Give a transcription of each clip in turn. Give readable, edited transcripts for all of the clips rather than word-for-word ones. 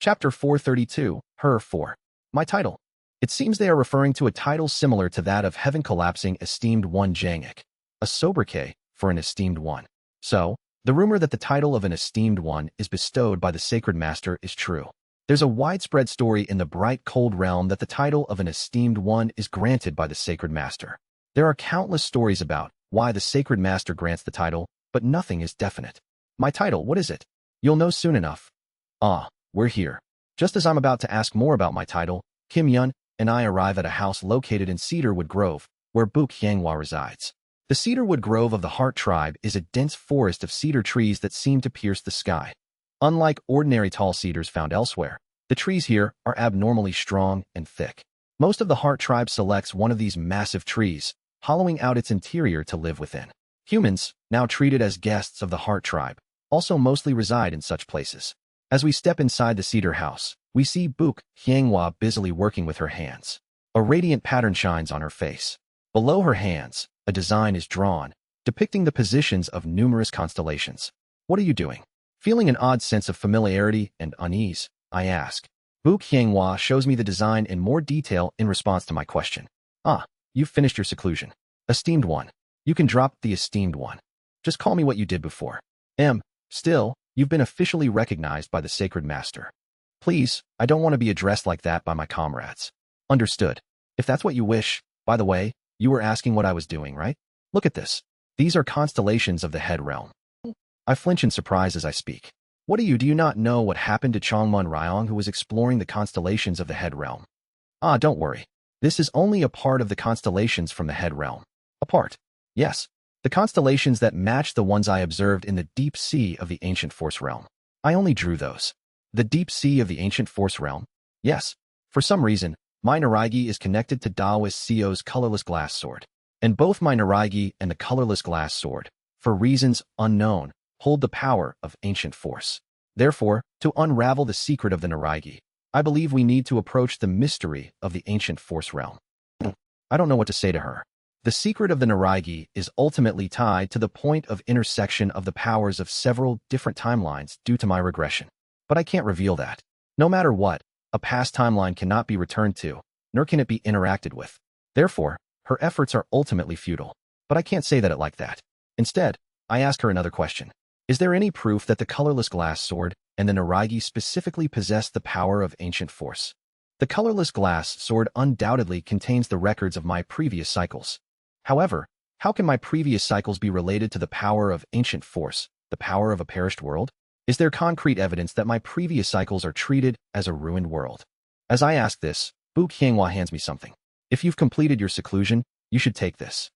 Chapter 432, Her 4. My title. It seems they are referring to a title similar to that of Heaven Collapsing Esteemed One Jangik, a sobriquet for an esteemed one. So, the rumor that the title of an esteemed one is bestowed by the sacred master is true. There's a widespread story in the bright cold realm that the title of an esteemed one is granted by the sacred master. There are countless stories about why the sacred master grants the title, but nothing is definite. My title, what is it? You'll know soon enough. We're here. Just as I'm about to ask more about my title, Kim Yun and I arrive at a house located in Cedarwood Grove, where Buk Yanghua resides. The Cedarwood Grove of the Heart Tribe is a dense forest of cedar trees that seem to pierce the sky. Unlike ordinary tall cedars found elsewhere, the trees here are abnormally strong and thick. Most of the Heart Tribe selects one of these massive trees, hollowing out its interior to live within. Humans, now treated as guests of the Heart Tribe, also mostly reside in such places. As we step inside the cedar house, we see Buk Yanghua busily working with her hands. A radiant pattern shines on her face. Below her hands, a design is drawn, depicting the positions of numerous constellations. What are you doing? Feeling an odd sense of familiarity and unease, I ask. Buk Yanghua shows me the design in more detail in response to my question. You've finished your seclusion. Esteemed one. You can drop the esteemed one. Just call me what you did before. Still, you've been officially recognized by the sacred master. Please, I don't want to be addressed like that by my comrades. Understood. If that's what you wish. By the way, you were asking what I was doing, right? Look at this. These are constellations of the head realm. I flinch in surprise as I speak. What do you not know what happened to Chongmun Ryong, who was exploring the constellations of the head realm? Don't worry. This is only a part of the constellations from the head realm. A part? Yes. The constellations that match the ones I observed in the deep sea of the ancient force realm. I only drew those. The deep sea of the ancient force realm? Yes. For some reason, my Naraigi is connected to Daoist Sio's colorless glass sword. And both my Naraigi and the colorless glass sword, for reasons unknown, hold the power of ancient force. Therefore, to unravel the secret of the Naraigi, I believe we need to approach the mystery of the ancient force realm. I don't know what to say to her. The secret of the Naraigi is ultimately tied to the point of intersection of the powers of several different timelines due to my regression. But I can't reveal that. No matter what, a past timeline cannot be returned to, nor can it be interacted with. Therefore, her efforts are ultimately futile. But I can't say that it like that. Instead, I ask her another question. Is there any proof that the colorless glass sword and the Naraigi specifically possess the power of ancient force? The colorless glass sword undoubtedly contains the records of my previous cycles. However, how can my previous cycles be related to the power of ancient force, the power of a perished world? Is there concrete evidence that my previous cycles are treated as a ruined world? As I ask this, Buk Yanghua hands me something. If you've completed your seclusion, you should take this.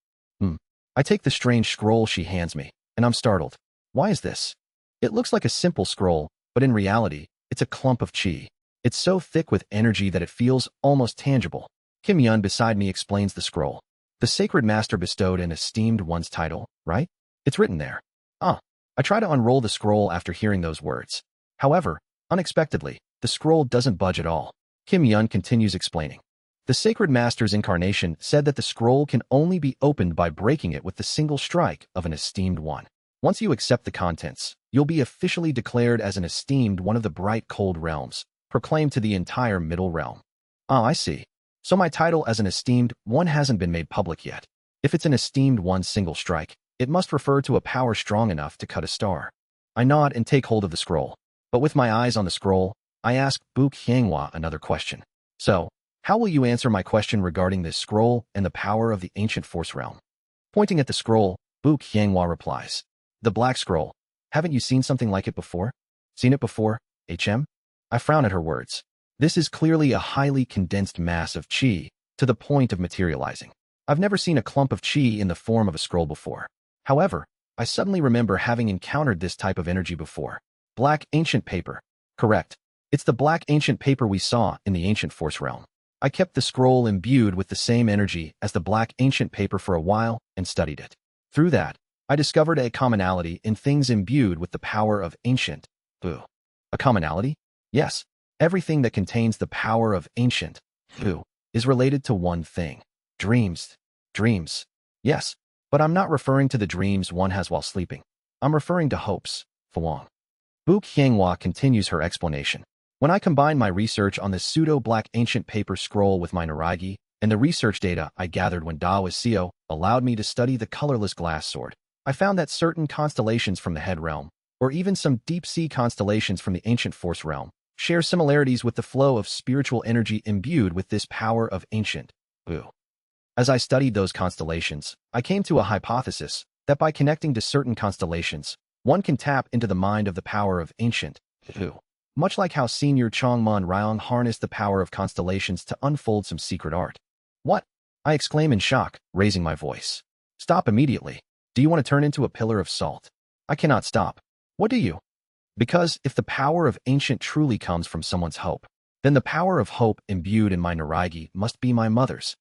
I take the strange scroll she hands me, and I'm startled. Why is this? It looks like a simple scroll, but in reality, it's a clump of chi. It's so thick with energy that it feels almost tangible. Kim Yun beside me explains the scroll. The sacred master bestowed an esteemed one's title, right? It's written there. I try to unroll the scroll after hearing those words. However, unexpectedly, the scroll doesn't budge at all. Kim Yun continues explaining. The sacred master's incarnation said that the scroll can only be opened by breaking it with the single strike of an esteemed one. Once you accept the contents, you'll be officially declared as an esteemed one of the bright cold realms, proclaimed to the entire middle realm. I see. So my title as an esteemed one hasn't been made public yet. If it's an esteemed one's single strike, it must refer to a power strong enough to cut a star. I nod and take hold of the scroll. But with my eyes on the scroll, I ask Buk Yanghua another question. So, how will you answer my question regarding this scroll and the power of the ancient force realm? Pointing at the scroll, Buk Yanghua replies. The black scroll. Haven't you seen something like it before? Seen it before, HM? I frown at her words. This is clearly a highly condensed mass of chi, to the point of materializing. I've never seen a clump of chi in the form of a scroll before. However, I suddenly remember having encountered this type of energy before. Black ancient paper. Correct. It's the black ancient paper we saw in the ancient force realm. I kept the scroll imbued with the same energy as the black ancient paper for a while and studied it. Through that, I discovered a commonality in things imbued with the power of ancient. A commonality? Yes. Everything that contains the power of ancient, is related to one thing. Dreams. Dreams. Yes, but I'm not referring to the dreams one has while sleeping. I'm referring to hopes, Feng. Buk Yanghua continues her explanation. When I combined my research on the pseudo-black ancient paper scroll with my Naraigi, and the research data I gathered when Da was Seo allowed me to study the colorless glass sword, I found that certain constellations from the Head Realm, or even some deep-sea constellations from the Ancient Force Realm, share similarities with the flow of spiritual energy imbued with this power of ancient. Boo. As I studied those constellations, I came to a hypothesis that by connecting to certain constellations, one can tap into the mind of the power of ancient. Boo. Much like how Senior Chongmon Ryong harnessed the power of constellations to unfold some secret art. What? I exclaim in shock, raising my voice. Stop immediately. Do you want to turn into a pillar of salt? I cannot stop. What do you? Because if the power of ancient truly comes from someone's hope, then the power of hope imbued in my Naraigi must be my mother's.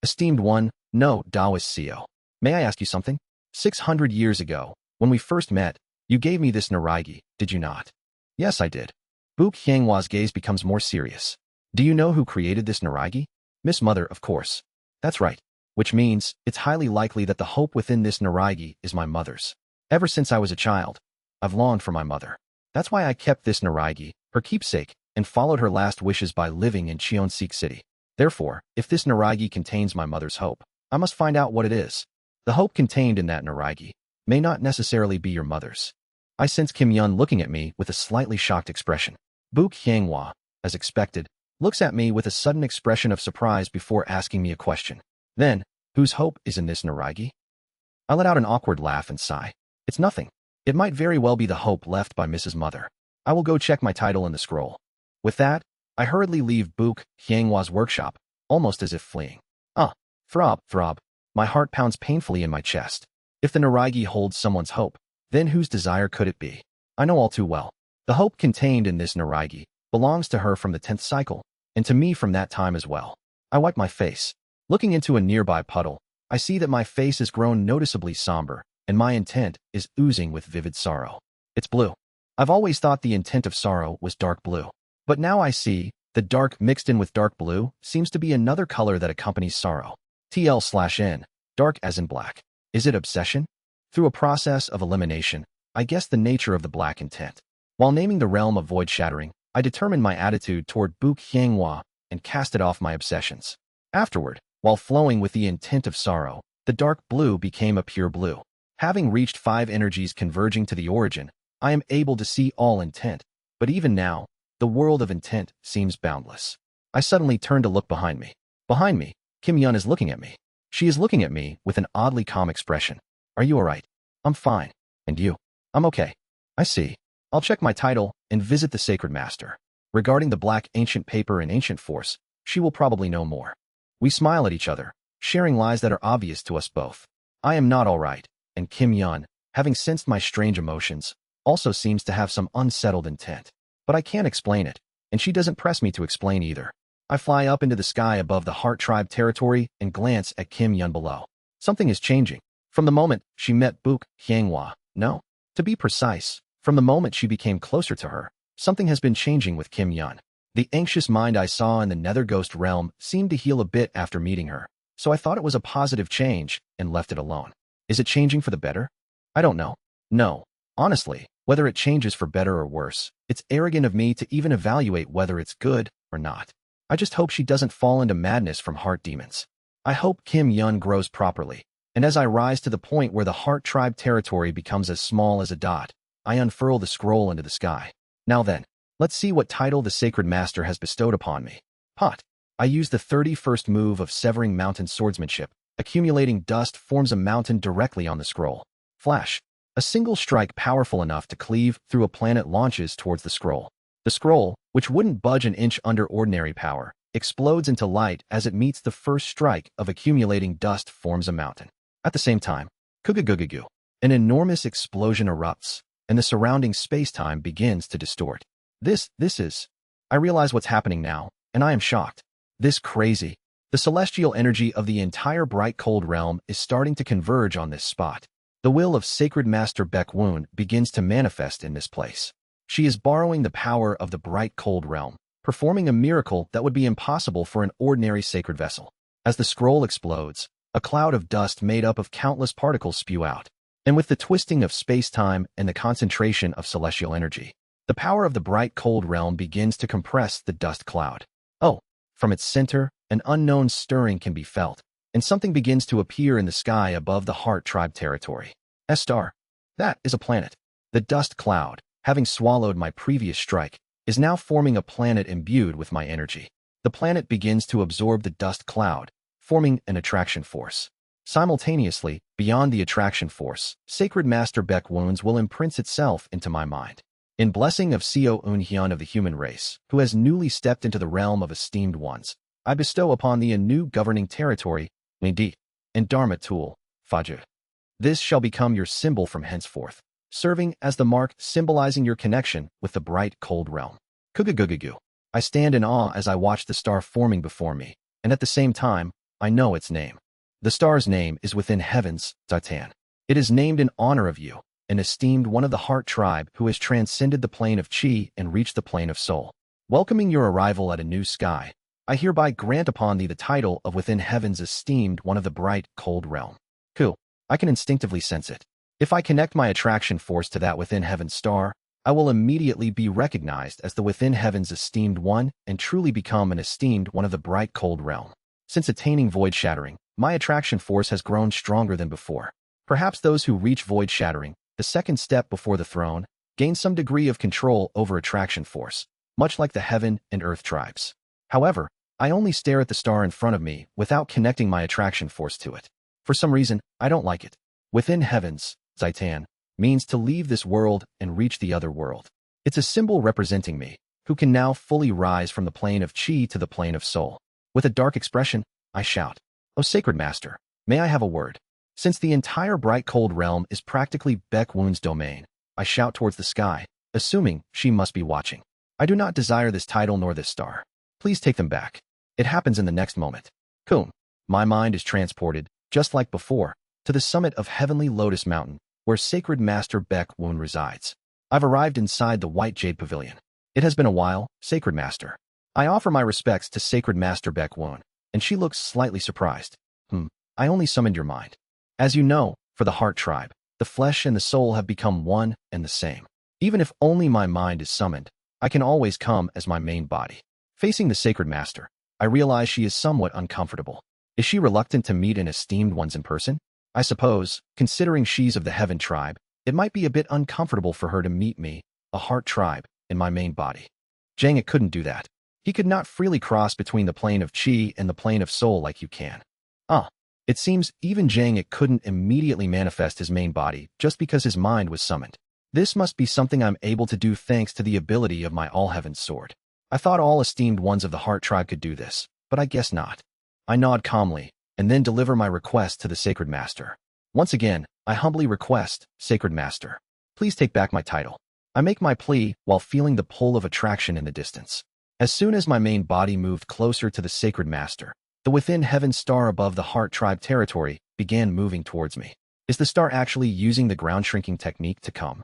Esteemed one, no, Taoist Seo. May I ask you something? 600 years ago, when we first met, you gave me this Naraigi, did you not? Yes, I did. Bu Qianghua's gaze becomes more serious. Do you know who created this Naraigi? Miss Mother, of course. That's right. Which means, it's highly likely that the hope within this Naraigi is my mother's. Ever since I was a child, I've longed for my mother. That's why I kept this Naraigi, her keepsake, and followed her last wishes by living in Cheonseek City. Therefore, if this Naraigi contains my mother's hope, I must find out what it is. The hope contained in that Naraigi may not necessarily be your mother's. I sense Kim Yun looking at me with a slightly shocked expression. Bu Qianghua, as expected, looks at me with a sudden expression of surprise before asking me a question. Then, whose hope is in this Naraigi? I let out an awkward laugh and sigh. It's nothing. It might very well be the hope left by Mrs. Mother. I will go check my title in the scroll. With that, I hurriedly leave Bu Qianghua's workshop, almost as if fleeing. Throb. My heart pounds painfully in my chest. If the Naraigi holds someone's hope, then whose desire could it be? I know all too well. The hope contained in this Naraigi belongs to her from the 10th cycle, and to me from that time as well. I wipe my face. Looking into a nearby puddle, I see that my face has grown noticeably somber, and my intent is oozing with vivid sorrow. It's blue. I've always thought the intent of sorrow was dark blue. But now I see that dark mixed in with dark blue seems to be another color that accompanies sorrow. TL/N, dark as in black. Is it obsession? Through a process of elimination, I guess the nature of the black intent. While naming the realm of void shattering, I determined my attitude toward Bu Qianghua and casted off my obsessions. Afterward, while flowing with the intent of sorrow, the dark blue became a pure blue. Having reached 5 energies converging to the origin, I am able to see all intent. But even now, the world of intent seems boundless. I suddenly turn to look behind me. Behind me, Kim Yun is looking at me. She is looking at me with an oddly calm expression. Are you alright? I'm fine. And you? I'm okay. I see. I'll check my title and visit the Sacred Master. Regarding the black ancient paper and ancient force, she will probably know more. We smile at each other, sharing lies that are obvious to us both. I am not alright, and Kim Yun, having sensed my strange emotions, also seems to have some unsettled intent. But I can't explain it, and she doesn't press me to explain either. I fly up into the sky above the Heart Tribe territory and glance at Kim Yun below. Something is changing. From the moment she met Bu Qianghua, no, to be precise, from the moment she became closer to her, something has been changing with Kim Yun. The anxious mind I saw in the Nether Ghost realm seemed to heal a bit after meeting her, so I thought it was a positive change and left it alone. Is it changing for the better? I don't know. No, honestly, whether it changes for better or worse, it's arrogant of me to even evaluate whether it's good or not. I just hope she doesn't fall into madness from heart demons. I hope Kim Yun grows properly, and as I rise to the point where the Heart Tribe territory becomes as small as a dot, I unfurl the scroll into the sky. Now then, let's see what title the Sacred Master has bestowed upon me. Pot. I use the 31st move of Severing Mountain Swordsmanship. Accumulating dust forms a mountain directly on the scroll. Flash. A single strike powerful enough to cleave through a planet launches towards the scroll. The scroll, which wouldn't budge an inch under ordinary power, explodes into light as it meets the first strike of accumulating dust forms a mountain. At the same time, kugugugugu, an enormous explosion erupts, and the surrounding space-time begins to distort. This is... I realize what's happening now, and I am shocked. This crazy. The celestial energy of the entire bright cold realm is starting to converge on this spot. The will of Sacred Master Baekwoon begins to manifest in this place. She is borrowing the power of the bright cold realm, performing a miracle that would be impossible for an ordinary sacred vessel. As the scroll explodes, a cloud of dust made up of countless particles spew out. And with the twisting of space-time and the concentration of celestial energy, The power of the bright cold realm begins to compress the dust cloud. Oh, from its center, an unknown stirring can be felt, and something begins to appear in the sky above the Heart Tribe territory. A star. That is a planet. The dust cloud, having swallowed my previous strike, is now forming a planet imbued with my energy. The planet begins to absorb the dust cloud, forming an attraction force. Simultaneously, beyond the attraction force, Sacred Master Beck Wounds will imprint itself into my mind. In blessing of Seo Un-hyun of the human race, who has newly stepped into the realm of esteemed ones, I bestow upon thee a new governing territory, Nindi, and Dharma tool, Fajr. This shall become your symbol from henceforth, serving as the mark symbolizing your connection with the bright cold realm. Kugugugugu. I stand in awe as I watch the star forming before me, and at the same time, I know its name. The star's name is within heavens, Zaitan. It is named in honor of you, an esteemed one of the Heart Tribe who has transcended the plane of Chi and reached the plane of Soul. Welcoming your arrival at a new sky, I hereby grant upon thee the title of within heavens esteemed one of the bright, cold realm. Cool. I can instinctively sense it. If I connect my attraction force to that within heaven's star, I will immediately be recognized as the within heaven's esteemed one and truly become an esteemed one of the bright, cold realm. Since attaining void shattering, my attraction force has grown stronger than before. Perhaps those who reach void shattering, the second step before the throne, gain some degree of control over attraction force, much like the heaven and earth tribes. However, I only stare at the star in front of me without connecting my attraction force to it. For some reason, I don't like it. Within heavens, Zaitan, means to leave this world and reach the other world. It's a symbol representing me, who can now fully rise from the plane of Chi to the plane of Soul. With a dark expression, I shout, "O Sacred Master, may I have a word?" Since the entire bright cold realm is practically Beck Wound's domain, I shout towards the sky, assuming she must be watching. I do not desire this title nor this star. Please take them back. It happens in the next moment. Boom. My mind is transported, just like before, to the summit of Heavenly Lotus Mountain, where Sacred Master Beck Wound resides. I've arrived inside the White Jade Pavilion. It has been a while, Sacred Master. I offer my respects to Sacred Master Beck Wound, and she looks slightly surprised. I only summoned your mind. As you know, for the Heart Tribe, the flesh and the soul have become one and the same. Even if only my mind is summoned, I can always come as my main body. Facing the Sacred Master, I realize she is somewhat uncomfortable. Is she reluctant to meet an esteemed ones in person? I suppose, considering she's of the Heaven Tribe, it might be a bit uncomfortable for her to meet me, a Heart Tribe, in my main body. Jang couldn't do that. He could not freely cross between the plane of Chi and the plane of Soul like you can. It seems even Jang couldn't immediately manifest his main body just because his mind was summoned. This must be something I'm able to do thanks to the ability of my All-Heaven Sword. I thought all esteemed ones of the Heart Tribe could do this, but I guess not. I nod calmly, and then deliver my request to the Sacred Master. Once again, I humbly request, Sacred Master, please take back my title. I make my plea while feeling the pull of attraction in the distance. As soon as my main body moved closer to the Sacred Master, the within heaven star above the Heart Tribe territory began moving towards me. Is the star actually using the ground shrinking technique to come?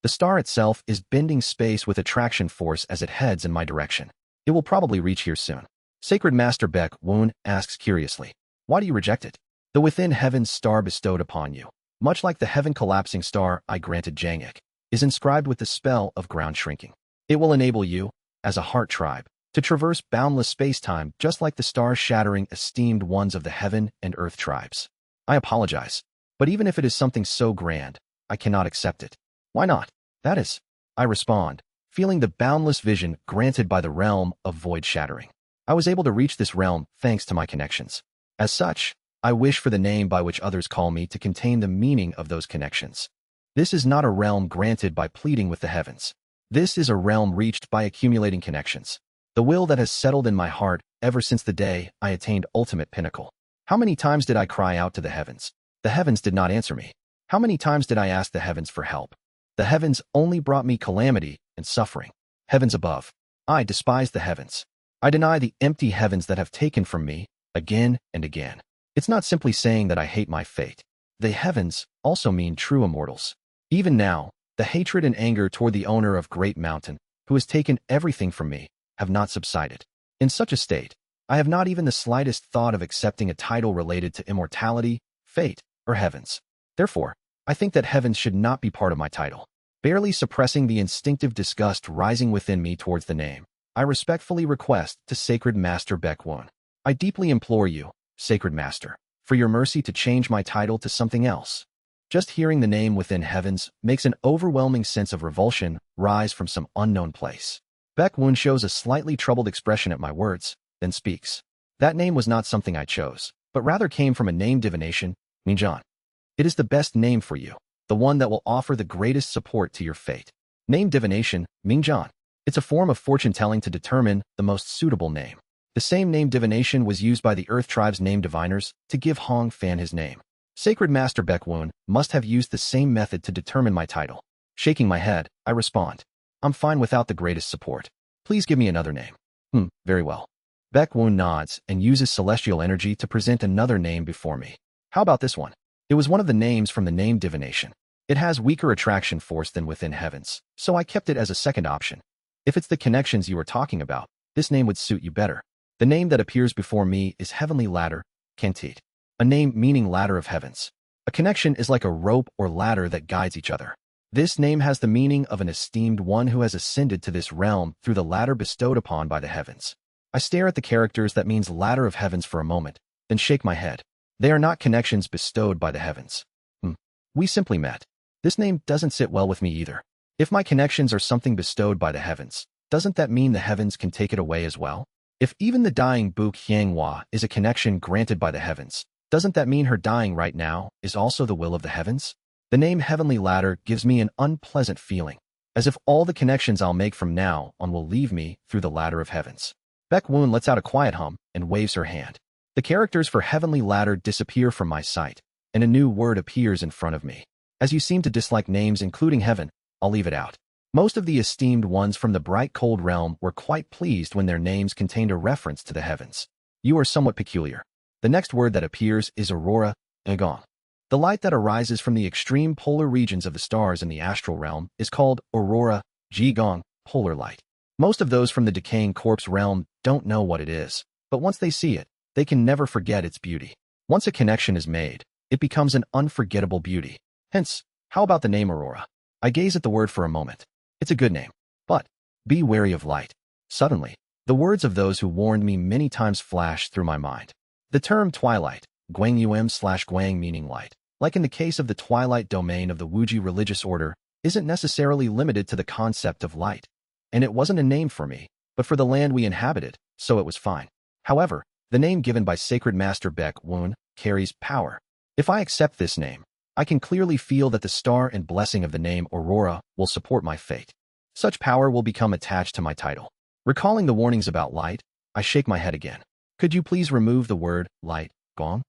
The star itself is bending space with attraction force as it heads in my direction. It will probably reach here soon. Sacred Master Beck Woon asks curiously, why do you reject it? The within heaven's star bestowed upon you, much like the heaven collapsing star I granted Jangik, is inscribed with the spell of ground shrinking. It will enable you, as a Heart Tribe, to traverse boundless space-time just like the star-shattering esteemed ones of the Heaven and Earth tribes. I apologize, but even if it is something so grand, I cannot accept it. Why not? That is, I respond, feeling the boundless vision granted by the realm of void shattering. I was able to reach this realm thanks to my connections. As such, I wish for the name by which others call me to contain the meaning of those connections. This is not a realm granted by pleading with the heavens. This is a realm reached by accumulating connections. The will that has settled in my heart ever since the day I attained ultimate pinnacle. How many times did I cry out to the heavens? The heavens did not answer me. How many times did I ask the heavens for help? The heavens only brought me calamity and suffering. Heavens above, I despise the heavens. I deny the empty heavens that have taken from me again and again. It's not simply saying that I hate my fate. The heavens also mean true immortals. Even now, the hatred and anger toward the owner of Great Mountain, who has taken everything from me, have not subsided. In such a state, I have not even the slightest thought of accepting a title related to immortality, fate, or heavens. Therefore, I think that heavens should not be part of my title. Barely suppressing the instinctive disgust rising within me towards the name, I respectfully request to Sacred Master Baekwon. I deeply implore you, Sacred Master, for your mercy to change my title to something else. Just hearing the name within heavens makes an overwhelming sense of revulsion rise from some unknown place. Baekwon shows a slightly troubled expression at my words, then speaks. That name was not something I chose, but rather came from a name divination, Minjan. It is the best name for you, the one that will offer the greatest support to your fate. Name divination, Minjan. It's a form of fortune-telling to determine the most suitable name. The same name divination was used by the Earth Tribe's name diviners to give Hong Fan his name. Sacred Master Baekwon must have used the same method to determine my title. Shaking my head, I respond. I'm fine without the greatest support. Please give me another name. Very well. Baekwon nods and uses celestial energy to present another name before me. How about this one? It was one of the names from the name divination. It has weaker attraction force than within heavens, so I kept it as a second option. If it's the connections you are talking about, this name would suit you better. The name that appears before me is Heavenly Ladder, Kentit. A name meaning ladder of heavens. A connection is like a rope or ladder that guides each other. This name has the meaning of an esteemed one who has ascended to this realm through the ladder bestowed upon by the heavens. I stare at the characters that means ladder of heavens for a moment, then shake my head. They are not connections bestowed by the heavens. We simply met. This name doesn't sit well with me either. If my connections are something bestowed by the heavens, doesn't that mean the heavens can take it away as well? If even the dying Bu Qianghua is a connection granted by the heavens, doesn't that mean her dying right now is also the will of the heavens? The name Heavenly Ladder gives me an unpleasant feeling, as if all the connections I'll make from now on will leave me through the ladder of heavens. Baekwon lets out a quiet hum and waves her hand. The characters for Heavenly Ladder disappear from my sight, and a new word appears in front of me. As you seem to dislike names including heaven, I'll leave it out. Most of the esteemed ones from the bright cold realm were quite pleased when their names contained a reference to the heavens. You are somewhat peculiar. The next word that appears is Aurora, Agong. The light that arises from the extreme polar regions of the stars in the astral realm is called Aurora, Jigong, polar light. Most of those from the decaying corpse realm don't know what it is, but once they see it, they can never forget its beauty. Once a connection is made, it becomes an unforgettable beauty. Hence, how about the name Aurora? I gaze at the word for a moment. It's a good name, but be wary of light. Suddenly, the words of those who warned me many times flash through my mind. The term twilight, Guangyum/Guang meaning light, like in the case of the twilight domain of the Wuji religious order, isn't necessarily limited to the concept of light. And it wasn't a name for me, but for the land we inhabited, so it was fine. However, the name given by Sacred Master Baekwon carries power. If I accept this name, I can clearly feel that the star and blessing of the name Aurora will support my fate. Such power will become attached to my title. Recalling the warnings about light, I shake my head again. Could you please remove the word light, Gong?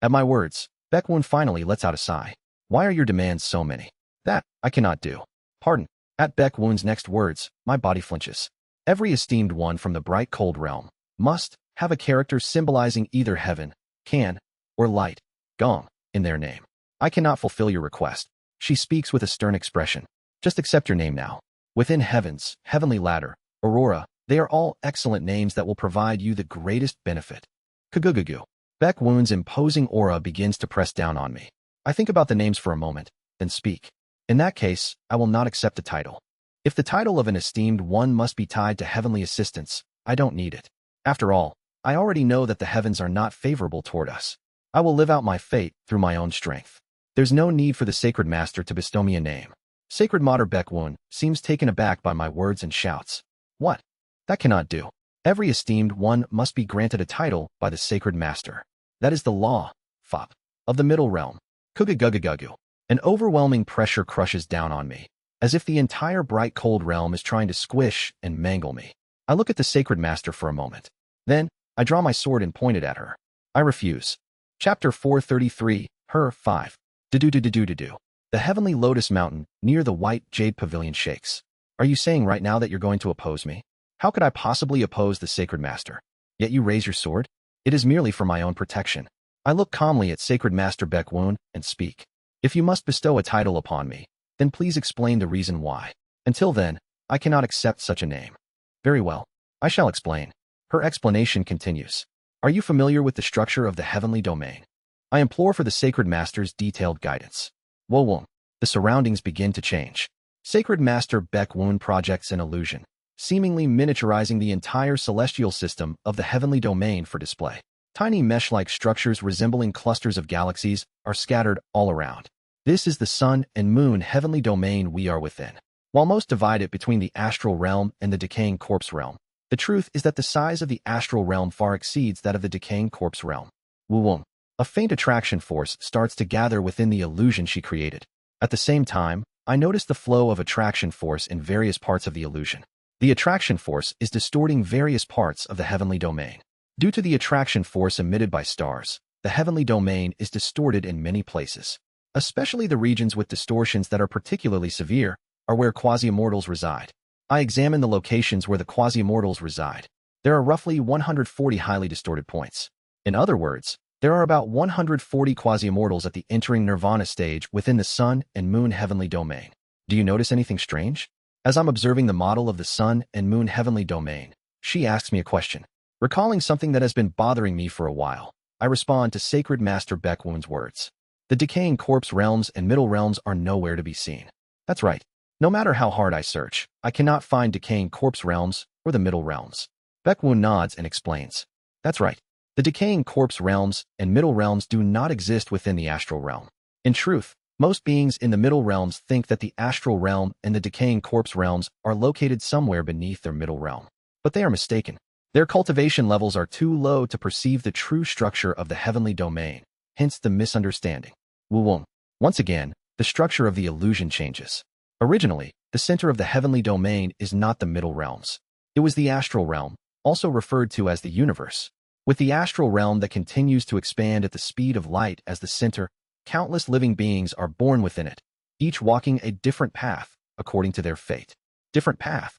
At my words, Baekwon finally lets out a sigh. Why are your demands so many? That, I cannot do. Pardon. At Baekwon's next words, my body flinches. Every esteemed one from the bright cold realm must have a character symbolizing either heaven, can, or light, Gong, in their name. I cannot fulfill your request. She speaks with a stern expression. Just accept your name now. Within heavens, Heavenly Ladder, Aurora, they are all excellent names that will provide you the greatest benefit. Kagugugu. Baekwon's imposing aura begins to press down on me. I think about the names for a moment, then speak. In that case, I will not accept the title. If the title of an esteemed one must be tied to heavenly assistance, I don't need it. After all, I already know that the heavens are not favorable toward us. I will live out my fate through my own strength. There's no need for the Sacred Master to bestow me a name. Sacred Mater Baekwon seems taken aback by my words and shouts. What? That cannot do. Every esteemed one must be granted a title by the Sacred Master. That is the law, Fop, of the Middle Realm. Kugugugugugu. An overwhelming pressure crushes down on me, as if the entire bright cold realm is trying to squish and mangle me. I look at the Sacred Master for a moment. Then, I draw my sword and point it at her. I refuse. Chapter 433, Her 5. Do-do-do-do-do-do. The heavenly lotus mountain near the white jade pavilion shakes. Are you saying right now that you're going to oppose me? How could I possibly oppose the Sacred Master? Yet you raise your sword? It is merely for my own protection. I look calmly at Sacred Master Baekwon and speak. If you must bestow a title upon me, then please explain the reason why. Until then, I cannot accept such a name. Very well. I shall explain. Her explanation continues. Are you familiar with the structure of the heavenly domain? I implore for the Sacred Master's detailed guidance. Whoa. The surroundings begin to change. Sacred Master Baek Woon projects an illusion, seemingly miniaturizing the entire celestial system of the heavenly domain for display. Tiny mesh-like structures resembling clusters of galaxies are scattered all around. This is the sun and moon heavenly domain we are within. While most divide it between the astral realm and the decaying corpse realm, the truth is that the size of the astral realm far exceeds that of the decaying corpse realm. Woo-woo. A faint attraction force starts to gather within the illusion she created. At the same time, I notice the flow of attraction force in various parts of the illusion. The attraction force is distorting various parts of the heavenly domain. Due to the attraction force emitted by stars, the heavenly domain is distorted in many places. Especially the regions with distortions that are particularly severe are where quasi-immortals reside. I examine the locations where the quasi-immortals reside. There are roughly 140 highly distorted points. In other words, there are about 140 quasi-immortals at the entering nirvana stage within the sun and moon heavenly domain. Do you notice anything strange? As I'm observing the model of the sun and moon heavenly domain, she asks me a question. Recalling something that has been bothering me for a while, I respond to Sacred Master Baek Woon's words. The decaying corpse realms and middle realms are nowhere to be seen. That's right. No matter how hard I search, I cannot find decaying corpse realms or the middle realms. Baek Woon nods and explains. That's right. The decaying corpse realms and middle realms do not exist within the astral realm. In truth, most beings in the middle realms think that the astral realm and the decaying corpse realms are located somewhere beneath their middle realm. But they are mistaken. Their cultivation levels are too low to perceive the true structure of the heavenly domain, hence the misunderstanding. Woo-woo. Once again, the structure of the illusion changes. Originally, the center of the heavenly domain is not the middle realms. It was the astral realm, also referred to as the universe. With the astral realm that continues to expand at the speed of light as the center, countless living beings are born within it, each walking a different path according to their fate. Different path?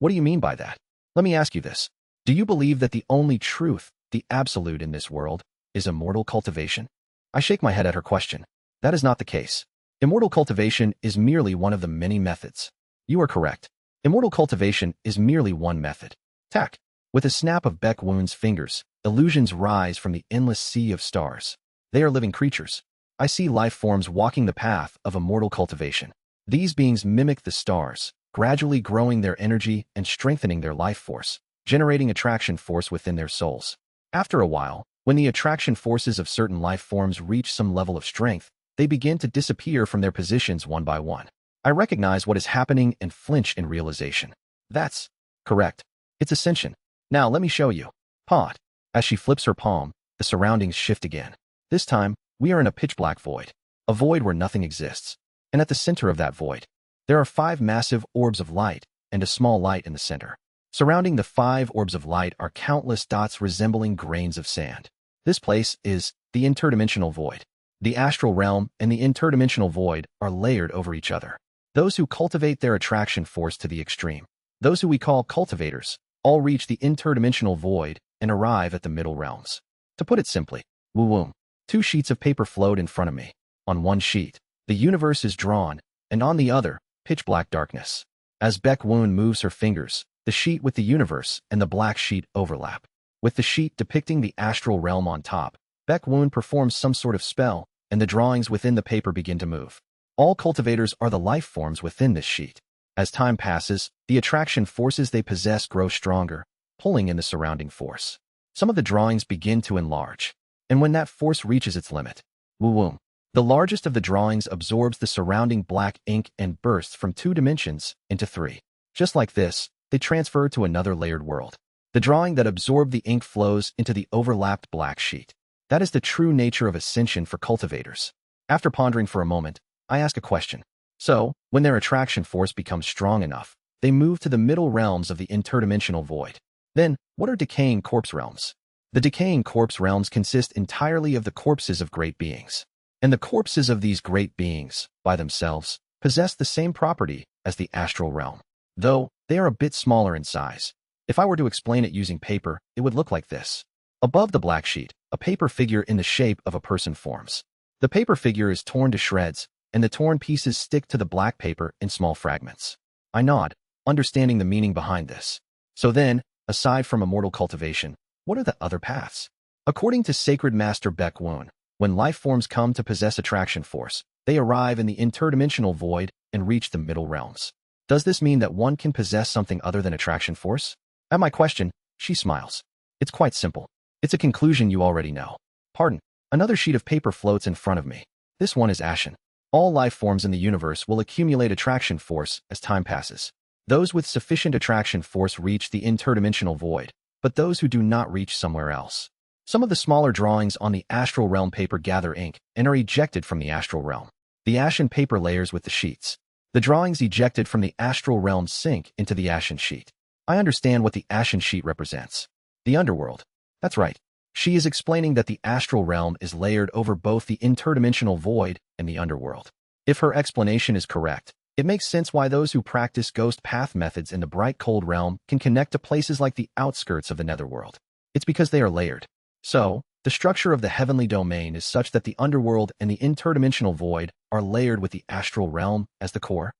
What do you mean by that? Let me ask you this. Do you believe that the only truth, the absolute in this world, is immortal cultivation? I shake my head at her question. That is not the case. Immortal cultivation is merely one of the many methods. You are correct. Immortal cultivation is merely one method. Tack. With a snap of Baek Woon's fingers, illusions rise from the endless sea of stars. They are living creatures. I see life forms walking the path of immortal cultivation. These beings mimic the stars, gradually growing their energy and strengthening their life force, generating attraction force within their souls. After a while, when the attraction forces of certain life forms reach some level of strength, they begin to disappear from their positions one by one. I recognize what is happening and flinch in realization. That's correct. It's ascension. Now let me show you. Pot. As she flips her palm, the surroundings shift again. This time, we are in a pitch-black void. A void where nothing exists. And at the center of that void, there are 5 massive orbs of light and a small light in the center. Surrounding the 5 orbs of light are countless dots resembling grains of sand. This place is the interdimensional void. The astral realm and the interdimensional void are layered over each other. Those who cultivate their attraction force to the extreme, those who we call cultivators, all reach the interdimensional void and arrive at the middle realms. To put it simply, woo-woo. 2 sheets of paper float in front of me. On one sheet, the universe is drawn, and on the other, pitch-black darkness. As Baek Woon moves her fingers, the sheet with the universe and the black sheet overlap. With the sheet depicting the astral realm on top, Baek Woon performs some sort of spell, and the drawings within the paper begin to move. All cultivators are the life forms within this sheet. As time passes, the attraction forces they possess grow stronger, pulling in the surrounding force. Some of the drawings begin to enlarge, and when that force reaches its limit, woo-woo, the largest of the drawings absorbs the surrounding black ink and bursts from 2 dimensions into 3. Just like this, they transfer to another layered world. The drawing that absorbed the ink flows into the overlapped black sheet. That is the true nature of ascension for cultivators. After pondering for a moment, I ask a question. So, when their attraction force becomes strong enough, they move to the middle realms of the interdimensional void. Then, what are decaying corpse realms? The decaying corpse realms consist entirely of the corpses of great beings. And the corpses of these great beings, by themselves, possess the same property as the astral realm, though they are a bit smaller in size. If I were to explain it using paper, it would look like this. Above the black sheet, a paper figure in the shape of a person forms. The paper figure is torn to shreds, and the torn pieces stick to the black paper in small fragments. I nod, understanding the meaning behind this. So then, aside from immortal cultivation, what are the other paths? According to Sacred Master Baek Woon, when life forms come to possess attraction force, they arrive in the interdimensional void and reach the middle realms. Does this mean that one can possess something other than attraction force? At my question, she smiles. It's quite simple. It's a conclusion you already know. Pardon. Another sheet of paper floats in front of me. This one is ashen. All life forms in the universe will accumulate attraction force as time passes. Those with sufficient attraction force reach the interdimensional void, but those who do not reach somewhere else. Some of the smaller drawings on the astral realm paper gather ink and are ejected from the astral realm. The ashen paper layers with the sheets. The drawings ejected from the astral realm sink into the ashen sheet. I understand what the ashen sheet represents. The underworld. That's right. She is explaining that the astral realm is layered over both the interdimensional void and the underworld. If her explanation is correct, it makes sense why those who practice ghost path methods in the bright cold realm can connect to places like the outskirts of the netherworld. It's because they are layered. So, the structure of the heavenly domain is such that the underworld and the interdimensional void are layered with the astral realm as the core.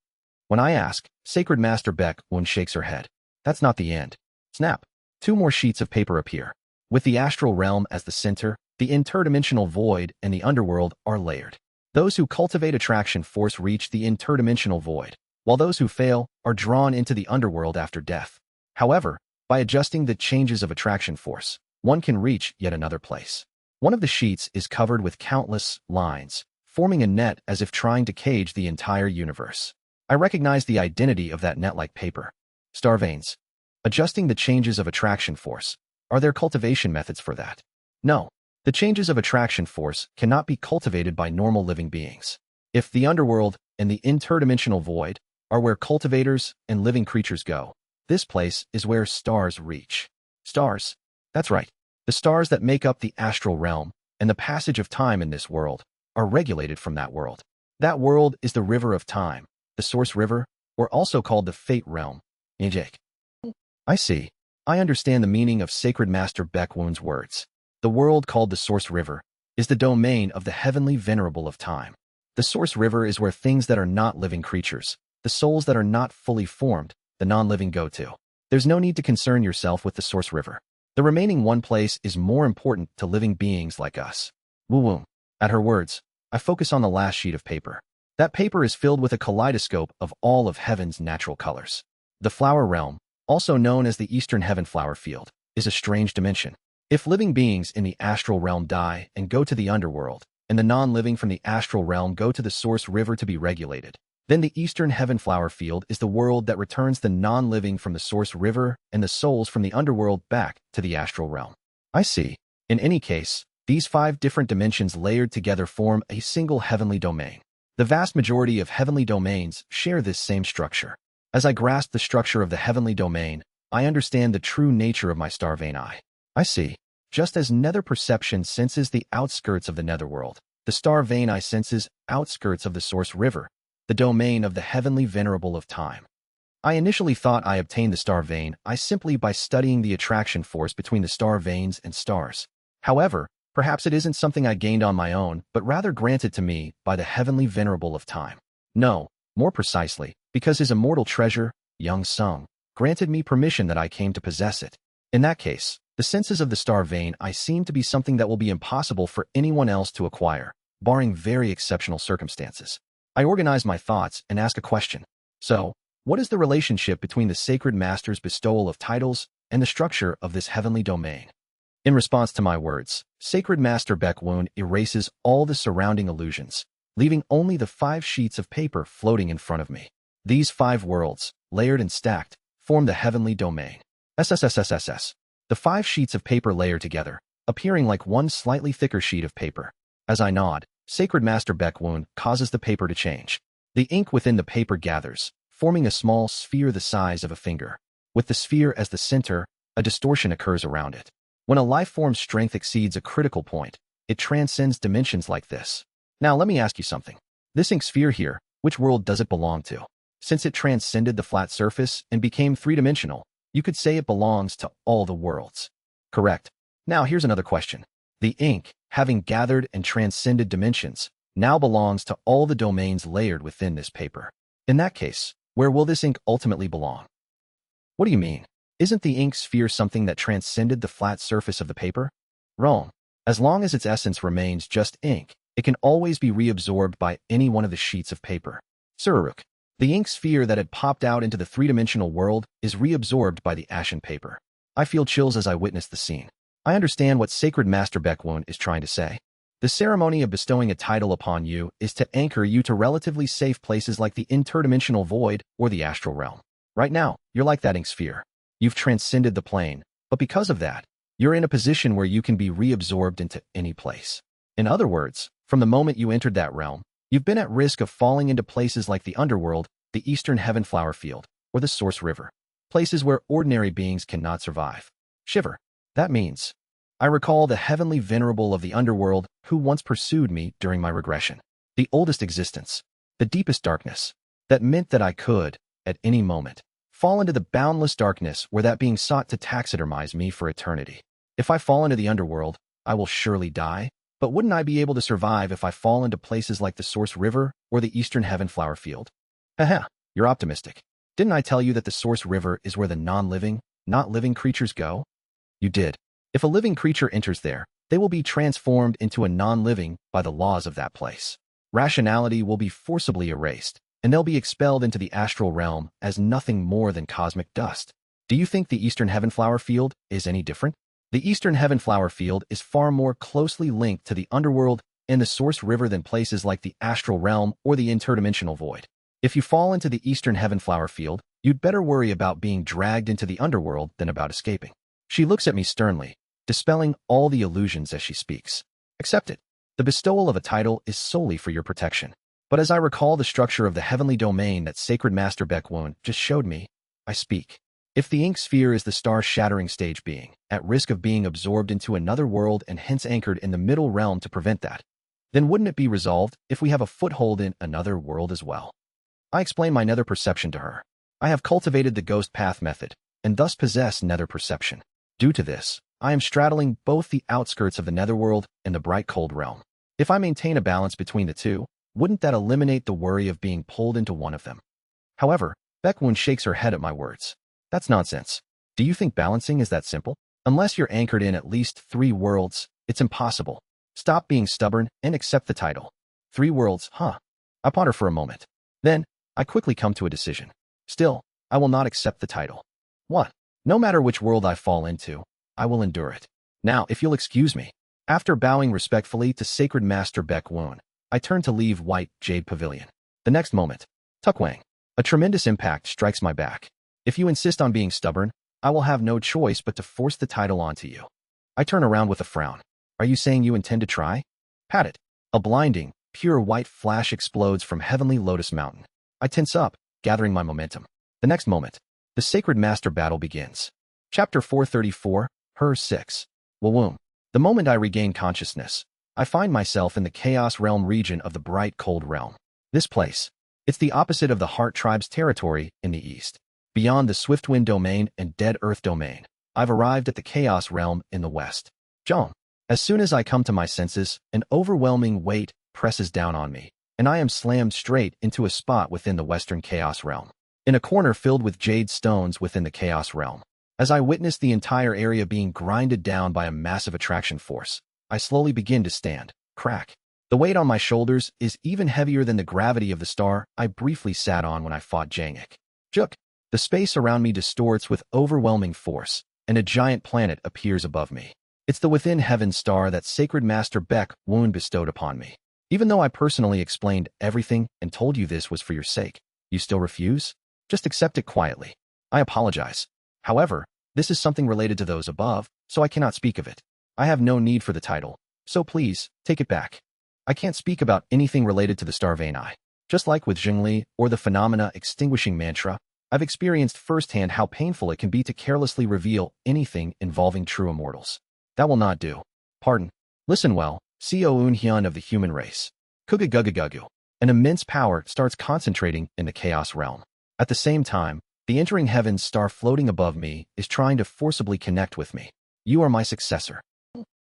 When I ask, Sacred Master Beck-Wun shakes her head. That's not the end. Snap. 2 more sheets of paper appear. With the astral realm as the center, the interdimensional void and the underworld are layered. Those who cultivate attraction force reach the interdimensional void, while those who fail are drawn into the underworld after death. However, by adjusting the changes of attraction force, one can reach yet another place. One of the sheets is covered with countless lines, forming a net as if trying to cage the entire universe. I recognize the identity of that net-like paper. Star veins. Adjusting the changes of attraction force. Are there cultivation methods for that? No. The changes of attraction force cannot be cultivated by normal living beings. If the underworld and the interdimensional void are where cultivators and living creatures go, this place is where stars reach. Stars. That's right. The stars that make up the astral realm and the passage of time in this world are regulated from that world. That world is the river of time, the source river, or also called the fate realm. I see. I understand the meaning of Sacred Master Beck-Wun's words. The world called the Source River is the domain of the heavenly venerable of time. The Source River is where things that are not living creatures, the souls that are not fully formed, the non-living go to. There's no need to concern yourself with the Source River. The remaining one place is more important to living beings like us. Woo-woo. At her words, I focus on the last sheet of paper. That paper is filled with a kaleidoscope of all of heaven's natural colors. The flower realm, also known as the Eastern Heaven Flower Field, is a strange dimension. If living beings in the astral realm die and go to the underworld, and the non-living from the astral realm go to the source river to be regulated, then the Eastern Heaven Flower Field is the world that returns the non-living from the source river and the souls from the underworld back to the astral realm. I see. In any case, these 5 different dimensions layered together form a single heavenly domain. The vast majority of heavenly domains share this same structure. As I grasp the structure of the heavenly domain, I understand the true nature of my star vein eye. I see. Just as nether perception senses the outskirts of the netherworld, the star vein eye senses outskirts of the source river, the domain of the heavenly venerable of time. I initially thought I obtained the star vein eye simply by studying the attraction force between the star veins and stars. However, perhaps it isn't something I gained on my own, but rather granted to me by the heavenly venerable of time. No, more precisely, because his immortal treasure, Young Sung, granted me permission that I came to possess it. In that case, the senses of the star vein eye seem to be something that will be impossible for anyone else to acquire, barring very exceptional circumstances. I organize my thoughts and ask a question. So, what is the relationship between the Sacred Master's bestowal of titles and the structure of this heavenly domain? In response to my words, Sacred Master Beck-Wun erases all the surrounding illusions, leaving only the 5 sheets of paper floating in front of me. These 5 worlds, layered and stacked, form the heavenly domain. SSSSSS. The 5 sheets of paper layer together, appearing like one slightly thicker sheet of paper. As I nod, Sacred Master Beck-Wun causes the paper to change. The ink within the paper gathers, forming a small sphere the size of a finger. With the sphere as the center, a distortion occurs around it. When a life form's strength exceeds a critical point, it transcends dimensions like this. Now let me ask you something. This ink sphere here, which world does it belong to? Since it transcended the flat surface and became 3-dimensional, you could say it belongs to all the worlds. Correct. Now here's another question. The ink, having gathered and transcended dimensions, now belongs to all the domains layered within this paper. In that case, where will this ink ultimately belong? What do you mean? Isn't the ink sphere something that transcended the flat surface of the paper? Wrong. As long as its essence remains just ink, it can always be reabsorbed by any one of the sheets of paper. Sururuk. The ink sphere that had popped out into the three-dimensional world is reabsorbed by the ashen paper. I feel chills as I witness the scene. I understand what Sacred Master Baekwoon is trying to say. The ceremony of bestowing a title upon you is to anchor you to relatively safe places like the interdimensional void or the astral realm. Right now, you're like that ink sphere. You've transcended the plane, but because of that, you're in a position where you can be reabsorbed into any place. In other words, from the moment you entered that realm, you've been at risk of falling into places like the underworld, the eastern heaven flower field, or the source river, places where ordinary beings cannot survive. Shiver. That means, I recall the heavenly venerable of the underworld who once pursued me during my regression. The oldest existence, the deepest darkness. That meant that I could, at any moment, fall into the boundless darkness where that being sought to taxidermize me for eternity. If I fall into the underworld, I will surely die, but wouldn't I be able to survive if I fall into places like the source river or the eastern heaven flower field? Haha, you're optimistic. Didn't I tell you that the source river is where the non-living, not living creatures go? You did. If a living creature enters there, they will be transformed into a non-living by the laws of that place. Rationality will be forcibly erased, and they'll be expelled into the astral realm as nothing more than cosmic dust. Do you think the eastern heaven flower field is any different? The eastern heaven flower field is far more closely linked to the underworld and the source river than places like the astral realm or the interdimensional void. If you fall into the eastern heaven flower field, you'd better worry about being dragged into the underworld than about escaping. She looks at me sternly, dispelling all the illusions as she speaks. Accept it. The bestowal of a title is solely for your protection. But as I recall the structure of the heavenly domain that Sacred Master Baekwoon just showed me, I speak. If the ink sphere is the star-shattering stage being, at risk of being absorbed into another world and hence anchored in the middle realm to prevent that, then wouldn't it be resolved if we have a foothold in another world as well? I explain my nether perception to her. I have cultivated the ghost path method, and thus possess nether perception. Due to this, I am straddling both the outskirts of the netherworld and the bright cold realm. If I maintain a balance between the two, wouldn't that eliminate the worry of being pulled into one of them? However, Baekwoon shakes her head at my words. That's nonsense. Do you think balancing is that simple? Unless you're anchored in at least 3 worlds, it's impossible. Stop being stubborn and accept the title. 3 worlds, huh? I ponder for a moment. Then, I quickly come to a decision. Still, I will not accept the title. What? No matter which world I fall into, I will endure it. Now, if you'll excuse me. After bowing respectfully to Sacred Master Baekwoon, I turn to leave White Jade Pavilion. The next moment, Tukwang. A tremendous impact strikes my back. If you insist on being stubborn, I will have no choice but to force the title onto you. I turn around with a frown. Are you saying you intend to try? Pat it. A blinding, pure white flash explodes from heavenly Lotus Mountain. I tense up, gathering my momentum. The next moment, the Sacred Master battle begins. Chapter 434, Her 6. Wawoom. The moment I regain consciousness, I find myself in the Chaos Realm region of the Bright Cold Realm. This place, it's the opposite of the Heart Tribe's territory in the east. Beyond the Swiftwind Domain and Dead Earth Domain, I've arrived at the Chaos Realm in the west. Jom. As soon as I come to my senses, an overwhelming weight presses down on me, and I am slammed straight into a spot within the Western Chaos Realm, in a corner filled with jade stones within the Chaos Realm. As I witness the entire area being grinded down by a massive attraction force, I slowly begin to stand. Crack. The weight on my shoulders is even heavier than the gravity of the star I briefly sat on when I fought Jangik. Juk. The space around me distorts with overwhelming force, and a giant planet appears above me. It's the within heaven star that Sacred Master Baekwoon bestowed upon me. Even though I personally explained everything and told you this was for your sake, you still refuse? Just accept it quietly. I apologize. However, this is something related to those above, so I cannot speak of it. I have no need for the title, so please, take it back. I can't speak about anything related to the Starvane Eye. Just like with Zhengli or the phenomena extinguishing mantra, I've experienced firsthand how painful it can be to carelessly reveal anything involving true immortals. That will not do. Pardon. Listen well, Seoun Hyun of the human race. Kugagagugagu. An immense power starts concentrating in the Chaos Realm. At the same time, the entering heavens star floating above me is trying to forcibly connect with me. You are my successor.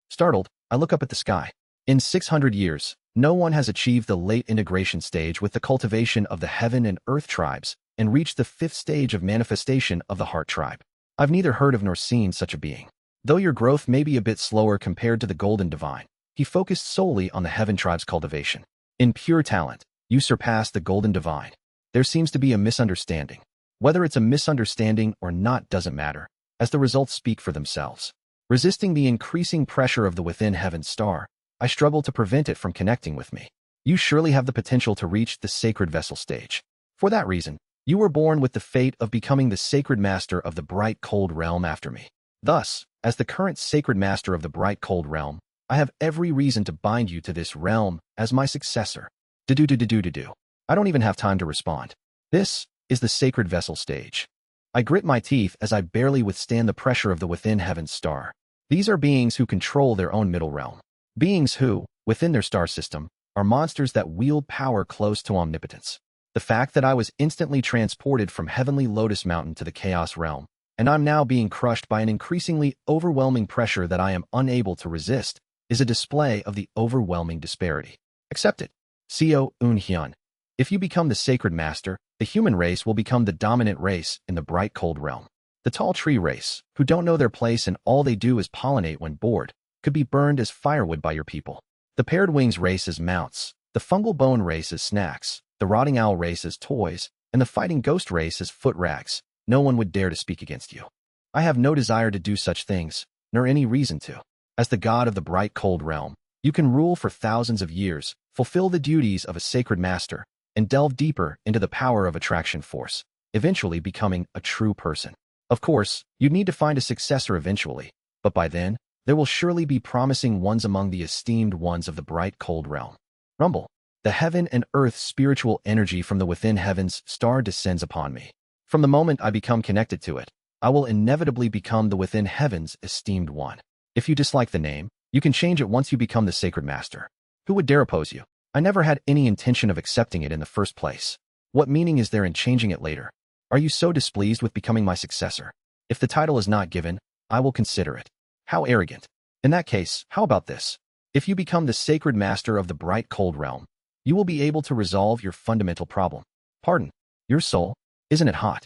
Startled, I look up at the sky. In 600 years, no one has achieved the late integration stage with the cultivation of the heaven and earth tribes and reached the 5th stage of manifestation of the Heart Tribe. I've neither heard of nor seen such a being. Though your growth may be a bit slower compared to the Golden Divine, he focused solely on the Heaven Tribe's cultivation. In pure talent, you surpass the Golden Divine. There seems to be a misunderstanding. Whether it's a misunderstanding or not doesn't matter, as the results speak for themselves. Resisting the increasing pressure of the within heaven's star, I struggle to prevent it from connecting with me. You surely have the potential to reach the sacred vessel stage. For that reason, you were born with the fate of becoming the sacred master of the bright cold realm after me. Thus, as the current sacred master of the bright cold realm, I have every reason to bind you to this realm as my successor. Do. I don't even have time to respond. This is the sacred vessel stage. I grit my teeth as I barely withstand the pressure of the within heaven's star. These are beings who control their own middle realm. Beings who, within their star system, are monsters that wield power close to omnipotence. The fact that I was instantly transported from heavenly Lotus Mountain to the Chaos Realm, and I'm now being crushed by an increasingly overwhelming pressure that I am unable to resist, is a display of the overwhelming disparity. Accept it. Seo Un-hyun. If you become the sacred master, the human race will become the dominant race in the bright cold realm. The tall tree race, who don't know their place and all they do is pollinate when bored, could be burned as firewood by your people. The paired wings race as mounts, the fungal bone race as snacks, the rotting owl race as toys, and the fighting ghost race as foot rags. No one would dare to speak against you. I have no desire to do such things, nor any reason to. As the god of the bright cold realm, you can rule for thousands of years, fulfill the duties of a sacred master, and delve deeper into the power of attraction force, eventually becoming a true person. Of course, you'd need to find a successor eventually, but by then, there will surely be promising ones among the esteemed ones of the bright cold realm. Rumble. The heaven and earth spiritual energy from the within heaven's star descends upon me. From the moment I become connected to it, I will inevitably become the within heaven's esteemed one. If you dislike the name, you can change it once you become the sacred master. Who would dare oppose you? I never had any intention of accepting it in the first place. What meaning is there in changing it later? Are you so displeased with becoming my successor? If the title is not given, I will consider it. How arrogant. In that case, how about this? If you become the sacred master of the bright cold realm, you will be able to resolve your fundamental problem. Pardon, your soul? Isn't it hot?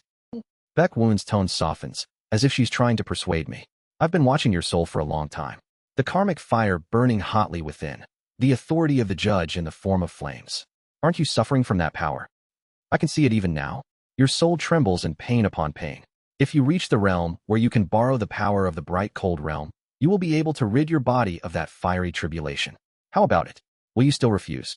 Baek Woon's tone softens, as if she's trying to persuade me. I've been watching your soul for a long time. The karmic fire burning hotly within. The authority of the judge in the form of flames. Aren't you suffering from that power? I can see it even now. Your soul trembles in pain upon pain. If you reach the realm where you can borrow the power of the bright cold realm, you will be able to rid your body of that fiery tribulation. How about it? Will you still refuse?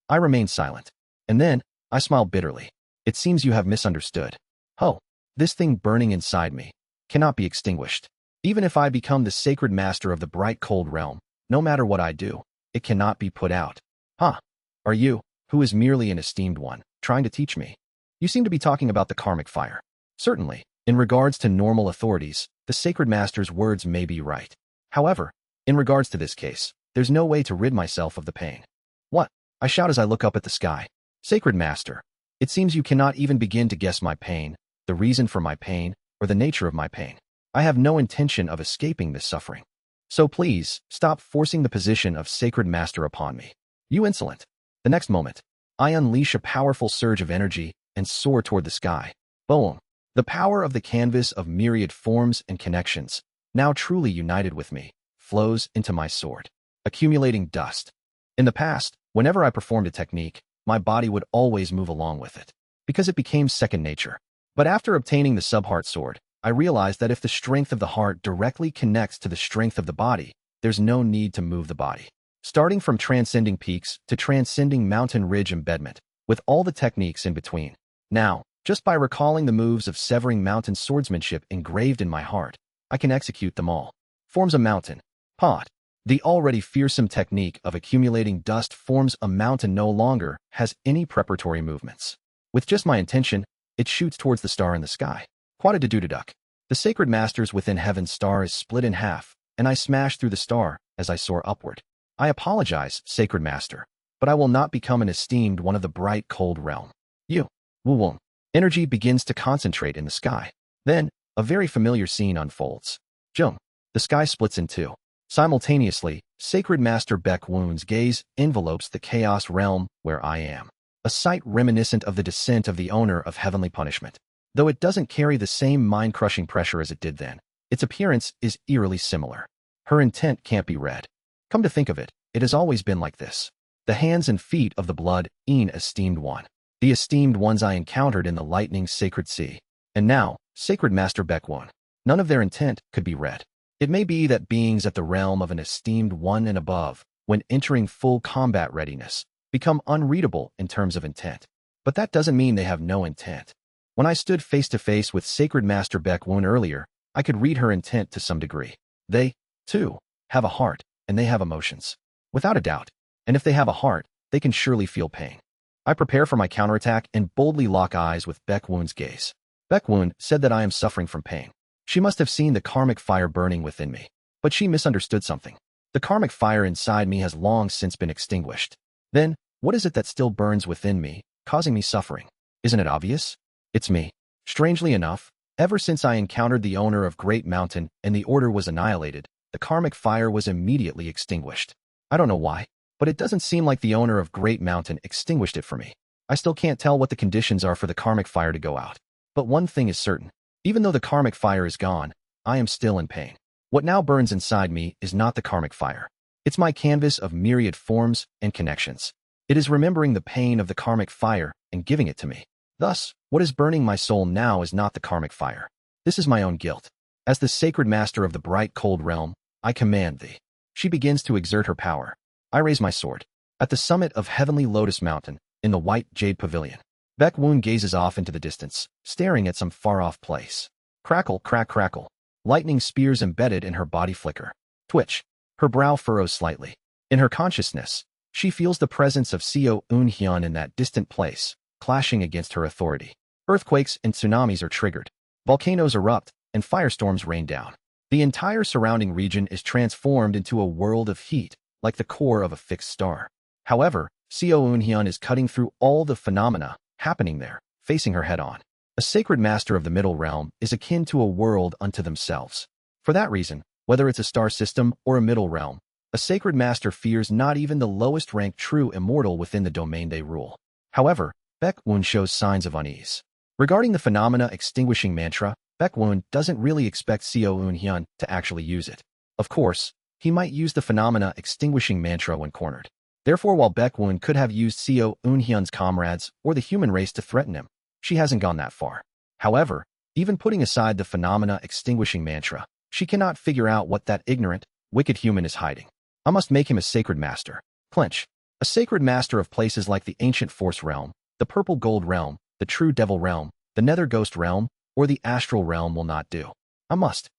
I remain silent. And then, I smile bitterly. It seems you have misunderstood. Oh, this thing burning inside me cannot be extinguished. Even if I become the sacred master of the bright cold realm, no matter what I do, it cannot be put out. Huh? Are you, who is merely an esteemed one, trying to teach me? You seem to be talking about the karmic fire. Certainly, in regards to normal authorities, the sacred master's words may be right. However, in regards to this case, there's no way to rid myself of the pain. What? I shout as I look up at the sky. Sacred master, it seems you cannot even begin to guess my pain, the reason for my pain, or the nature of my pain. I have no intention of escaping this suffering. So please, stop forcing the position of sacred master upon me. You insolent. The next moment, I unleash a powerful surge of energy and soar toward the sky. Boom. The power of the canvas of myriad forms and connections, now truly united with me, flows into my sword, accumulating dust. In the past, whenever I performed a technique, my body would always move along with it, because it became second nature. But after obtaining the subheart sword, I realized that if the strength of the heart directly connects to the strength of the body, there's no need to move the body. Starting from transcending peaks to transcending mountain ridge embedment, with all the techniques in between. Now, just by recalling the moves of severing mountain swordsmanship engraved in my heart, I can execute them all. Forms a mountain. Pot. The already fearsome technique of accumulating dust forms a mountain no longer has any preparatory movements. With just my intention, it shoots towards the star in the sky. Quad-a-do-do-duck. The sacred masters within heaven's star is split in half, and I smash through the star as I soar upward. I apologize, sacred master, but I will not become an esteemed one of the bright cold realm. You. Woo-woo. Energy begins to concentrate in the sky. Then, a very familiar scene unfolds. Jung. The sky splits in two. Simultaneously, Sacred Master Baek Woon's gaze envelopes the chaos realm where I am. A sight reminiscent of the descent of the owner of heavenly punishment. Though it doesn't carry the same mind-crushing pressure as it did then, its appearance is eerily similar. Her intent can't be read. Come to think of it, it has always been like this. The hands and feet of the blood-een esteemed one. the esteemed ones I encountered in the lightning sacred sea. And now, Sacred Master Baekwon. None of their intent could be read. It may be that beings at the realm of an esteemed one and above, when entering full combat readiness, become unreadable in terms of intent. But that doesn't mean they have no intent. When I stood face to face with Sacred Master Baekwon earlier, I could read her intent to some degree. They, too, have a heart, and they have emotions. Without a doubt. And if they have a heart, they can surely feel pain. I prepare for my counterattack and boldly lock eyes with Baekwon's gaze. Baekwon said that I am suffering from pain. She must have seen the karmic fire burning within me. But she misunderstood something. The karmic fire inside me has long since been extinguished. Then, what is it that still burns within me, causing me suffering? Isn't it obvious? It's me. Strangely enough, ever since I encountered the owner of Great Mountain and the order was annihilated, the karmic fire was immediately extinguished. I don't know why, but it doesn't seem like the owner of Great Mountain extinguished it for me. I still can't tell what the conditions are for the karmic fire to go out. But one thing is certain. Even though the karmic fire is gone, I am still in pain. What now burns inside me is not the karmic fire. It's my canvas of myriad forms and connections. It is remembering the pain of the karmic fire and giving it to me. Thus, what is burning my soul now is not the karmic fire. This is my own guilt. As the sacred master of the bright cold realm, I command thee. She begins to exert her power. I raise my sword. At the summit of Heavenly Lotus Mountain, in the white jade pavilion, Baekwon gazes off into the distance, staring at some far-off place. Crackle, crack, crackle. Lightning spears embedded in her body flicker. Twitch. Her brow furrows slightly. In her consciousness, she feels the presence of Seo Eun-hyun in that distant place, clashing against her authority. Earthquakes and tsunamis are triggered. Volcanoes erupt, and firestorms rain down. The entire surrounding region is transformed into a world of heat, like the core of a fixed star. However, Seo Eun-hyun is cutting through all the phenomena happening there, facing her head-on. A sacred master of the middle realm is akin to a world unto themselves. For that reason, whether it's a star system or a middle realm, a sacred master fears not even the lowest-ranked true immortal within the domain they rule. However, Baekwon shows signs of unease. Regarding the phenomena extinguishing mantra, Baekwon doesn't really expect Seo Eun-hyun to actually use it. Of course, he might use the phenomena extinguishing mantra when cornered. Therefore, while Baekwon could have used Seo Eun-hyun's comrades or the human race to threaten him, she hasn't gone that far. However, even putting aside the phenomena extinguishing mantra, she cannot figure out what that ignorant, wicked human is hiding. I must make him a sacred master. Clinch. A sacred master of places like the ancient force realm, the purple gold realm, the true devil realm, the nether ghost realm, or the astral realm will not do. I must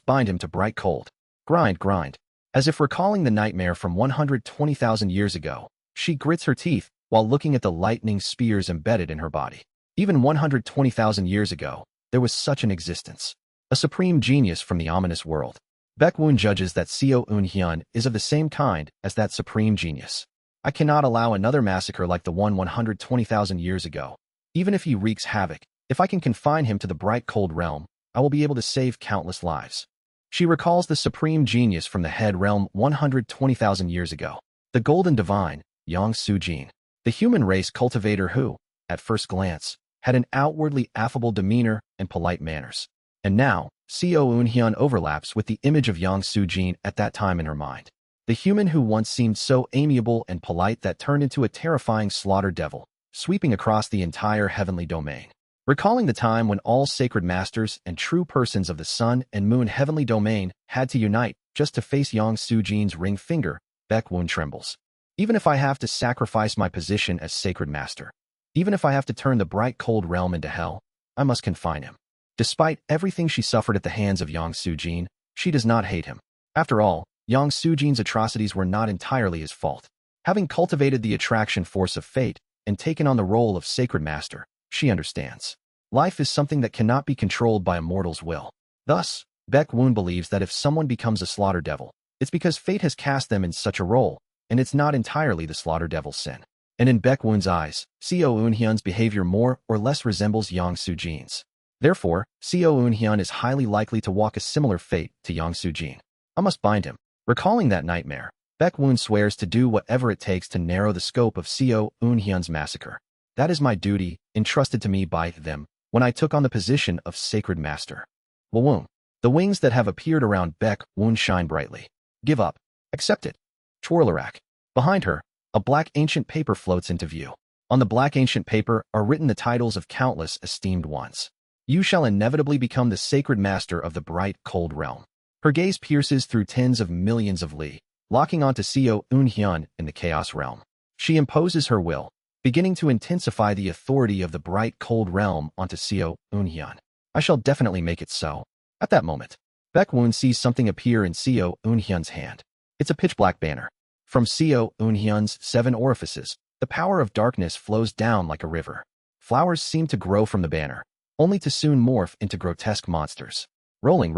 bind him to bright cold. Grind, grind. As if recalling the nightmare from 120,000 years ago, she grits her teeth while looking at the lightning spears embedded in her body. Even 120,000 years ago, there was such an existence. A supreme genius from the ominous world. Baekwon judges that Seo Eun-hyun is of the same kind as that supreme genius. I cannot allow another massacre like the one 120,000 years ago. Even if he wreaks havoc, if I can confine him to the bright cold realm, I will be able to save countless lives. She recalls the supreme genius from the head realm 120,000 years ago. The golden divine, Yang Su-jin. The human race cultivator who, at first glance, had an outwardly affable demeanor and polite manners. And now, Seo Eun-hyun overlaps with the image of Yang Su-jin at that time in her mind. The human who once seemed so amiable and polite that turned into a terrifying slaughter devil, sweeping across the entire heavenly domain. Recalling the time when all sacred masters and true persons of the sun and moon heavenly domain had to unite just to face Yang Su-jin's ring finger, Baekwon trembles. Even if I have to sacrifice my position as sacred master, even if I have to turn the bright cold realm into hell, I must confine him. Despite everything she suffered at the hands of Yang Su-jin, she does not hate him. After all, Yang Su-jin's atrocities were not entirely his fault. Having cultivated the attraction force of fate and taken on the role of sacred master, she understands. Life is something that cannot be controlled by a mortal's will. Thus, Baekwon believes that if someone becomes a slaughter devil, it's because fate has cast them in such a role, and it's not entirely the slaughter devil's sin. And in Baekwon's eyes, Seo Eun-hyun's behavior more or less resembles Yang Su-jin's. Therefore, Seo Eun-hyun is highly likely to walk a similar fate to Yang Su-jin. I must bind him. Recalling that nightmare, Baekwon swears to do whatever it takes to narrow the scope of Seo Eun-hyun's massacre. That is my duty, entrusted to me by them, when I took on the position of sacred master. Wawoon. The wings that have appeared around Baekwon shine brightly. Give up. Accept it. Twirlarak. Behind her, a black ancient paper floats into view. On the black ancient paper are written the titles of countless esteemed ones. You shall inevitably become the sacred master of the bright, cold realm. Her gaze pierces through tens of millions of li, locking onto Seo Eunhyun in the chaos realm. She imposes her will, beginning to intensify the authority of the bright, cold realm onto Seo Eunhyun. I shall definitely make it so. At that moment, Baekwoon sees something appear in Seo Eunhyun's hand. It's a pitch-black banner. From Seo Eunhyun's 7 orifices, the power of darkness flows down like a river. Flowers seem to grow from the banner, only to soon morph into grotesque monsters. Rolling.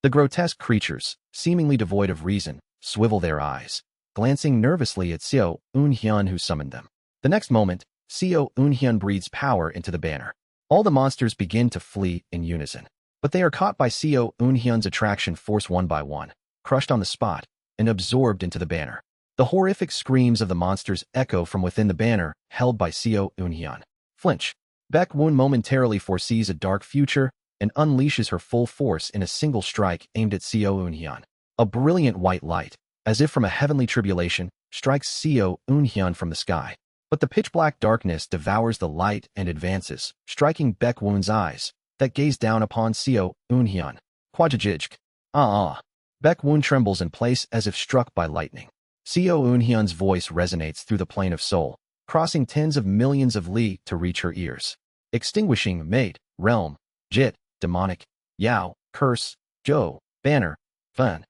The grotesque creatures, seemingly devoid of reason, swivel their eyes, glancing nervously at Seo Eunhyun who summoned them. The next moment, Seo Eunhyun breathes power into the banner. All the monsters begin to flee in unison. But they are caught by Seo Eunhyun's attraction force one by one, crushed on the spot, and absorbed into the banner. The horrific screams of the monsters echo from within the banner held by Seo Eunhyun. Flinch. Baekwoon momentarily foresees a dark future and unleashes her full force in a single strike aimed at Seo Eunhyun. A brilliant white light, as if from a heavenly tribulation, strikes Seo Eunhyun from the sky. But the pitch-black darkness devours the light and advances, striking Baekwoon's eyes that gaze down upon Seo Eunhyun. Kwajajijk. Baekwoon trembles in place as if struck by lightning. Seo Eunhyun's voice resonates through the plane of soul, crossing tens of millions of li to reach her ears. Extinguishing mate, realm, jit, demonic, yao, curse, jo, banner, fun.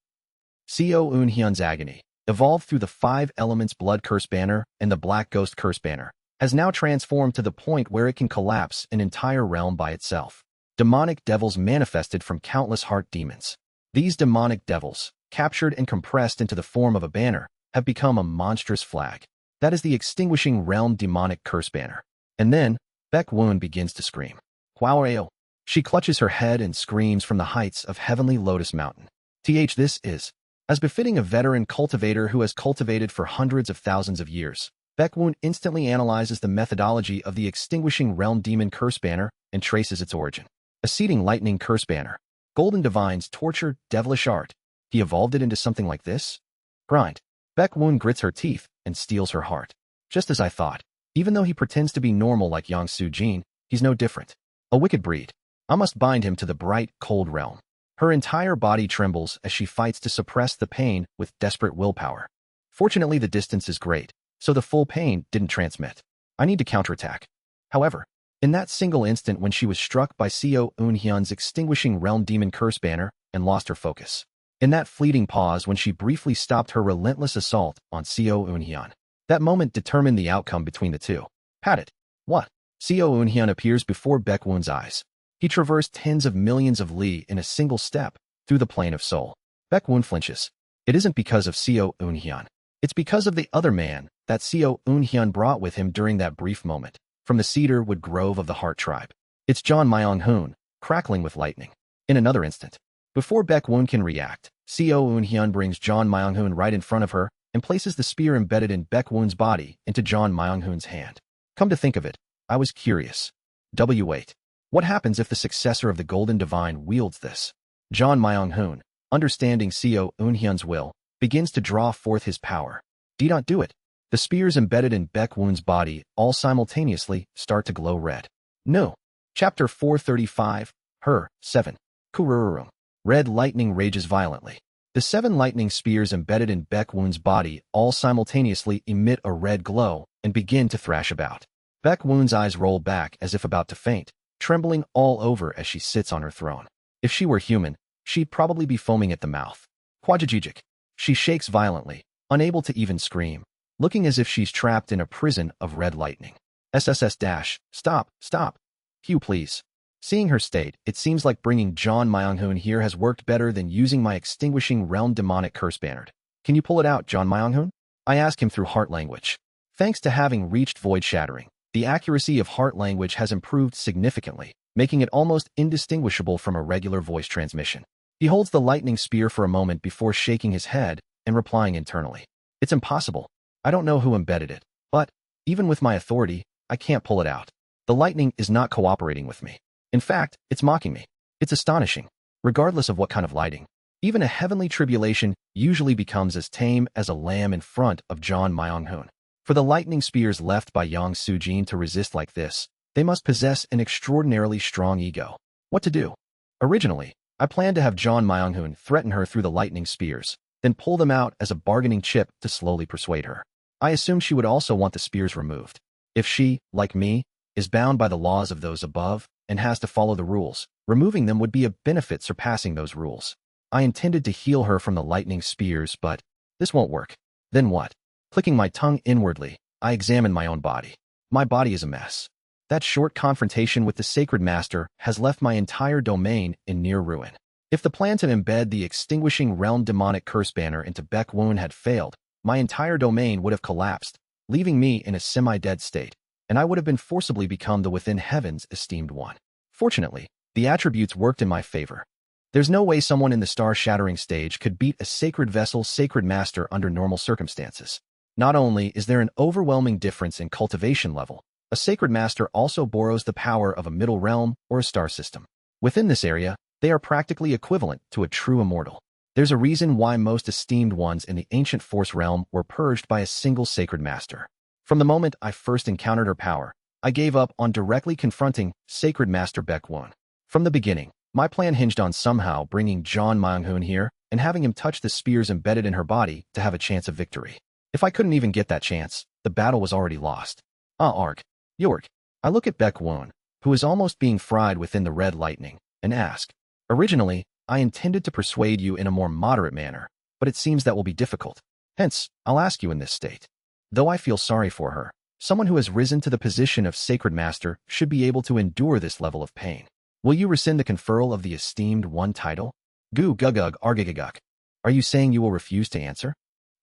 Seo Eunhyun's agony, evolved through the 5 elements blood curse banner and the black ghost curse banner, has now transformed to the point where it can collapse an entire realm by itself. Demonic devils manifested from countless heart demons. These demonic devils, captured and compressed into the form of a banner, have become a monstrous flag. That is the extinguishing realm demonic curse banner. And then, Baekwoon begins to scream. Hwaoeo. She clutches her head and screams from the heights of heavenly Lotus Mountain. This is, as befitting a veteran cultivator who has cultivated for hundreds of thousands of years. Baekwoon instantly analyzes the methodology of the extinguishing realm demon curse banner and traces its origin. A seeding lightning curse banner. Golden Divine's tortured, devilish art. He evolved it into something like this? Grind. Baekwoon grits her teeth and steals her heart. Just as I thought. Even though he pretends to be normal like Yang Soo-jin, he's no different. A wicked breed. I must bind him to the bright, cold realm. Her entire body trembles as she fights to suppress the pain with desperate willpower. Fortunately, the distance is great, so the full pain didn't transmit. I need to counterattack. However, in that single instant when she was struck by Seo Eunhyun's extinguishing realm demon curse banner and lost her focus. In that fleeting pause when she briefly stopped her relentless assault on Seo Eunhyun. That moment determined the outcome between the two. Pat it. What? Seo Eunhyun appears before Baekwoon's eyes. He traversed tens of millions of li in a single step through the plane of soul. Baekwoon flinches. It isn't because of Seo Eunhyun. It's because of the other man that Seo Eunhyun brought with him during that brief moment, from the cedar wood grove of the Heart Tribe. It's John Myung-hoon, crackling with lightning. In another instant, before Baekwoon can react, Seo Eunhyun brings John Myung-hoon right in front of her and places the spear embedded in Baekwoon's body into John Myung-hoon's hand. Come to think of it, I was curious. W8. What happens if the successor of the Golden Divine wields this? John Myung-hoon, understanding Seo Eunhyun's will, begins to draw forth his power. Do it. The spears embedded in Baekwoon's body all simultaneously start to glow red. No. Chapter 435, Her, 7. Kurururum. Red lightning rages violently. The 7 lightning spears embedded in Baekwoon's body all simultaneously emit a red glow and begin to thrash about. Baekwoon's eyes roll back as if about to faint, trembling all over as she sits on her throne. If she were human, she'd probably be foaming at the mouth. Kwajajijik. She shakes violently, unable to even scream, looking as if she's trapped in a prison of red lightning. SSS. Stop. Hugh, please. Seeing her state, it seems like bringing John Myung-hoon here has worked better than using my extinguishing realm demonic curse banner. Can you pull it out, John Myung-hoon? I ask him through heart language. Thanks to having reached void shattering, the accuracy of heart language has improved significantly, making it almost indistinguishable from a regular voice transmission. He holds the lightning spear for a moment before shaking his head and replying internally. It's impossible. I don't know who embedded it, but, even with my authority, I can't pull it out. The lightning is not cooperating with me. In fact, it's mocking me. It's astonishing. Regardless of what kind of lighting, even a heavenly tribulation usually becomes as tame as a lamb in front of John Myung-hoon. For the lightning spears left by Yang Sujin to resist like this, they must possess an extraordinarily strong ego. What to do? Originally, I planned to have John Myung-hoon threaten her through the lightning spears, then pull them out as a bargaining chip to slowly persuade her. I assumed she would also want the spears removed. If she, like me, is bound by the laws of those above and has to follow the rules, removing them would be a benefit surpassing those rules. I intended to heal her from the lightning spears, but this won't work. Then what? Clicking my tongue inwardly, I examined my own body. My body is a mess. That short confrontation with the Sacred Master has left my entire domain in near ruin. If the plan to embed the Extinguishing Realm Demonic Curse banner into Baek Woon had failed, my entire domain would have collapsed, leaving me in a semi-dead state, and I would have been forcibly become the Within Heaven's Esteemed One. Fortunately, the attributes worked in my favor. There's no way someone in the star-shattering stage could beat a Sacred Vessel Sacred Master under normal circumstances. Not only is there an overwhelming difference in cultivation level, a Sacred Master also borrows the power of a middle realm or a star system. Within this area, they are practically equivalent to a true immortal. There's a reason why most esteemed ones in the ancient Force realm were purged by a single Sacred Master. From the moment I first encountered her power, I gave up on directly confronting Sacred Master Baek Woon. From the beginning, my plan hinged on somehow bringing John Myung-hoon here and having him touch the spears embedded in her body to have a chance of victory. If I couldn't even get that chance, the battle was already lost. York. I look at Baek Woon, who is almost being fried within the red lightning, and ask, originally, I intended to persuade you in a more moderate manner, but it seems that will be difficult. Hence, I'll ask you in this state. Though I feel sorry for her, someone who has risen to the position of Sacred Master should be able to endure this level of pain. Will you rescind the conferral of the Esteemed One title? Gu gugug argagaguk. Are you saying you will refuse to answer?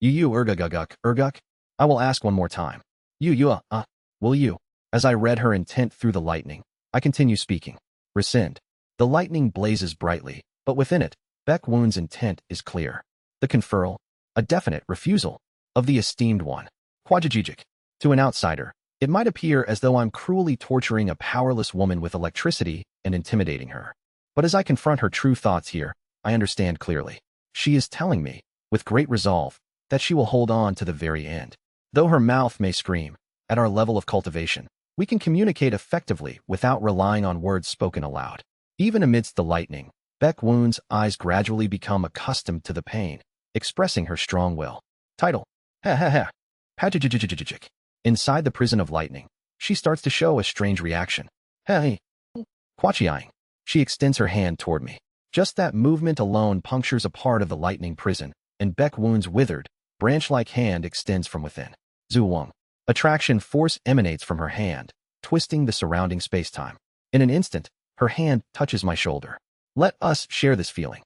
You ergagaguk erguk? I will ask one more time. Will you? As I read her intent through the lightning, I continue speaking. Rescind. The lightning blazes brightly, but within it, Baek Woon's intent is clear. The conferral, a definite refusal, of the Esteemed One. Quajajijic. To an outsider, it might appear as though I'm cruelly torturing a powerless woman with electricity and intimidating her. But as I confront her true thoughts here, I understand clearly. She is telling me, with great resolve, that she will hold on to the very end. Though her mouth may scream, at our level of cultivation, we can communicate effectively without relying on words spoken aloud. Even amidst the lightning, Baek Woon's eyes gradually become accustomed to the pain, expressing her strong will. Title. Pajajijijijijijic. Inside the prison of lightning, she starts to show a strange reaction. Hey. Quachiang. She extends her hand toward me. Just that movement alone punctures a part of the lightning prison, and Baek Woon's withered, branch-like hand extends from within. Zuwang. Attraction force emanates from her hand, twisting the surrounding space-time. In an instant, her hand touches my shoulder. Let us share this feeling.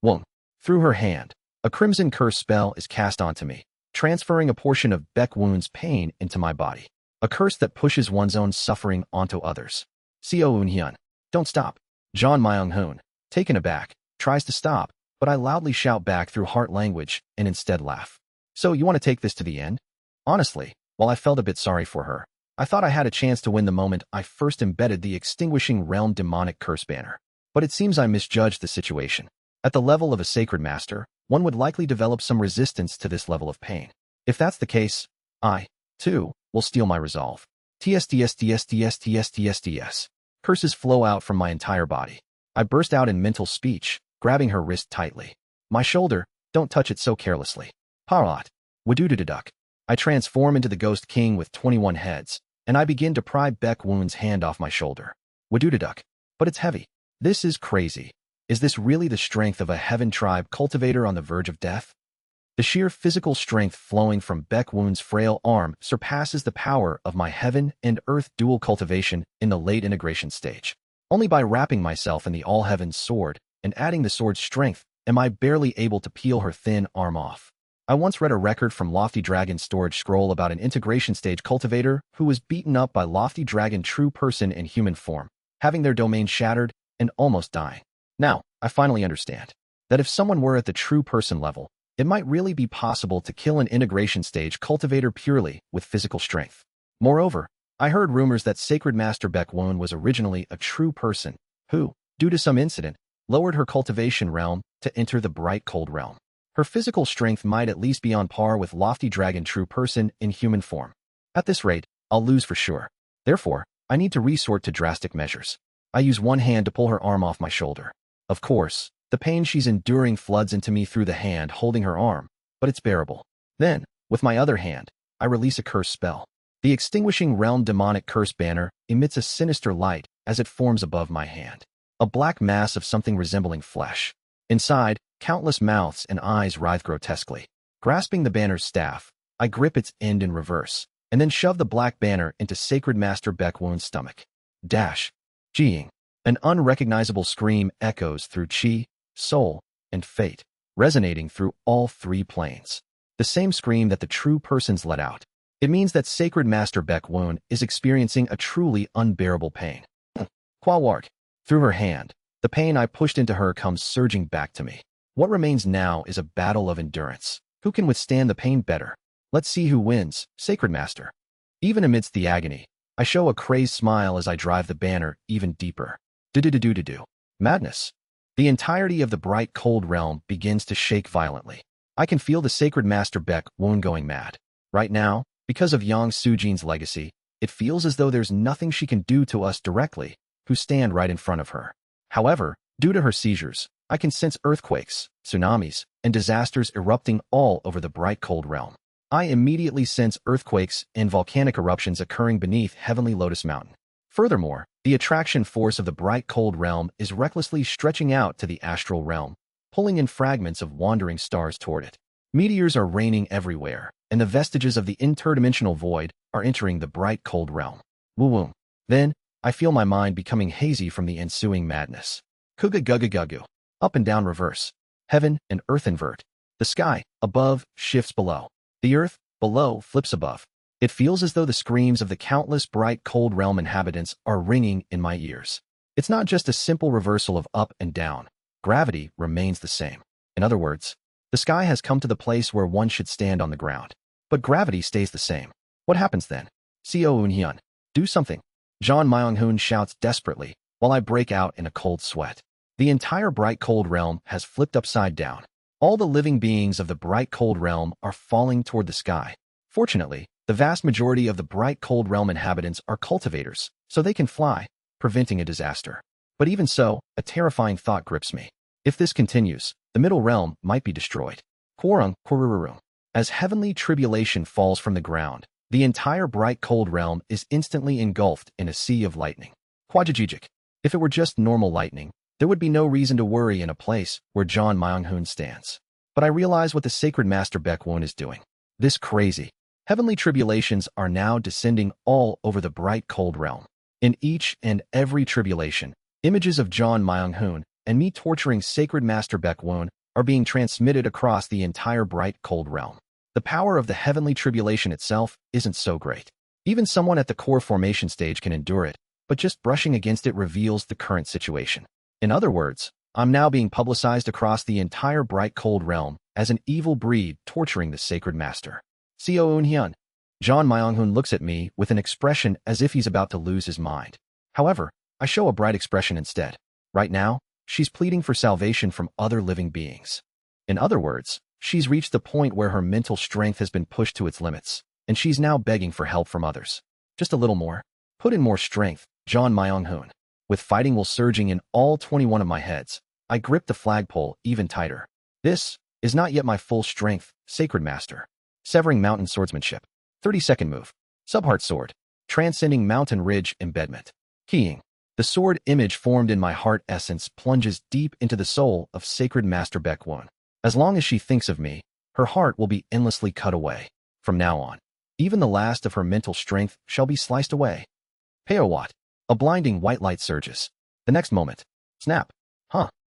Wong. Through her hand, a crimson curse spell is cast onto me, transferring a portion of Baek Woon's pain into my body. A curse that pushes one's own suffering onto others. Seo Eun-hyun. Don't stop. John Myung-hoon, taken aback, tries to stop, but I loudly shout back through heart language and instead laugh. So you want to take this to the end? Honestly, while I felt a bit sorry for her, I thought I had a chance to win the moment I first embedded the Extinguishing Realm Demonic Curse banner. But it seems I misjudged the situation. At the level of a Sacred Master, one would likely develop some resistance to this level of pain. If that's the case, I, too, will steel my resolve. TSTSTSTSTSTSTS. Curses flow out from my entire body. I burst out in mental speech, grabbing her wrist tightly. My shoulder, don't touch it so carelessly. Parat. Wadudududuck. I transform into the Ghost King with 21 heads, and I begin to pry Baek Woon's hand off my shoulder. Wadududuck. But it's heavy. This is crazy. Is this really the strength of a Heaven Tribe cultivator on the verge of death? The sheer physical strength flowing from Baek Woon's frail arm surpasses the power of my Heaven and Earth dual cultivation in the late integration stage. Only by wrapping myself in the All-Heaven's sword and adding the sword's strength am I barely able to peel her thin arm off. I once read a record from Lofty Dragon's storage scroll about an integration stage cultivator who was beaten up by Lofty Dragon true person in human form, having their domain shattered and almost dying. Now, I finally understand that if someone were at the true person level, it might really be possible to kill an integration stage cultivator purely with physical strength. Moreover, I heard rumors that Sacred Master Baek Woon was originally a true person who, due to some incident, lowered her cultivation realm to enter the bright cold realm. Her physical strength might at least be on par with lofty dragon true person in human form. At this rate, I'll lose for sure. Therefore, I need to resort to drastic measures. I use one hand to pull her arm off my shoulder. Of course, the pain she's enduring floods into me through the hand holding her arm, but it's bearable. Then, with my other hand, I release a curse spell. The extinguishing realm demonic curse banner emits a sinister light as it forms above my hand. A black mass of something resembling flesh. Inside, countless mouths and eyes writhe grotesquely. Grasping the banner's staff, I grip its end in reverse, and then shove the black banner into Sacred Master Baekwoon's stomach. Dash. Jiing. An unrecognizable scream echoes through Qi, soul, and fate, resonating through all three planes. The same scream that the true persons let out. It means that Sacred Master Baekwoon is experiencing a truly unbearable pain. Kwawarg. Through her hand, the pain I pushed into her comes surging back to me. What remains now is a battle of endurance. Who can withstand the pain better? Let's see who wins, Sacred Master. Even amidst the agony, I show a crazed smile as I drive the banner even deeper. Do-do-do-do-do-do. Madness. The entirety of the bright cold realm begins to shake violently. I can feel the Sacred Master Baekwoon going mad. Right now, because of Yang Sujin's legacy, it feels as though there's nothing she can do to us directly, who stand right in front of her. However, due to her seizures, I can sense earthquakes, tsunamis, and disasters erupting all over the bright cold realm. I immediately sense earthquakes and volcanic eruptions occurring beneath Heavenly Lotus Mountain. Furthermore, the attraction force of the bright cold realm is recklessly stretching out to the astral realm, pulling in fragments of wandering stars toward it. Meteors are raining everywhere, and the vestiges of the interdimensional void are entering the bright cold realm. Woo-woo. Then, I feel my mind becoming hazy from the ensuing madness. Kuga-guga-gugu. Up and down reverse. Heaven and earth invert. The sky, above, shifts below. The earth, below, flips above. It feels as though the screams of the countless bright cold realm inhabitants are ringing in my ears. It's not just a simple reversal of up and down. Gravity remains the same. In other words, the sky has come to the place where one should stand on the ground. But gravity stays the same. What happens then? Seo Eun-hyun. Do something. John Myung-hoon shouts desperately, while I break out in a cold sweat. The entire bright cold realm has flipped upside down. All the living beings of the bright cold realm are falling toward the sky. Fortunately, the vast majority of the bright cold realm inhabitants are cultivators, so they can fly, preventing a disaster. But even so, a terrifying thought grips me. If this continues, the middle realm might be destroyed. Quarung Kurururu. As heavenly tribulation falls from the ground, the entire bright cold realm is instantly engulfed in a sea of lightning. Quajajijik. If it were just normal lightning, there would be no reason to worry in a place where John Myung-hoon stands. But I realize what the Sacred Master Baekwoon is doing. This crazy, heavenly tribulations are now descending all over the bright cold realm. In each and every tribulation, images of John Myung-hoon and me torturing Sacred Master Baekwoon are being transmitted across the entire bright cold realm. The power of the heavenly tribulation itself isn't so great. Even someone at the core formation stage can endure it, but just brushing against it reveals the current situation. In other words, I'm now being publicized across the entire bright cold realm as an evil breed torturing the Sacred Master. Seo Eun-hyun. John Myung-hoon looks at me with an expression as if he's about to lose his mind. However, I show a bright expression instead. Right now, she's pleading for salvation from other living beings. In other words, she's reached the point where her mental strength has been pushed to its limits, and she's now begging for help from others. Just a little more. Put in more strength, John Myung-hoon. With fighting will surging in all 21 of my heads, I grip the flagpole even tighter. This is not yet my full strength, Sacred Master. Severing mountain swordsmanship. 32nd move. Subheart sword. Transcending mountain ridge embedment. Keying. The sword image formed in my heart essence plunges deep into the soul of Sacred Master Baekwoon. As long as she thinks of me, her heart will be endlessly cut away. From now on, even the last of her mental strength shall be sliced away. Peowat. A blinding white light surges. The next moment. Snap.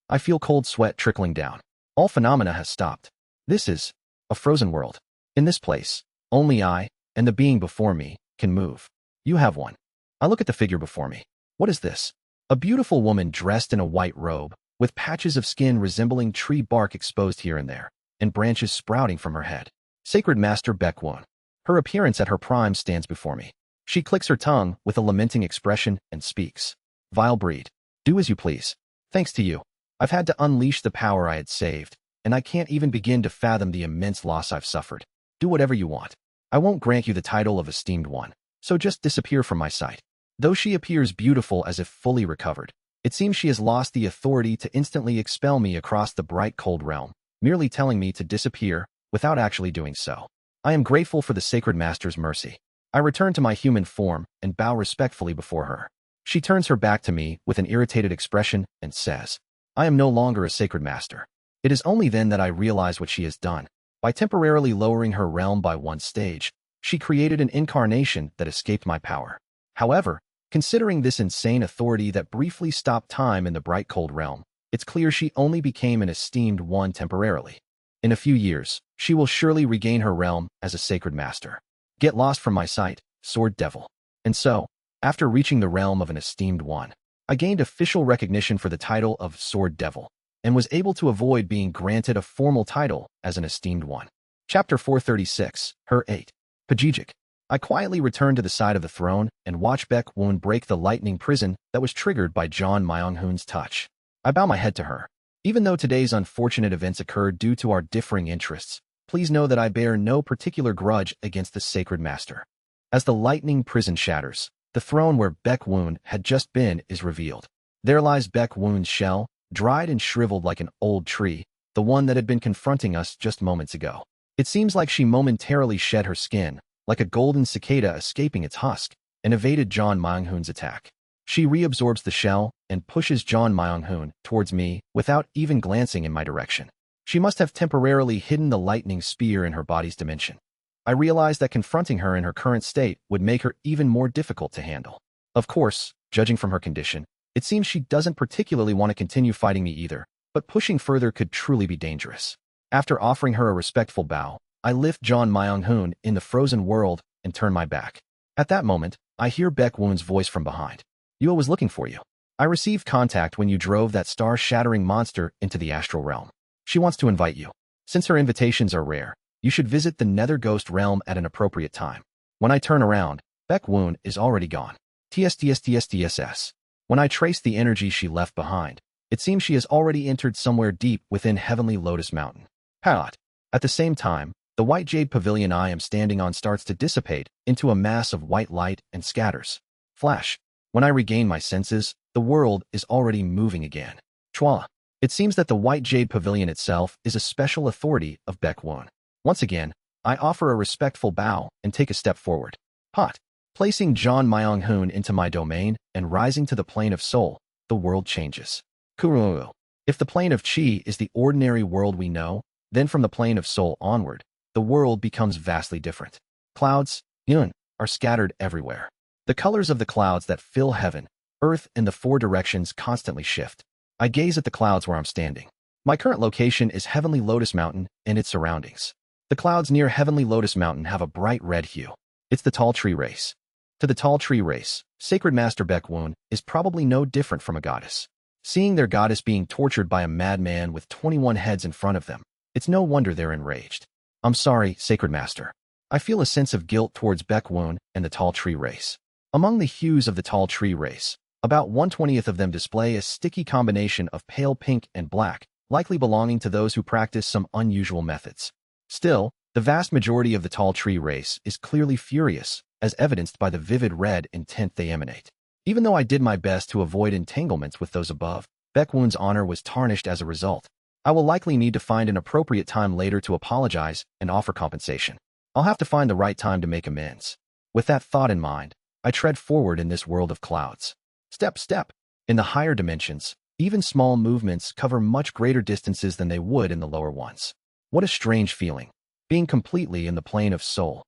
I feel cold sweat trickling down. All phenomena has stopped. This is a frozen world. In this place, only I and the being before me can move. You have one. I look at the figure before me. What is this? A beautiful woman dressed in a white robe, with patches of skin resembling tree bark exposed here and there, and branches sprouting from her head. Sacred Master Baekwoon. Her appearance at her prime stands before me. She clicks her tongue with a lamenting expression and speaks. Vile breed. Do as you please. Thanks to you, I've had to unleash the power I had saved, and I can't even begin to fathom the immense loss I've suffered. Do whatever you want. I won't grant you the title of esteemed one, so just disappear from my sight. Though she appears beautiful as if fully recovered, it seems she has lost the authority to instantly expel me across the bright cold realm, merely telling me to disappear without actually doing so. I am grateful for the Sacred Master's mercy. I return to my human form and bow respectfully before her. She turns her back to me with an irritated expression and says, I am no longer a Sacred Master. It is only then that I realize what she has done. By temporarily lowering her realm by one stage, she created an incarnation that escaped my power. However, considering this insane authority that briefly stopped time in the bright cold realm, it's clear she only became an esteemed one temporarily. In a few years, she will surely regain her realm as a Sacred Master. Get lost from my sight, Sword Devil. And so, after reaching the realm of an esteemed one, I gained official recognition for the title of Sword Devil, and was able to avoid being granted a formal title as an esteemed one. Chapter 436, Her 8. Pajijic. I quietly returned to the side of the throne and watched Baek Woon break the lightning prison that was triggered by John Myung-hoon's touch. I bow my head to her. Even though today's unfortunate events occurred due to our differing interests, please know that I bear no particular grudge against the Sacred Master. As the lightning prison shatters, the throne where Baek Woon had just been is revealed. There lies Baek Woon's shell, dried and shriveled like an old tree, the one that had been confronting us just moments ago. It seems like she momentarily shed her skin, like a golden cicada escaping its husk, and evaded John Myung-hoon's attack. She reabsorbs the shell and pushes John Myung-hoon towards me without even glancing in my direction. She must have temporarily hidden the lightning spear in her body's dimension. I realized that confronting her in her current state would make her even more difficult to handle. Of course, judging from her condition, it seems she doesn't particularly want to continue fighting me either, but pushing further could truly be dangerous. After offering her a respectful bow, I lift John Myung-hoon in the frozen world and turn my back. At that moment, I hear Baek Woon's voice from behind. Yua was looking for you. I received contact when you drove that star-shattering monster into the astral realm. She wants to invite you. Since her invitations are rare, you should visit the Nether Ghost realm at an appropriate time. When I turn around, Baek Woon is already gone. TSTSTSTSS. When I trace the energy she left behind, it seems she has already entered somewhere deep within Heavenly Lotus Mountain. Paot. At the same time, the white jade pavilion I am standing on starts to dissipate into a mass of white light and scatters. Flash. When I regain my senses, the world is already moving again. Chua. It seems that the white jade pavilion itself is a special authority of Baek Woon. Once again, I offer a respectful bow and take a step forward. Pot. Placing John Myung-hoon into my domain and rising to the plane of soul, the world changes. Kuru. If the plane of chi is the ordinary world we know, then from the plane of soul onward, the world becomes vastly different. Clouds, yun, are scattered everywhere. The colors of the clouds that fill heaven, earth, and the four directions constantly shift. I gaze at the clouds where I'm standing. My current location is Heavenly Lotus Mountain and its surroundings. The clouds near Heavenly Lotus Mountain have a bright red hue. It's the tall tree race. To the tall tree race, Sacred Master Baek Woon is probably no different from a goddess. Seeing their goddess being tortured by a madman with 21 heads in front of them, it's no wonder they're enraged. I'm sorry, Sacred Master. I feel a sense of guilt towards Baek Woon and the tall tree race. Among the hues of the tall tree race, about 1/20th of them display a sticky combination of pale pink and black, likely belonging to those who practice some unusual methods. Still, the vast majority of the tall tree race is clearly furious, as evidenced by the vivid red intent they emanate. Even though I did my best to avoid entanglements with those above, Baek Woon's honor was tarnished as a result. I will likely need to find an appropriate time later to apologize and offer compensation. I'll have to find the right time to make amends. With that thought in mind, I tread forward in this world of clouds. Step, step. In the higher dimensions, even small movements cover much greater distances than they would in the lower ones. What a strange feeling, being completely in the plane of soul.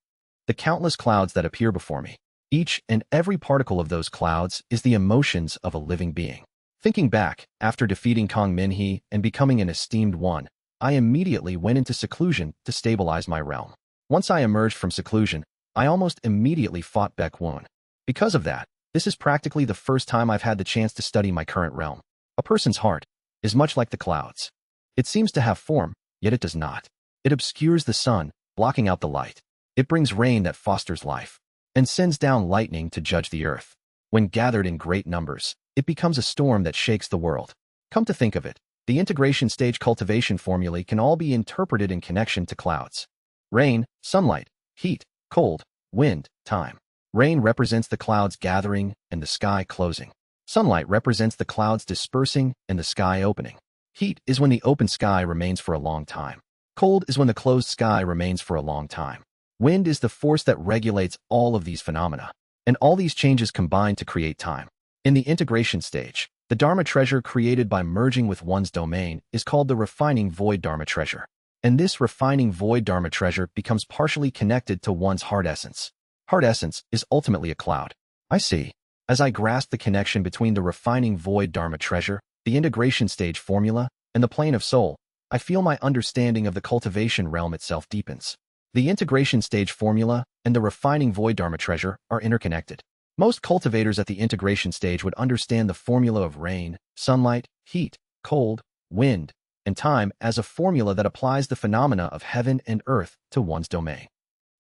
The countless clouds that appear before me, each and every particle of those clouds is the emotions of a living being. Thinking back, after defeating Kong Min-hee and becoming an esteemed one, I immediately went into seclusion to stabilize my realm. Once I emerged from seclusion, I almost immediately fought Baek Woon. Because of that, this is practically the first time I've had the chance to study my current realm. A person's heart is much like the clouds. It seems to have form, yet it does not. It obscures the sun, blocking out the light. It brings rain that fosters life, and sends down lightning to judge the earth. When gathered in great numbers, it becomes a storm that shakes the world. Come to think of it, The integration stage cultivation formulae can all be interpreted in connection to clouds. Rain, sunlight, heat, cold, wind, time. Rain represents the clouds gathering and the sky closing. Sunlight represents the clouds dispersing and the sky opening. Heat is when the open sky remains for a long time. Cold is when the closed sky remains for a long time. Wind is the force that regulates all of these phenomena, and all these changes combine to create time. In the integration stage, the Dharma treasure created by merging with one's domain is called the refining void Dharma treasure. And this refining void Dharma treasure becomes partially connected to one's heart essence. Heart essence is ultimately a cloud. I see. As I grasp the connection between the refining void Dharma treasure, the integration stage formula, and the plane of soul, I feel my understanding of the cultivation realm itself deepens. The integration stage formula and the refining void Dharma treasure are interconnected. Most cultivators at the integration stage would understand the formula of rain, sunlight, heat, cold, wind, and time as a formula that applies the phenomena of heaven and earth to one's domain.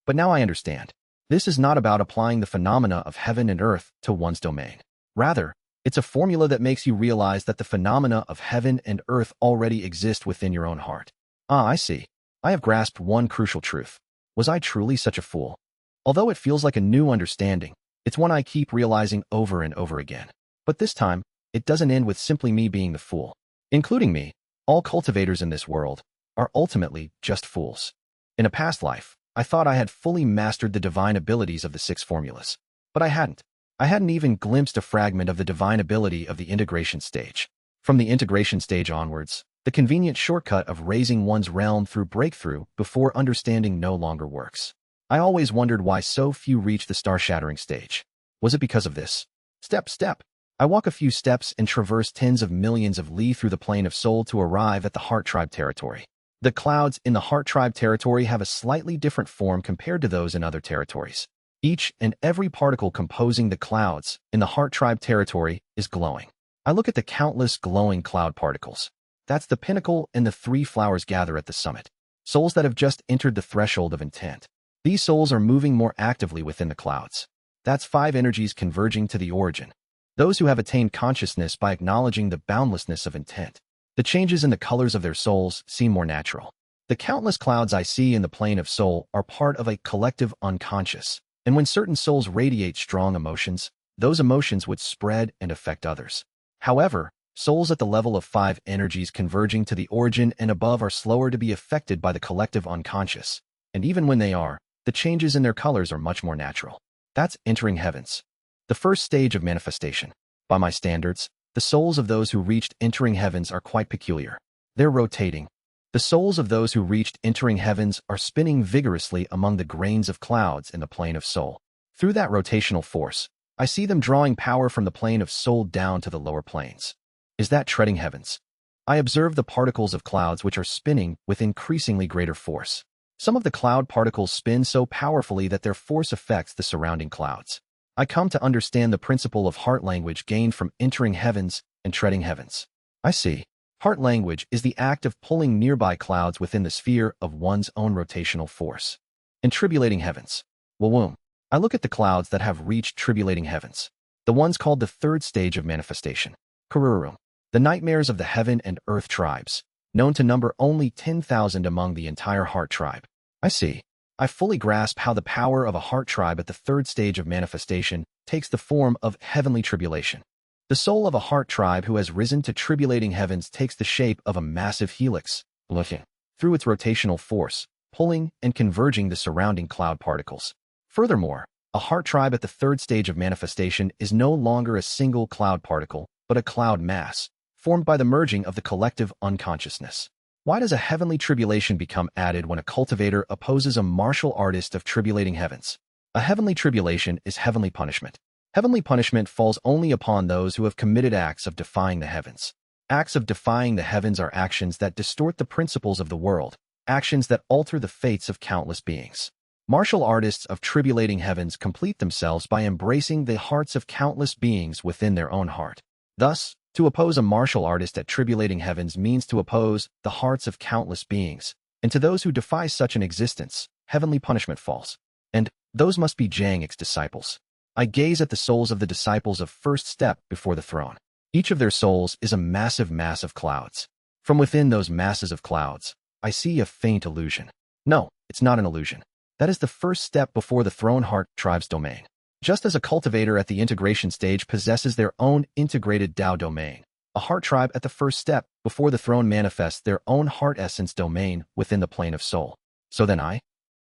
But now I understand. This is not about applying the phenomena of heaven and earth to one's domain. Rather, it's a formula that makes you realize that the phenomena of heaven and earth already exist within your own heart. I see. I have grasped one crucial truth. Was I truly such a fool? Although it feels like a new understanding, it's one I keep realizing over and over again. But this time, it doesn't end with simply me being the fool. Including me, all cultivators in this world are ultimately just fools. In a past life, I thought I had fully mastered the divine abilities of the 6 formulas. But I hadn't. I hadn't even glimpsed a fragment of the divine ability of the integration stage. From the integration stage onwards, the convenient shortcut of raising one's realm through breakthrough before understanding no longer works. I always wondered why so few reach the star-shattering stage. Was it because of this? Step. I walk a few steps and traverse tens of millions of li through the plane of soul to arrive at the Heart Tribe territory. The clouds in the Heart Tribe territory have a slightly different form compared to those in other territories. Each and every particle composing the clouds in the Heart Tribe territory is glowing. I look at the countless glowing cloud particles. That's the pinnacle, and the 3 flowers gather at the summit. Souls that have just entered the threshold of intent. These souls are moving more actively within the clouds. That's 5 energies converging to the origin. Those who have attained consciousness by acknowledging the boundlessness of intent. The changes in the colors of their souls seem more natural. The countless clouds I see in the plane of soul are part of a collective unconscious, and when certain souls radiate strong emotions, those emotions would spread and affect others. However, souls at the level of 5 energies converging to the origin and above are slower to be affected by the collective unconscious, and even when they are, the changes in their colors are much more natural. That's entering heavens. The first stage of manifestation. By my standards, the souls of those who reached entering heavens are quite peculiar. They're rotating. The souls of those who reached entering heavens are spinning vigorously among the grains of clouds in the plane of soul. Through that rotational force, I see them drawing power from the plane of soul down to the lower planes. Is that treading heavens? I observe the particles of clouds which are spinning with increasingly greater force. Some of the cloud particles spin so powerfully that their force affects the surrounding clouds. I come to understand the principle of heart language gained from entering heavens and treading heavens. I see. Heart language is the act of pulling nearby clouds within the sphere of one's own rotational force. In tribulating heavens. Wawum. I look at the clouds that have reached tribulating heavens. The ones called the 3rd stage of manifestation. Karurum. The nightmares of the heaven and earth tribes, known to number only 10,000 among the entire heart tribe. I see. I fully grasp how the power of a heart tribe at the 3rd stage of manifestation takes the form of heavenly tribulation. The soul of a heart tribe who has risen to tribulating heavens takes the shape of a massive helix, looking through its rotational force, pulling and converging the surrounding cloud particles. Furthermore, a heart tribe at the 3rd stage of manifestation is no longer a single cloud particle, but a cloud mass, formed by the merging of the collective unconsciousness. Why does a heavenly tribulation become added when a cultivator opposes a martial artist of tribulating heavens? A heavenly tribulation is heavenly punishment. Heavenly punishment falls only upon those who have committed acts of defying the heavens. Acts of defying the heavens are actions that distort the principles of the world, actions that alter the fates of countless beings. Martial artists of tribulating heavens complete themselves by embracing the hearts of countless beings within their own heart. Thus, to oppose a martial artist at tribulating heavens means to oppose the hearts of countless beings, and to those who defy such an existence, heavenly punishment falls. And those must be Jang's disciples. I gaze at the souls of the disciples of first step before the throne. Each of their souls is a massive mass of clouds. From within those masses of clouds, I see a faint illusion. No, it's not an illusion. That is the first step before the Throne Heart Tribe's domain. Just as a cultivator at the integration stage possesses their own integrated Tao domain, a heart tribe at the first step before the throne manifests their own heart essence domain within the plane of soul. So then I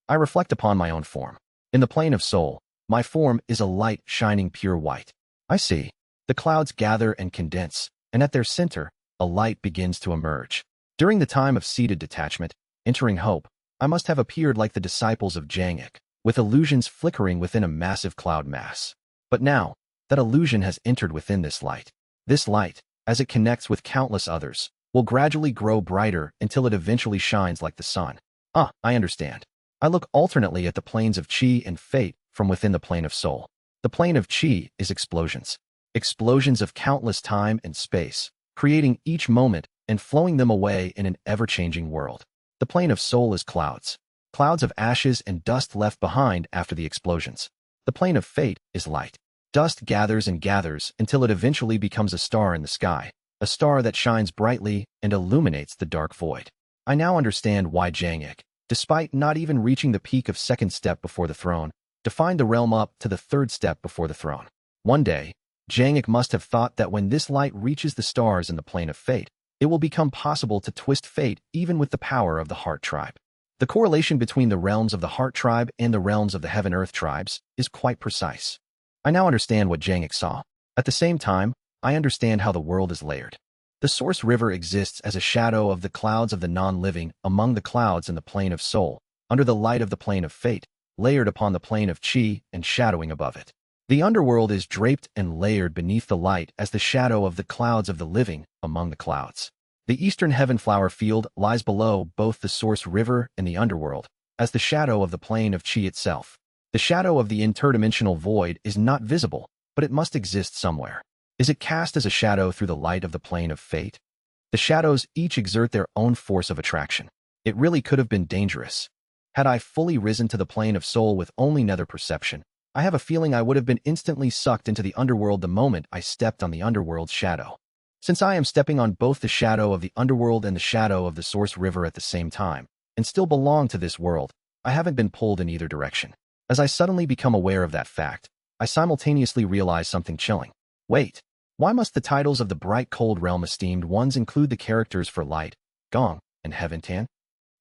reflect upon my own form. In the plane of soul, my form is a light shining pure white. I see. The clouds gather and condense, and at their center, a light begins to emerge. During the time of seated detachment, entering hope, I must have appeared like the disciples of Jangik, with illusions flickering within a massive cloud mass. But now, that illusion has entered within this light. This light, as it connects with countless others, will gradually grow brighter until it eventually shines like the sun. I understand. I look alternately at the planes of Qi and Fate from within the plane of soul. The plane of Qi is explosions. Explosions of countless time and space, creating each moment and flowing them away in an ever-changing world. The plane of soul is clouds. Clouds of ashes and dust left behind after the explosions. The plane of fate is light. Dust gathers and gathers until it eventually becomes a star in the sky, a star that shines brightly and illuminates the dark void. I now understand why Jangik, despite not even reaching the peak of second step before the throne, defined the realm up to the third step before the throne. One day, Jangik must have thought that when this light reaches the stars in the plane of fate, it will become possible to twist fate even with the power of the Heart Tribe. The correlation between the realms of the Heart Tribe and the realms of the Heaven-Earth Tribes is quite precise. I now understand what Jangik saw. At the same time, I understand how the world is layered. The Source River exists as a shadow of the clouds of the non-living among the clouds in the plane of soul, under the light of the plane of fate, layered upon the plane of Qi and shadowing above it. The underworld is draped and layered beneath the light as the shadow of the clouds of the living among the clouds. The eastern heaven flower field lies below both the Source River and the underworld, as the shadow of the plane of Qi itself. The shadow of the interdimensional void is not visible, but it must exist somewhere. Is it cast as a shadow through the light of the plane of fate? The shadows each exert their own force of attraction. It really could have been dangerous. Had I fully risen to the plane of soul with only nether perception, I have a feeling I would have been instantly sucked into the underworld the moment I stepped on the underworld's shadow. Since I am stepping on both the shadow of the underworld and the shadow of the Source River at the same time, and still belong to this world, I haven't been pulled in either direction. As I suddenly become aware of that fact, I simultaneously realize something chilling. Wait, why must the titles of the bright cold realm esteemed ones include the characters for light, gong, and heaven tan?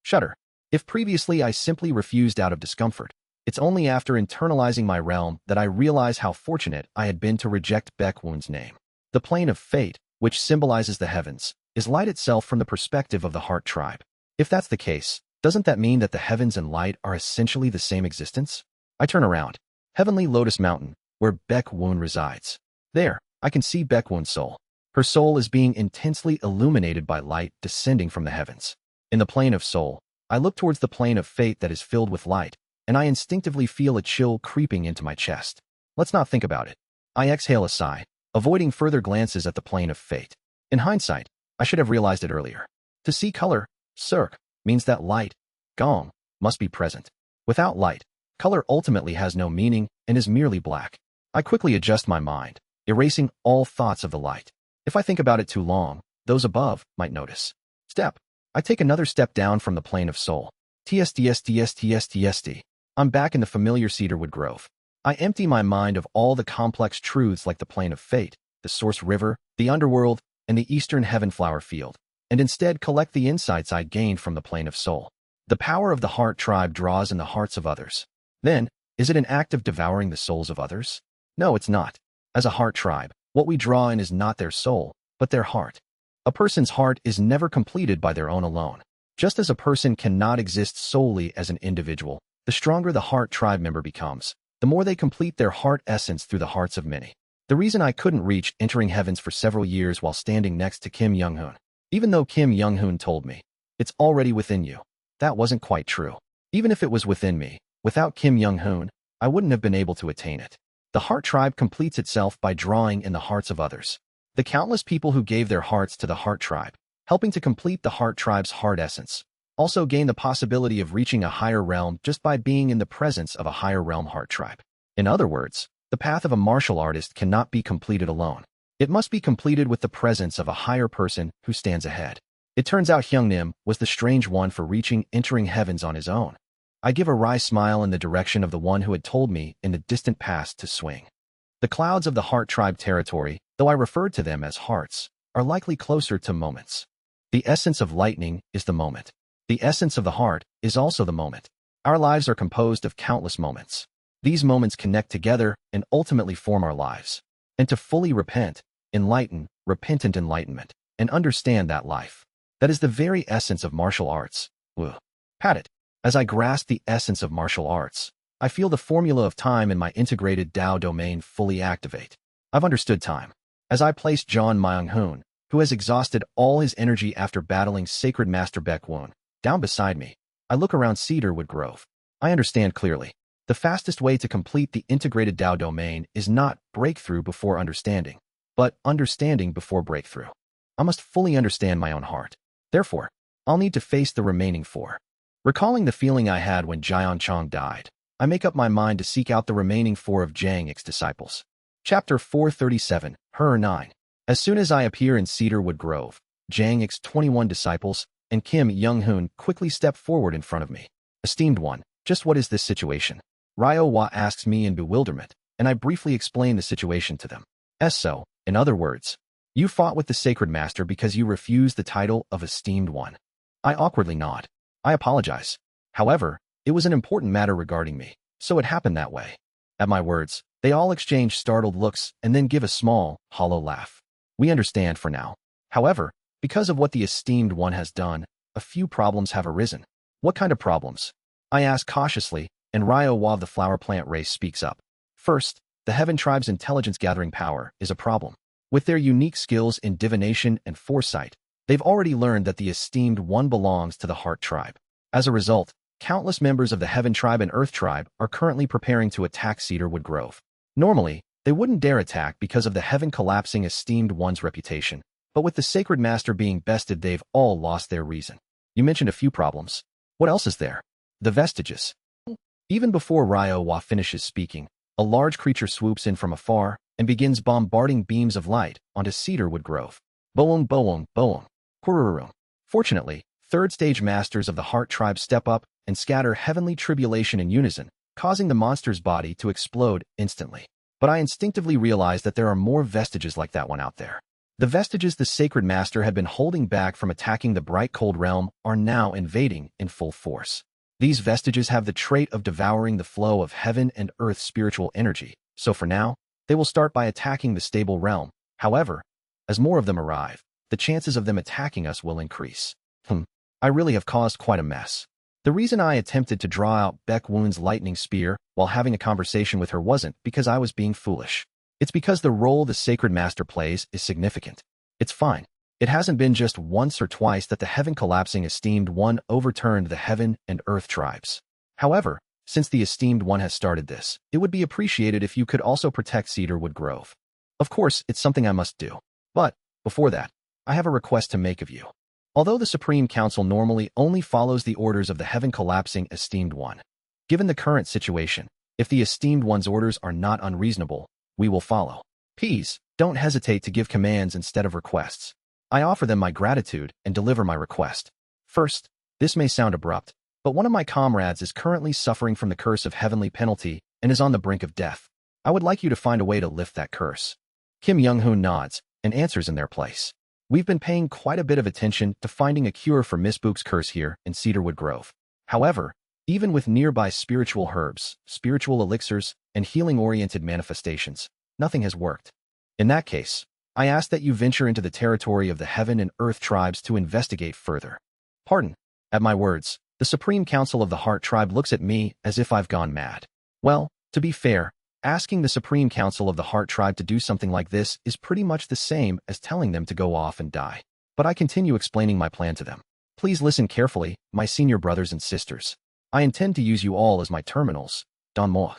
Shudder. If previously I simply refused out of discomfort, it's only after internalizing my realm that I realize how fortunate I had been to reject Baekwun's name. The plane of fate, which symbolizes the heavens, is light itself from the perspective of the Heart Tribe. If that's the case, doesn't that mean that the heavens and light are essentially the same existence? I turn around. Heavenly Lotus Mountain, where Baekwun resides. There, I can see Baekwun's soul. Her soul is being intensely illuminated by light descending from the heavens. In the plane of soul, I look towards the plane of fate that is filled with light, and I instinctively feel a chill creeping into my chest. Let's not think about it. I exhale a sigh, avoiding further glances at the plane of fate. In hindsight, I should have realized it earlier. To see color, cirque, means that light, gong, must be present. Without light, color ultimately has no meaning and is merely black. I quickly adjust my mind, erasing all thoughts of the light. If I think about it too long, those above might notice. Step. I take another step down from the plane of soul. TSD. I'm back in the familiar cedarwood grove. I empty my mind of all the complex truths like the plane of fate, the Source River, the underworld, and the eastern heaven flower field, and instead collect the insights I gained from the plane of soul. The power of the Heart Tribe draws in the hearts of others. Then, is it an act of devouring the souls of others? No, it's not. As a Heart Tribe, what we draw in is not their soul, but their heart. A person's heart is never completed by their own alone. Just as a person cannot exist solely as an individual, the stronger the Heart Tribe member becomes, the more they complete their heart essence through the hearts of many. The reason I couldn't reach entering heavens for several years while standing next to Kim Young-hoon, even though Kim Young-hoon told me, it's already within you, that wasn't quite true. Even if it was within me, without Kim Young-hoon, I wouldn't have been able to attain it. The Heart Tribe completes itself by drawing in the hearts of others. The countless people who gave their hearts to the Heart Tribe, helping to complete the Heart Tribe's heart essence, also gain the possibility of reaching a higher realm just by being in the presence of a higher realm Heart Tribe. In other words, the path of a martial artist cannot be completed alone. It must be completed with the presence of a higher person who stands ahead. It turns out Hyungnim was the strange one for entering heavens on his own. I give a wry smile in the direction of the one who had told me in the distant past to swing. The clouds of the Heart Tribe territory, though I referred to them as hearts, are likely closer to moments. The essence of lightning is the moment. The essence of the heart is also the moment. Our lives are composed of countless moments. These moments connect together and ultimately form our lives. And to fully repent, enlighten, repentant enlightenment, and understand that life. That is the very essence of martial arts. Pat it. As I grasp the essence of martial arts, I feel the formula of time in my integrated Dao domain fully activate. I've understood time. As I place John Myung-hoon, who has exhausted all his energy after battling Sacred Master Baek-woon, down beside me, I look around Cedarwood Grove. I understand clearly. The fastest way to complete the integrated Dao domain is not breakthrough before understanding, but understanding before breakthrough. I must fully understand my own heart. Therefore, I'll need to face the remaining 4. Recalling the feeling I had when Jian Chong died, I make up my mind to seek out the remaining 4 of Jang Ik's disciples. Chapter 437, Her 9. As soon as I appear in Cedarwood Grove, Jang Ik's 21 disciples and Kim Young-hoon quickly step forward in front of me. Esteemed one, just what is this situation? Ryo Hwa asks me in bewilderment, and I briefly explain the situation to them. So, in other words, you fought with the Sacred Master because you refused the title of Esteemed One. I awkwardly nod. I apologize. However, it was an important matter regarding me, so it happened that way. At my words, they all exchange startled looks and then give a small, hollow laugh. We understand for now. However, because of what the Esteemed One has done, a few problems have arisen. What kind of problems? I ask cautiously, and Ryo Hwa of the flower plant race speaks up. First, the Heaven Tribe's intelligence-gathering power is a problem. With their unique skills in divination and foresight, they've already learned that the Esteemed One belongs to the Heart Tribe. As a result, countless members of the Heaven Tribe and Earth Tribe are currently preparing to attack Cedarwood Grove. Normally, they wouldn't dare attack because of the Heaven collapsing Esteemed One's reputation, but with the Sacred Master being bested, they've all lost their reason. You mentioned a few problems. What else is there? The vestiges. Even before Ryo Hwa finishes speaking, a large creature swoops in from afar and begins bombarding beams of light onto Cedarwood Grove. Boom, boom, boom. Kururum. Fortunately, third-stage masters of the Heart Tribe step up and scatter heavenly tribulation in unison, causing the monster's body to explode instantly. But I instinctively realize that there are more vestiges like that one out there. The vestiges the Sacred Master had been holding back from attacking the Bright Cold Realm are now invading in full force. These vestiges have the trait of devouring the flow of heaven and earth spiritual energy, so for now, they will start by attacking the stable realm. However, as more of them arrive, the chances of them attacking us will increase. I really have caused quite a mess. The reason I attempted to draw out Baek-woon's lightning spear while having a conversation with her wasn't because I was being foolish. It's because the role the Sacred Master plays is significant. It's fine. It hasn't been just once or twice that the Heaven collapsing Esteemed One overturned the Heaven and Earth tribes. However, since the Esteemed One has started this, it would be appreciated if you could also protect Cedarwood Grove. Of course, it's something I must do. But, before that, I have a request to make of you. Although the Supreme Council normally only follows the orders of the Heaven collapsing Esteemed One, given the current situation, if the Esteemed One's orders are not unreasonable, we will follow. Please, don't hesitate to give commands instead of requests. I offer them my gratitude and deliver my request. First, this may sound abrupt, but one of my comrades is currently suffering from the curse of heavenly penalty and is on the brink of death. I would like you to find a way to lift that curse. Kim Young-hoon nods and answers in their place. We've been paying quite a bit of attention to finding a cure for Miss Book's curse here in Cedarwood Grove. However, even with nearby spiritual herbs, spiritual elixirs, and healing-oriented manifestations, nothing has worked. In that case, I ask that you venture into the territory of the Heaven and Earth tribes to investigate further. Pardon. At my words, the Supreme Council of the Heart Tribe looks at me as if I've gone mad. Well, to be fair, asking the Supreme Council of the Heart Tribe to do something like this is pretty much the same as telling them to go off and die. But I continue explaining my plan to them. Please listen carefully, my senior brothers and sisters. I intend to use you all as my terminals. Don Mo.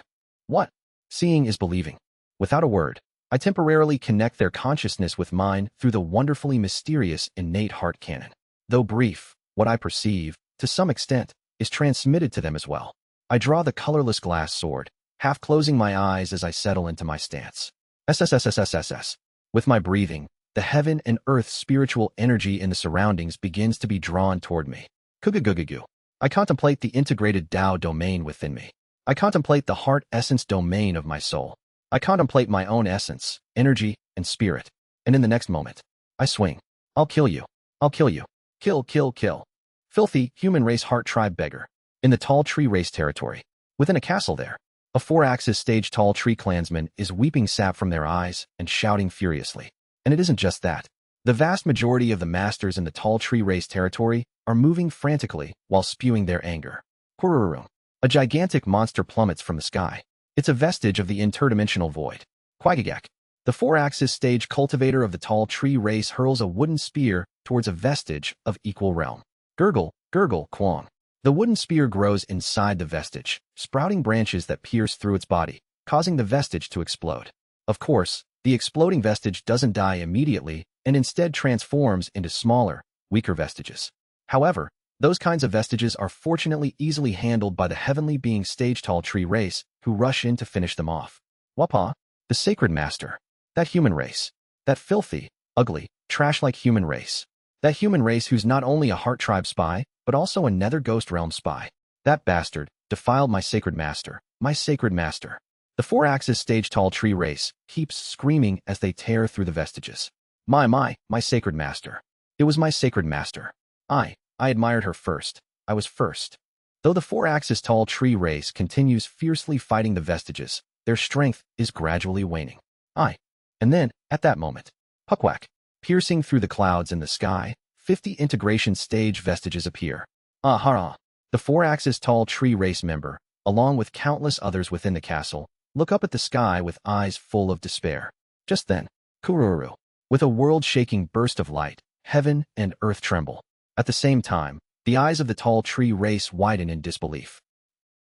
What? Seeing is believing. Without a word, I temporarily connect their consciousness with mine through the wonderfully mysterious innate heart canon. Though brief, what I perceive, to some extent, is transmitted to them as well. I draw the colorless glass sword, half closing my eyes as I settle into my stance. SSSSSSS. With my breathing, the heaven and earth spiritual energy in the surroundings begins to be drawn toward me. Kugugugugu. I contemplate the integrated Tao domain within me. I contemplate the heart essence domain of my soul. I contemplate my own essence, energy, and spirit. And in the next moment, I swing. I'll kill you. I'll kill you. Kill, kill, kill. Filthy, human race heart tribe beggar. In the tall tree race territory. Within a castle there. A 4-axis stage tall tree clansman is weeping sap from their eyes and shouting furiously. And it isn't just that. The vast majority of the masters in the tall tree race territory are moving frantically while spewing their anger. Kururu. A gigantic monster plummets from the sky. It's a vestige of the interdimensional void. Quagagak. The 4-axis stage cultivator of the tall tree race hurls a wooden spear towards a vestige of equal realm. Gurgle, gurgle, quang. The wooden spear grows inside the vestige, sprouting branches that pierce through its body, causing the vestige to explode. Of course, the exploding vestige doesn't die immediately and instead transforms into smaller, weaker vestiges. However, those kinds of vestiges are fortunately easily handled by the heavenly being stage tall tree race who rush in to finish them off. Wapa, the sacred master. That human race. That filthy, ugly, trash-like human race. That human race who's not only a heart tribe spy, but also a nether ghost realm spy. That bastard defiled my sacred master, my sacred master. The 4-axis stage tall tree race keeps screaming as they tear through the vestiges. My sacred master. It was my sacred master. I admired her first. I was first. Though the 4-axis tall tree race continues fiercely fighting the vestiges, their strength is gradually waning. And then, at that moment, puckwhack, piercing through the clouds in the sky, 50 integration stage vestiges appear. The 4-axis tall tree race member, along with countless others within the castle, look up at the sky with eyes full of despair. Just then, Kururu, with a world-shaking burst of light, heaven and earth tremble. At the same time, the eyes of the tall tree race widen in disbelief.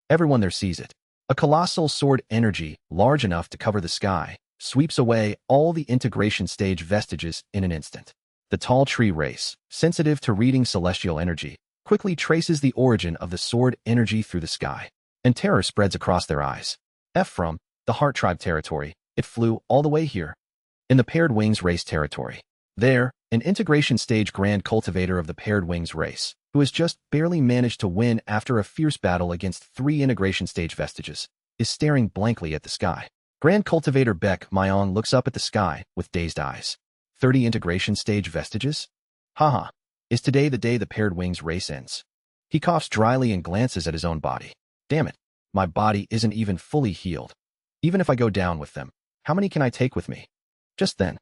Everyone there sees it. A colossal sword energy, large enough to cover the sky, sweeps away all the integration stage vestiges in an instant. The tall tree race, sensitive to reading celestial energy, quickly traces the origin of the sword energy through the sky, and terror spreads across their eyes. From the heart tribe territory, it flew all the way here. In the paired wings race territory. There, an integration stage grand cultivator of the paired wings race, who has just barely managed to win after a fierce battle against 3 integration stage vestiges, is staring blankly at the sky. Grand Cultivator Beck Myong looks up at the sky with dazed eyes. 30 integration stage vestiges? Haha. Is today the day the paired wings race ends? He coughs dryly and glances at his own body. Damn it. My body isn't even fully healed. Even if I go down with them, how many can I take with me? Just then,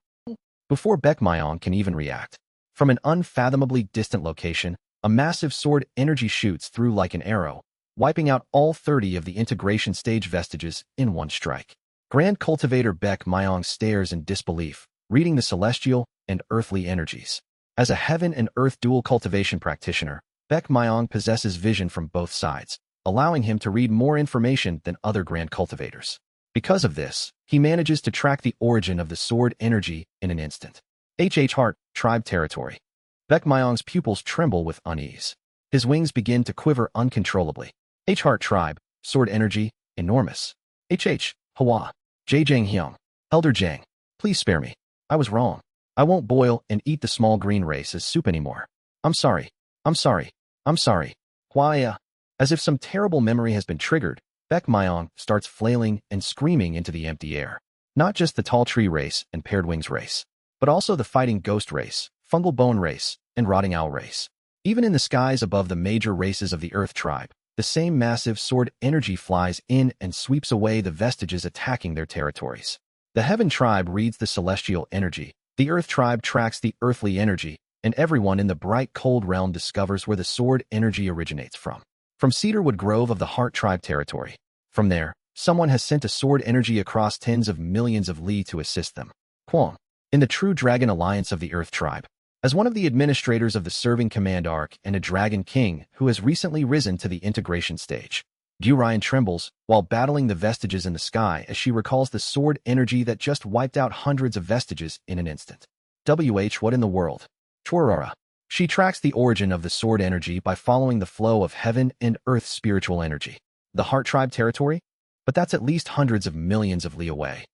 before Beck Myong can even react, from an unfathomably distant location, a massive sword energy shoots through like an arrow, wiping out all 30 of the integration stage vestiges in one strike. Grand Cultivator Beck Myong stares in disbelief, reading the celestial and earthly energies. As a heaven and earth dual cultivation practitioner, Beck Myong possesses vision from both sides, allowing him to read more information than other Grand Cultivators. Because of this, he manages to track the origin of the sword energy in an instant. Heart Tribe Territory. Beck Myong's pupils tremble with unease. His wings begin to quiver uncontrollably. Heart Tribe, sword energy, enormous. Hawa. Zhang Hyung. Elder Zhang, please spare me. I was wrong. I won't boil and eat the small green race as soup anymore. I'm sorry. I'm sorry. I'm sorry. Why, as if some terrible memory has been triggered, Beck Myong starts flailing and screaming into the empty air. Not just the tall tree race and paired wings race, but also the fighting ghost race, fungal bone race, and rotting owl race. Even in the skies above the major races of the earth tribe, the same massive sword energy flies in and sweeps away the vestiges attacking their territories. The heaven tribe reads the celestial energy, the earth tribe tracks the earthly energy, and everyone in the bright cold realm discovers where the sword energy originates from. From Cedarwood Grove of the Heart Tribe territory. From there, someone has sent a sword energy across tens of millions of li to assist them. Quang. In the True Dragon Alliance of the Earth Tribe. As one of the administrators of the Serving Command Arc and a Dragon King who has recently risen to the integration stage, Gu Ryan trembles while battling the vestiges in the sky as she recalls the sword energy that just wiped out hundreds of vestiges in an instant. What in the world? Chorora. She tracks the origin of the sword energy by following the flow of heaven and earth spiritual energy. The Heart Tribe territory? But that's at least hundreds of millions of li away.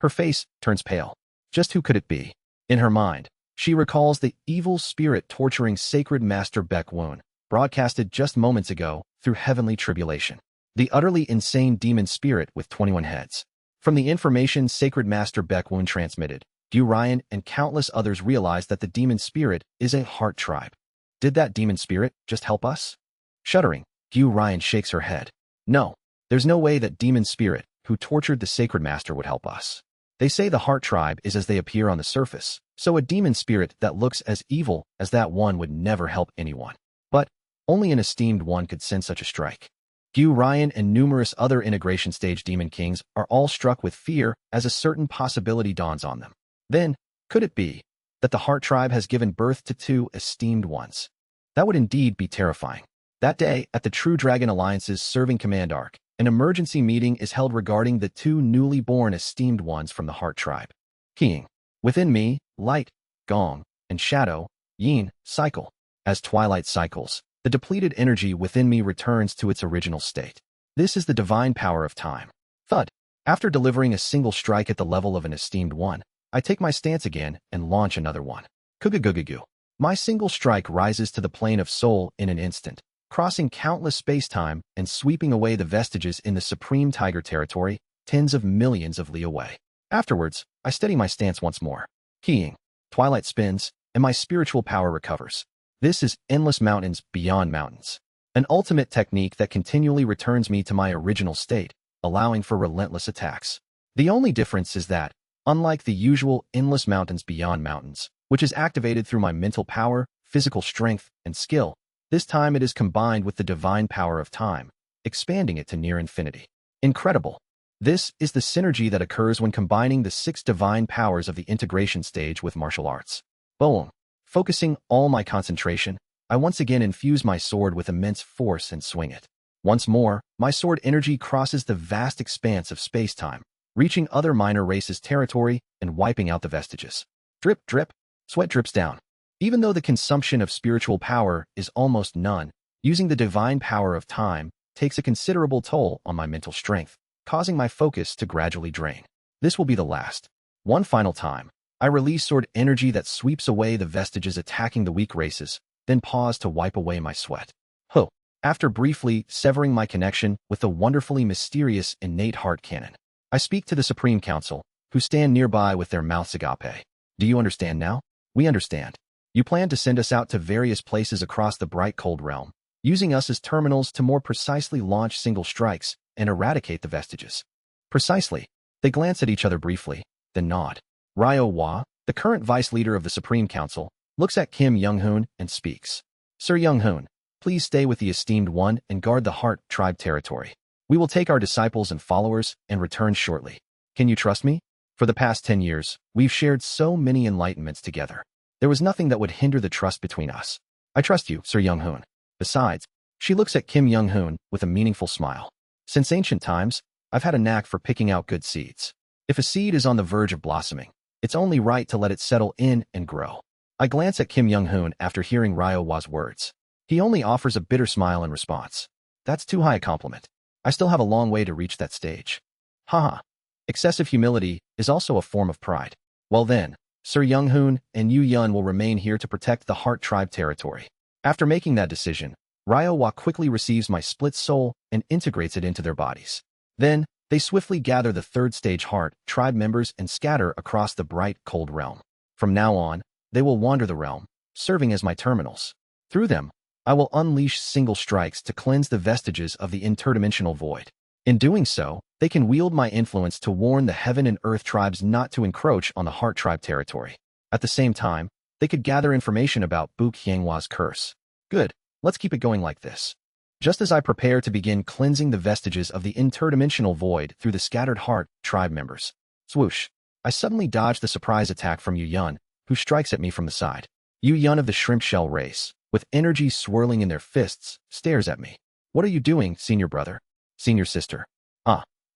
Her face turns pale. Just who could it be? In her mind, she recalls the evil spirit torturing Sacred Master Baekwoon, broadcasted just moments ago through heavenly tribulation. The utterly insane demon spirit with 21 heads. From the information Sacred Master Baekwoon transmitted, Gu Ryan and countless others realized that the demon spirit is a heart tribe. Did that demon spirit just help us? Shuddering, Gu Ryan shakes her head. No, there's no way that demon spirit, who tortured the Sacred Master, would help us. They say the heart tribe is as they appear on the surface, so a demon spirit that looks as evil as that one would never help anyone. But only an esteemed one could send such a strike. Gu Ryan and numerous other integration stage demon kings are all struck with fear as a certain possibility dawns on them. Then, could it be that the heart tribe has given birth to two esteemed ones? That would indeed be terrifying. That day, at the True Dragon Alliance's serving command arc, an emergency meeting is held regarding the two newly born esteemed ones from the heart tribe. Keying. Within me, light, gong, and shadow, yin, cycle. As twilight cycles, the depleted energy within me returns to its original state. This is the divine power of time. Thud. After delivering a single strike at the level of an esteemed one, I take my stance again and launch another one. Kugugugugu. My single strike rises to the plane of soul in an instant, crossing countless space-time and sweeping away the vestiges in the Supreme Tiger territory, tens of millions of li away. Afterwards, I steady my stance once more. Keying. Twilight spins, and my spiritual power recovers. This is endless mountains beyond mountains. An ultimate technique that continually returns me to my original state, allowing for relentless attacks. The only difference is that, unlike the usual endless mountains beyond mountains, which is activated through my mental power, physical strength, and skill, this time it is combined with the divine power of time, expanding it to near infinity. Incredible. This is the synergy that occurs when combining the 6 divine powers of the integration stage with martial arts. Boom. Focusing all my concentration, I once again infuse my sword with immense force and swing it. Once more, my sword energy crosses the vast expanse of space-time, reaching other minor races' territory and wiping out the vestiges. Drip, drip, sweat drips down. Even though the consumption of spiritual power is almost none, using the divine power of time takes a considerable toll on my mental strength, causing my focus to gradually drain. This will be the last. One final time, I release sword energy that sweeps away the vestiges attacking the weak races, then pause to wipe away my sweat. Huh. After briefly severing my connection with the wonderfully mysterious innate heart cannon, I speak to the Supreme Council, who stand nearby with their mouths agape. Do you understand now? We understand. You plan to send us out to various places across the bright cold realm, using us as terminals to more precisely launch single strikes and eradicate the vestiges. Precisely. They glance at each other briefly, then nod. Ryo Hua, the current vice leader of the Supreme Council, looks at Kim Young-hoon and speaks. Sir Young-hoon, please stay with the esteemed one and guard the Heart Tribe territory. We will take our disciples and followers and return shortly. Can you trust me? For the past 10 years, we've shared so many enlightenments together. There was nothing that would hinder the trust between us. I trust you, Sir Young-hoon. Besides, she looks at Kim Young-hoon with a meaningful smile. Since ancient times, I've had a knack for picking out good seeds. If a seed is on the verge of blossoming, it's only right to let it settle in and grow. I glance at Kim Young-hoon after hearing Ryo Hwa's words. He only offers a bitter smile in response. That's too high a compliment. I still have a long way to reach that stage. Haha. Excessive humility is also a form of pride. Well then, Sir Young-hoon and Yu Yun will remain here to protect the Heart Tribe territory. After making that decision, Ryo Hwa quickly receives my split soul and integrates it into their bodies. Then, they swiftly gather the third stage Heart Tribe members and scatter across the bright, cold realm. From now on, they will wander the realm, serving as my terminals. Through them, I will unleash single strikes to cleanse the vestiges of the interdimensional void. In doing so, they can wield my influence to warn the Heaven and Earth tribes not to encroach on the Heart Tribe territory. At the same time, they could gather information about Bu Qianghwa's curse. Good, let's keep it going like this. Just as I prepare to begin cleansing the vestiges of the interdimensional void through the scattered Heart Tribe members. Swoosh. I suddenly dodge the surprise attack from Yu Yun, who strikes at me from the side. Yu Yun of the shrimp shell race, with energy swirling in their fists, stares at me. What are you doing, senior brother? Senior sister.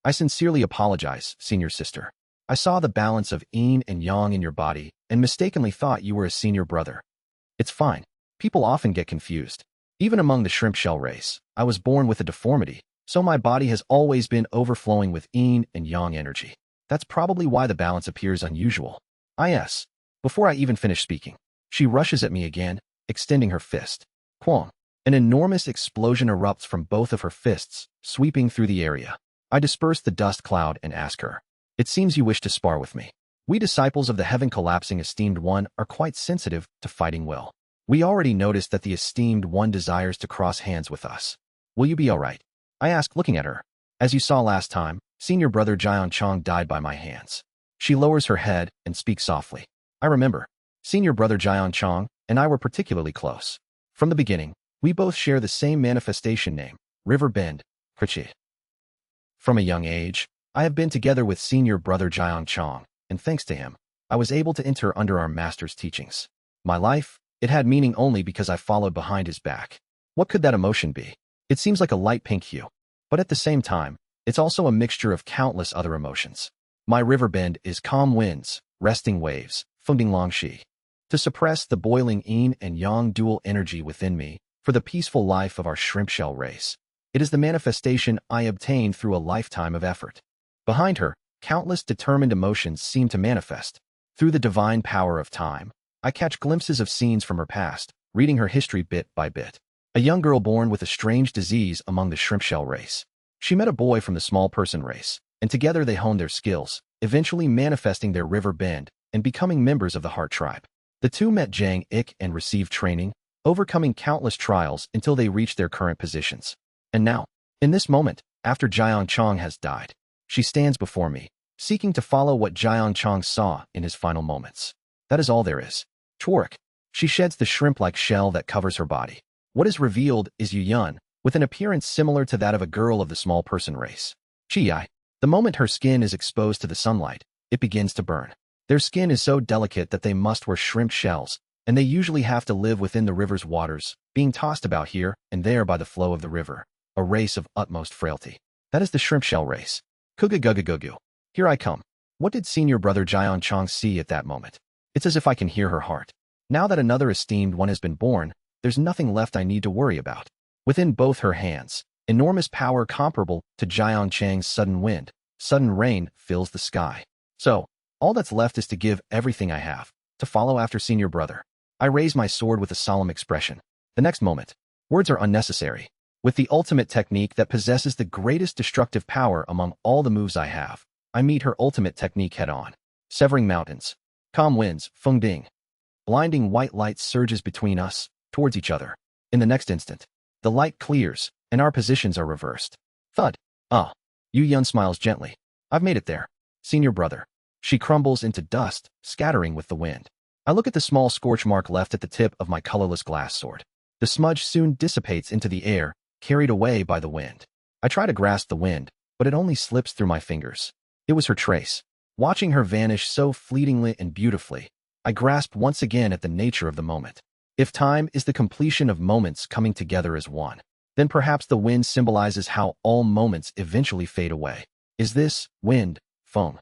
I sincerely apologize, senior sister. I saw the balance of yin and yang in your body and mistakenly thought you were a senior brother. It's fine. People often get confused. Even among the shrimp shell race, I was born with a deformity, so my body has always been overflowing with yin and yang energy. That's probably why the balance appears unusual. Yes. Before I even finish speaking, she rushes at me again, extending her fist. Quong. An enormous explosion erupts from both of her fists, sweeping through the area. I disperse the dust cloud and ask her, "It seems you wish to spar with me. We disciples of the heaven-collapsing Esteemed One are quite sensitive to fighting will. We already noticed that the Esteemed One desires to cross hands with us. Will you be all right?" I ask, looking at her. "As you saw last time, Senior Brother Jian Chong died by my hands." She lowers her head and speaks softly. "I remember. Senior Brother Jian Chong and I were particularly close. From the beginning, we both share the same manifestation name, River Bend, Krichi. From a young age, I have been together with Senior Brother Jian Chong, and thanks to him, I was able to enter under our master's teachings. My life, it had meaning only because I followed behind his back. What could that emotion be? It seems like a light pink hue, but at the same time, it's also a mixture of countless other emotions. My river bend is calm winds, resting waves, Feng Long Shi. To suppress the boiling yin and yang dual energy within me, for the peaceful life of our shrimp shell race. It is the manifestation I obtained through a lifetime of effort. Behind her, countless determined emotions seem to manifest. Through the divine power of time, I catch glimpses of scenes from her past, reading her history bit by bit. A young girl born with a strange disease among the shrimp shell race. She met a boy from the small person race, and together they honed their skills, eventually manifesting their river bend and becoming members of the Heart Tribe. The two met Jang Ik and received training, overcoming countless trials until they reached their current positions. And now, in this moment, after Jian Chong has died, she stands before me, seeking to follow what Jian Chong saw in his final moments. That is all there is. Twerk. She sheds the shrimp-like shell that covers her body. What is revealed is Yu Yun, with an appearance similar to that of a girl of the small person race. Chi. The moment her skin is exposed to the sunlight, it begins to burn. Their skin is so delicate that they must wear shrimp shells, and they usually have to live within the river's waters, being tossed about here and there by the flow of the river, a race of utmost frailty. That is the shrimp shell race. Kuga-guga-gugu. Here I come. What did Senior Brother Jian Chong see at that moment? It's as if I can hear her heart. Now that another esteemed one has been born, there's nothing left I need to worry about. Within both her hands, enormous power comparable to Jian Chang's sudden wind, sudden rain fills the sky. So, all that's left is to give everything I have, to follow after Senior Brother. I raise my sword with a solemn expression. The next moment, words are unnecessary. With the ultimate technique that possesses the greatest destructive power among all the moves I have, I meet her ultimate technique head-on. Severing mountains. Calm winds, Feng Ding. Blinding white light surges between us, towards each other. In the next instant, the light clears, and our positions are reversed. Thud. Ah. Yu Yun smiles gently. I've made it there. Senior Brother. She crumbles into dust, scattering with the wind. I look at the small scorch mark left at the tip of my colorless glass sword. The smudge soon dissipates into the air, carried away by the wind. I try to grasp the wind, but it only slips through my fingers. It was her trace. Watching her vanish so fleetingly and beautifully, I grasp once again at the nature of the moment. If time is the completion of moments coming together as one, then perhaps the wind symbolizes how all moments eventually fade away. Is this wind, Feng?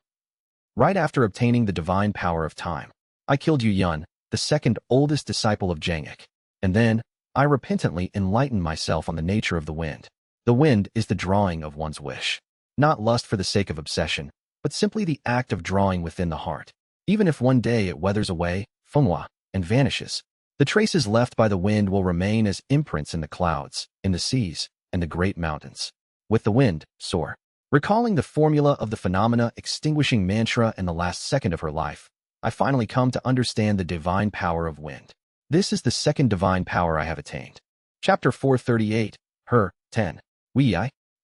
Right after obtaining the divine power of time, I killed Yu Yun, the second oldest disciple of Jangik. And then, I repentantly enlightened myself on the nature of the wind. The wind is the drawing of one's wish. Not lust for the sake of obsession, but simply the act of drawing within the heart. Even if one day it weathers away, Fenghua, and vanishes, the traces left by the wind will remain as imprints in the clouds, in the seas, and the great mountains. With the wind, soar. Recalling the formula of the phenomena extinguishing mantra in the last second of her life, I finally come to understand the divine power of wind. This is the second divine power I have attained. Chapter 438, Her, 10.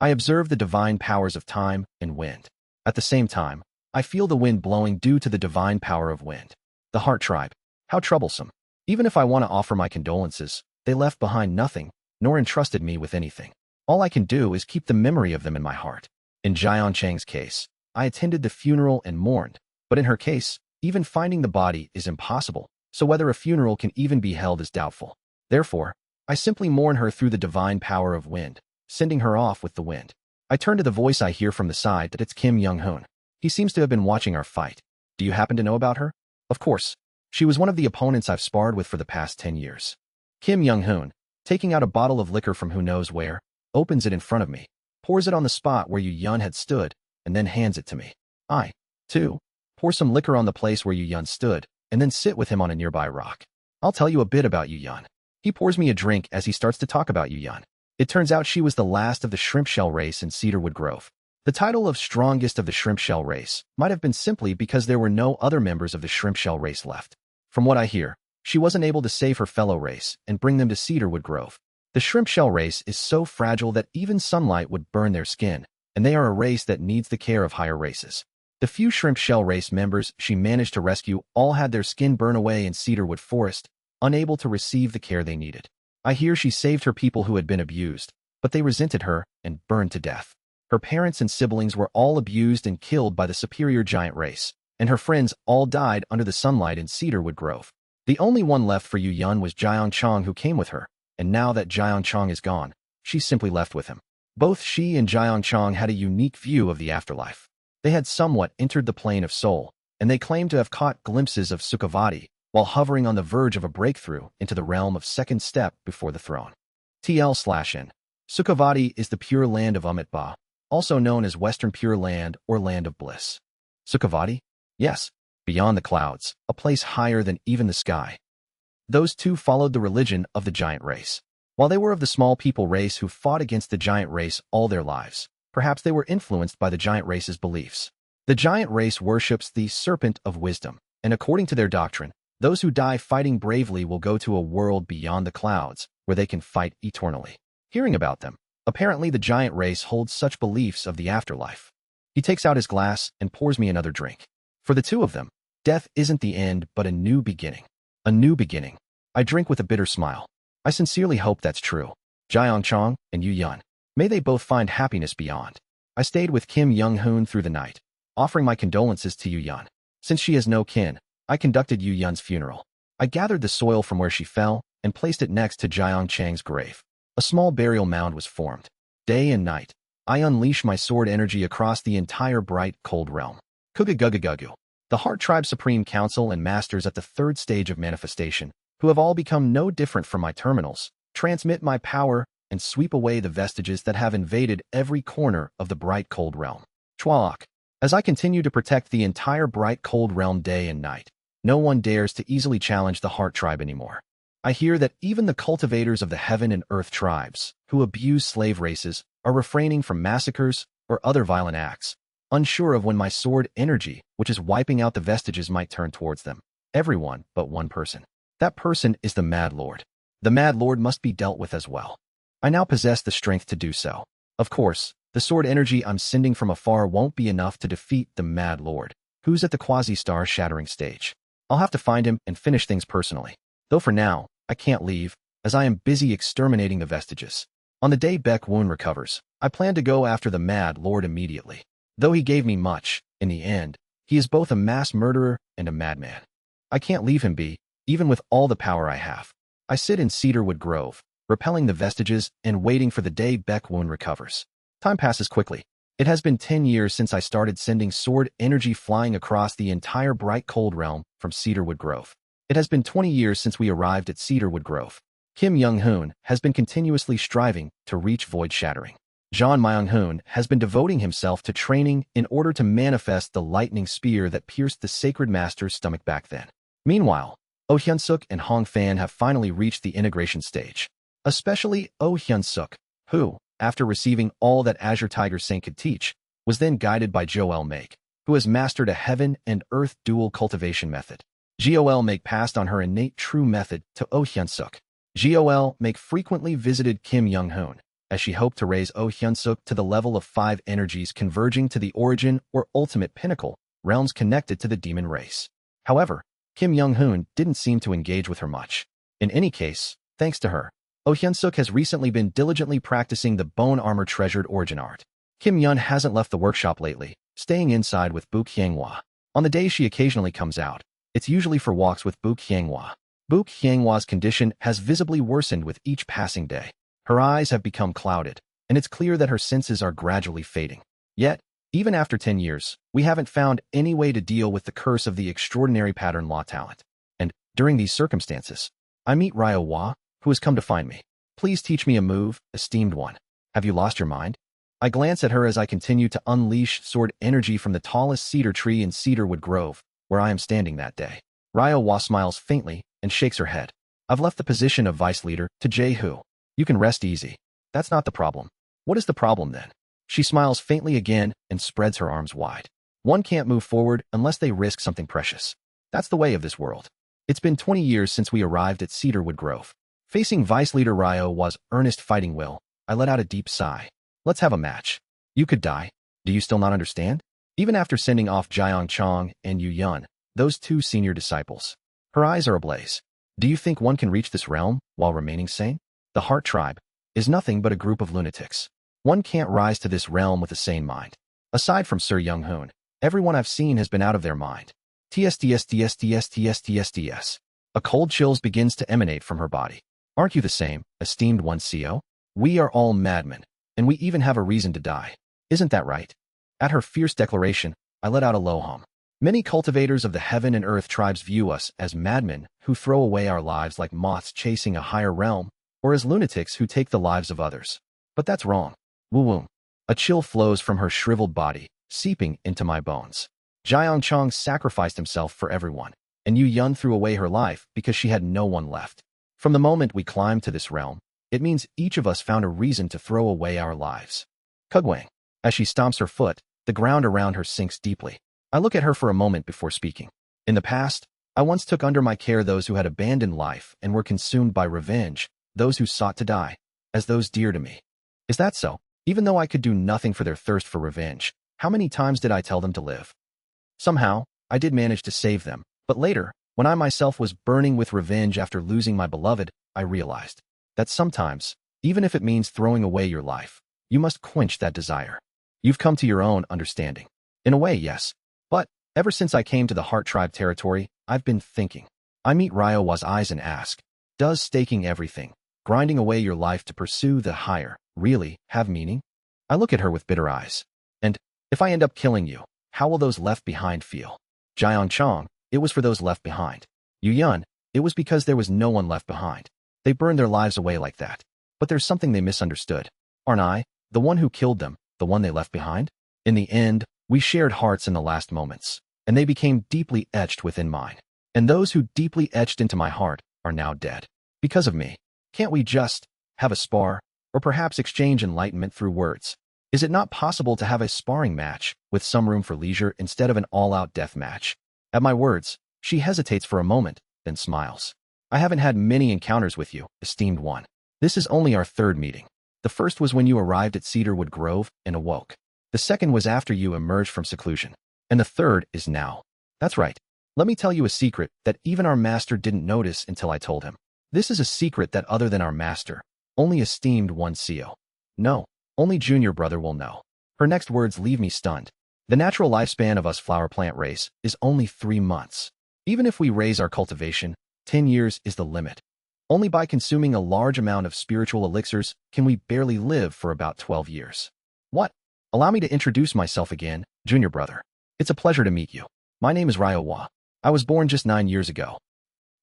I observe the divine powers of time and wind. At the same time, I feel the wind blowing due to the divine power of wind. The Heart Tribe. How troublesome. Even if I want to offer my condolences, they left behind nothing, nor entrusted me with anything. All I can do is keep the memory of them in my heart. In Jian Chang's case, I attended the funeral and mourned, but in her case, even finding the body is impossible, so whether a funeral can even be held is doubtful. Therefore, I simply mourn her through the divine power of wind, sending her off with the wind. I turn to the voice I hear from the side that it's Kim Young-hoon. He seems to have been watching our fight. Do you happen to know about her? Of course. She was one of the opponents I've sparred with for the past 10 years. Kim Young-hoon, taking out a bottle of liquor from who knows where, opens it in front of me, pours it on the spot where Yu Yun had stood, and then hands it to me. I, too, pour some liquor on the place where Yu Yun stood, and then sit with him on a nearby rock. I'll tell you a bit about Yu Yan. He pours me a drink as he starts to talk about Yu Yan. It turns out she was the last of the shrimp shell race in Cedarwood Grove. The title of strongest of the shrimp shell race might have been simply because there were no other members of the shrimp shell race left. From what I hear, she wasn't able to save her fellow race and bring them to Cedarwood Grove. The shrimp shell race is so fragile that even sunlight would burn their skin, and they are a race that needs the care of higher races. The few shrimp shell race members she managed to rescue all had their skin burn away in Cedarwood Forest, unable to receive the care they needed. I hear she saved her people who had been abused, but they resented her and burned to death. Her parents and siblings were all abused and killed by the superior giant race, and her friends all died under the sunlight in Cedarwood Grove. The only one left for Yu Yan was Jiang Chong, who came with her, and now that Jiang Chong is gone, she's simply left with him. Both she and Jiang Chong had a unique view of the afterlife. They had somewhat entered the plane of soul, and they claimed to have caught glimpses of Sukhavati while hovering on the verge of a breakthrough into the realm of second step before the throne. TL/N. Sukhavati is the Pure Land of Amitabha, also known as Western Pure Land or Land of Bliss. Sukhavati? Yes, beyond the clouds, a place higher than even the sky. Those two followed the religion of the giant race. While they were of the small people race who fought against the giant race all their lives, perhaps they were influenced by the giant race's beliefs. The giant race worships the serpent of wisdom, and according to their doctrine, those who die fighting bravely will go to a world beyond the clouds, where they can fight eternally. Hearing about them, apparently the giant race holds such beliefs of the afterlife. He takes out his glass and pours me another drink. For the two of them, death isn't the end but a new beginning. A new beginning. I drink with a bitter smile. I sincerely hope that's true. Jiang Chong and Yu Yan. May they both find happiness beyond. I stayed with Kim Young-hoon through the night, offering my condolences to Yu Yan. Since she has no kin, I conducted Yu Yan's funeral. I gathered the soil from where she fell and placed it next to Jiang Chang's grave. A small burial mound was formed. Day and night, I unleash my sword energy across the entire bright, cold realm. Kugagugagugu. The Heart Tribe Supreme Council and Masters at the third stage of manifestation, who have all become no different from my terminals, transmit my power and sweep away the vestiges that have invaded every corner of the bright, cold realm. Chwalak. As I continue to protect the entire bright, cold realm day and night, no one dares to easily challenge the Heart Tribe anymore. I hear that even the cultivators of the heaven and earth tribes, who abuse slave races, are refraining from massacres or other violent acts, unsure of when my sword energy, which is wiping out the vestiges, might turn towards them. Everyone but one person. That person is the Mad Lord. The Mad Lord must be dealt with as well. I now possess the strength to do so. Of course, the sword energy I'm sending from afar won't be enough to defeat the Mad Lord, who's at the quasi-star shattering stage. I'll have to find him and finish things personally. Though for now, I can't leave, as I am busy exterminating the vestiges. On the day Baek Woon recovers, I plan to go after the Mad Lord immediately. Though he gave me much, in the end, he is both a mass murderer and a madman. I can't leave him be, even with all the power I have. I sit in Cedarwood Grove, repelling the vestiges and waiting for the day Baek Woon recovers. Time passes quickly. It has been 10 years since I started sending sword energy flying across the entire bright cold realm from Cedarwood Grove. It has been 20 years since we arrived at Cedarwood Grove. Kim Young-hoon has been continuously striving to reach void shattering. Jeon Myung-hoon has been devoting himself to training in order to manifest the lightning spear that pierced the sacred master's stomach back then. Meanwhile, Oh Hyun-suk and Hong Fan have finally reached the integration stage. Especially Oh Hyun-suk, who, after receiving all that Azure Tiger Saint could teach, was then guided by Joel Make, who has mastered a heaven and earth dual cultivation method. Joel Make passed on her innate true method to Oh Hyun-suk. Joel Make frequently visited Kim Young-hoon, as she hoped to raise Oh Hyun-suk to the level of 5 energies converging to the origin or ultimate pinnacle, realms connected to the demon race. However, Kim Young-hoon didn't seem to engage with her much. In any case, thanks to her, Oh Hyun-suk has recently been diligently practicing the bone armor treasured origin art. Kim Yun hasn't left the workshop lately, staying inside with Book Hyunghwa. On the days she occasionally comes out, it's usually for walks with Book Hyunghwa. Book Hyunghwa's condition has visibly worsened with each passing day. Her eyes have become clouded, and it's clear that her senses are gradually fading. Yet, even after 10 years, we haven't found any way to deal with the curse of the extraordinary pattern law talent. And, during these circumstances, I meet Ryo Hwa, who has come to find me. Please teach me a move, esteemed one. Have you lost your mind? I glance at her as I continue to unleash sword energy from the tallest cedar tree in Cedarwood Grove, where I am standing that day. Ryo smiles faintly and shakes her head. I've left the position of vice leader to Jehu. You can rest easy. That's not the problem. What is the problem then? She smiles faintly again and spreads her arms wide. One can't move forward unless they risk something precious. That's the way of this world. It's been 20 years since we arrived at Cedarwood Grove. Facing Vice Leader Ryo's earnest fighting will, I let out a deep sigh. Let's have a match. You could die. Do you still not understand? Even after sending off Jiang Chong and Yu Yun, those two senior disciples. Her eyes are ablaze. Do you think one can reach this realm while remaining sane? The Heart Tribe is nothing but a group of lunatics. One can't rise to this realm with a sane mind. Aside from Sir Young Hoon, everyone I've seen has been out of their mind. TSTSTSTSTSTSTS. A cold chills begins to emanate from her body. Aren't you the same, esteemed one CO? We are all madmen, and we even have a reason to die. Isn't that right? At her fierce declaration, I let out a low hum. Many cultivators of the heaven and earth tribes view us as madmen who throw away our lives like moths chasing a higher realm, or as lunatics who take the lives of others. But that's wrong. Woo-woo. A chill flows from her shriveled body, seeping into my bones. Jiang Chong sacrificed himself for everyone, and Yu Yun threw away her life because she had no one left. From the moment we climbed to this realm, it means each of us found a reason to throw away our lives. Kugwang. As she stomps her foot, the ground around her sinks deeply. I look at her for a moment before speaking. In the past, I once took under my care those who had abandoned life and were consumed by revenge, those who sought to die, as those dear to me. Is that so? Even though I could do nothing for their thirst for revenge, how many times did I tell them to live? Somehow, I did manage to save them, but later, when I myself was burning with revenge after losing my beloved, I realized that sometimes, even if it means throwing away your life, you must quench that desire. You've come to your own understanding. In a way, yes. But, ever since I came to the Heart Tribe territory, I've been thinking. I meet Ryo's eyes and ask, does staking everything, grinding away your life to pursue the higher, really have meaning? I look at her with bitter eyes. And, if I end up killing you, how will those left behind feel? Jiang Chong, it was for those left behind. Yu Yun, it was because there was no one left behind. They burned their lives away like that. But there's something they misunderstood. Aren't I, the one who killed them, the one they left behind? In the end, we shared hearts in the last moments, and they became deeply etched within mine. And those who deeply etched into my heart are now dead. Because of me. Can't we just have a spar, or perhaps exchange enlightenment through words? Is it not possible to have a sparring match with some room for leisure instead of an all-out death match? At my words, she hesitates for a moment, then smiles. I haven't had many encounters with you, esteemed one. This is only our third meeting. The first was when you arrived at Cedarwood Grove and awoke. The second was after you emerged from seclusion. And the third is now. That's right. Let me tell you a secret that even our master didn't notice until I told him. This is a secret that other than our master, only esteemed one CO. No, only junior brother will know. Her next words leave me stunned. The natural lifespan of us flower plant race is only 3 months. Even if we raise our cultivation, 10 years is the limit. Only by consuming a large amount of spiritual elixirs can we barely live for about 12 years. What? Allow me to introduce myself again, junior brother. It's a pleasure to meet you. My name is Ryo. I was born just 9 years ago.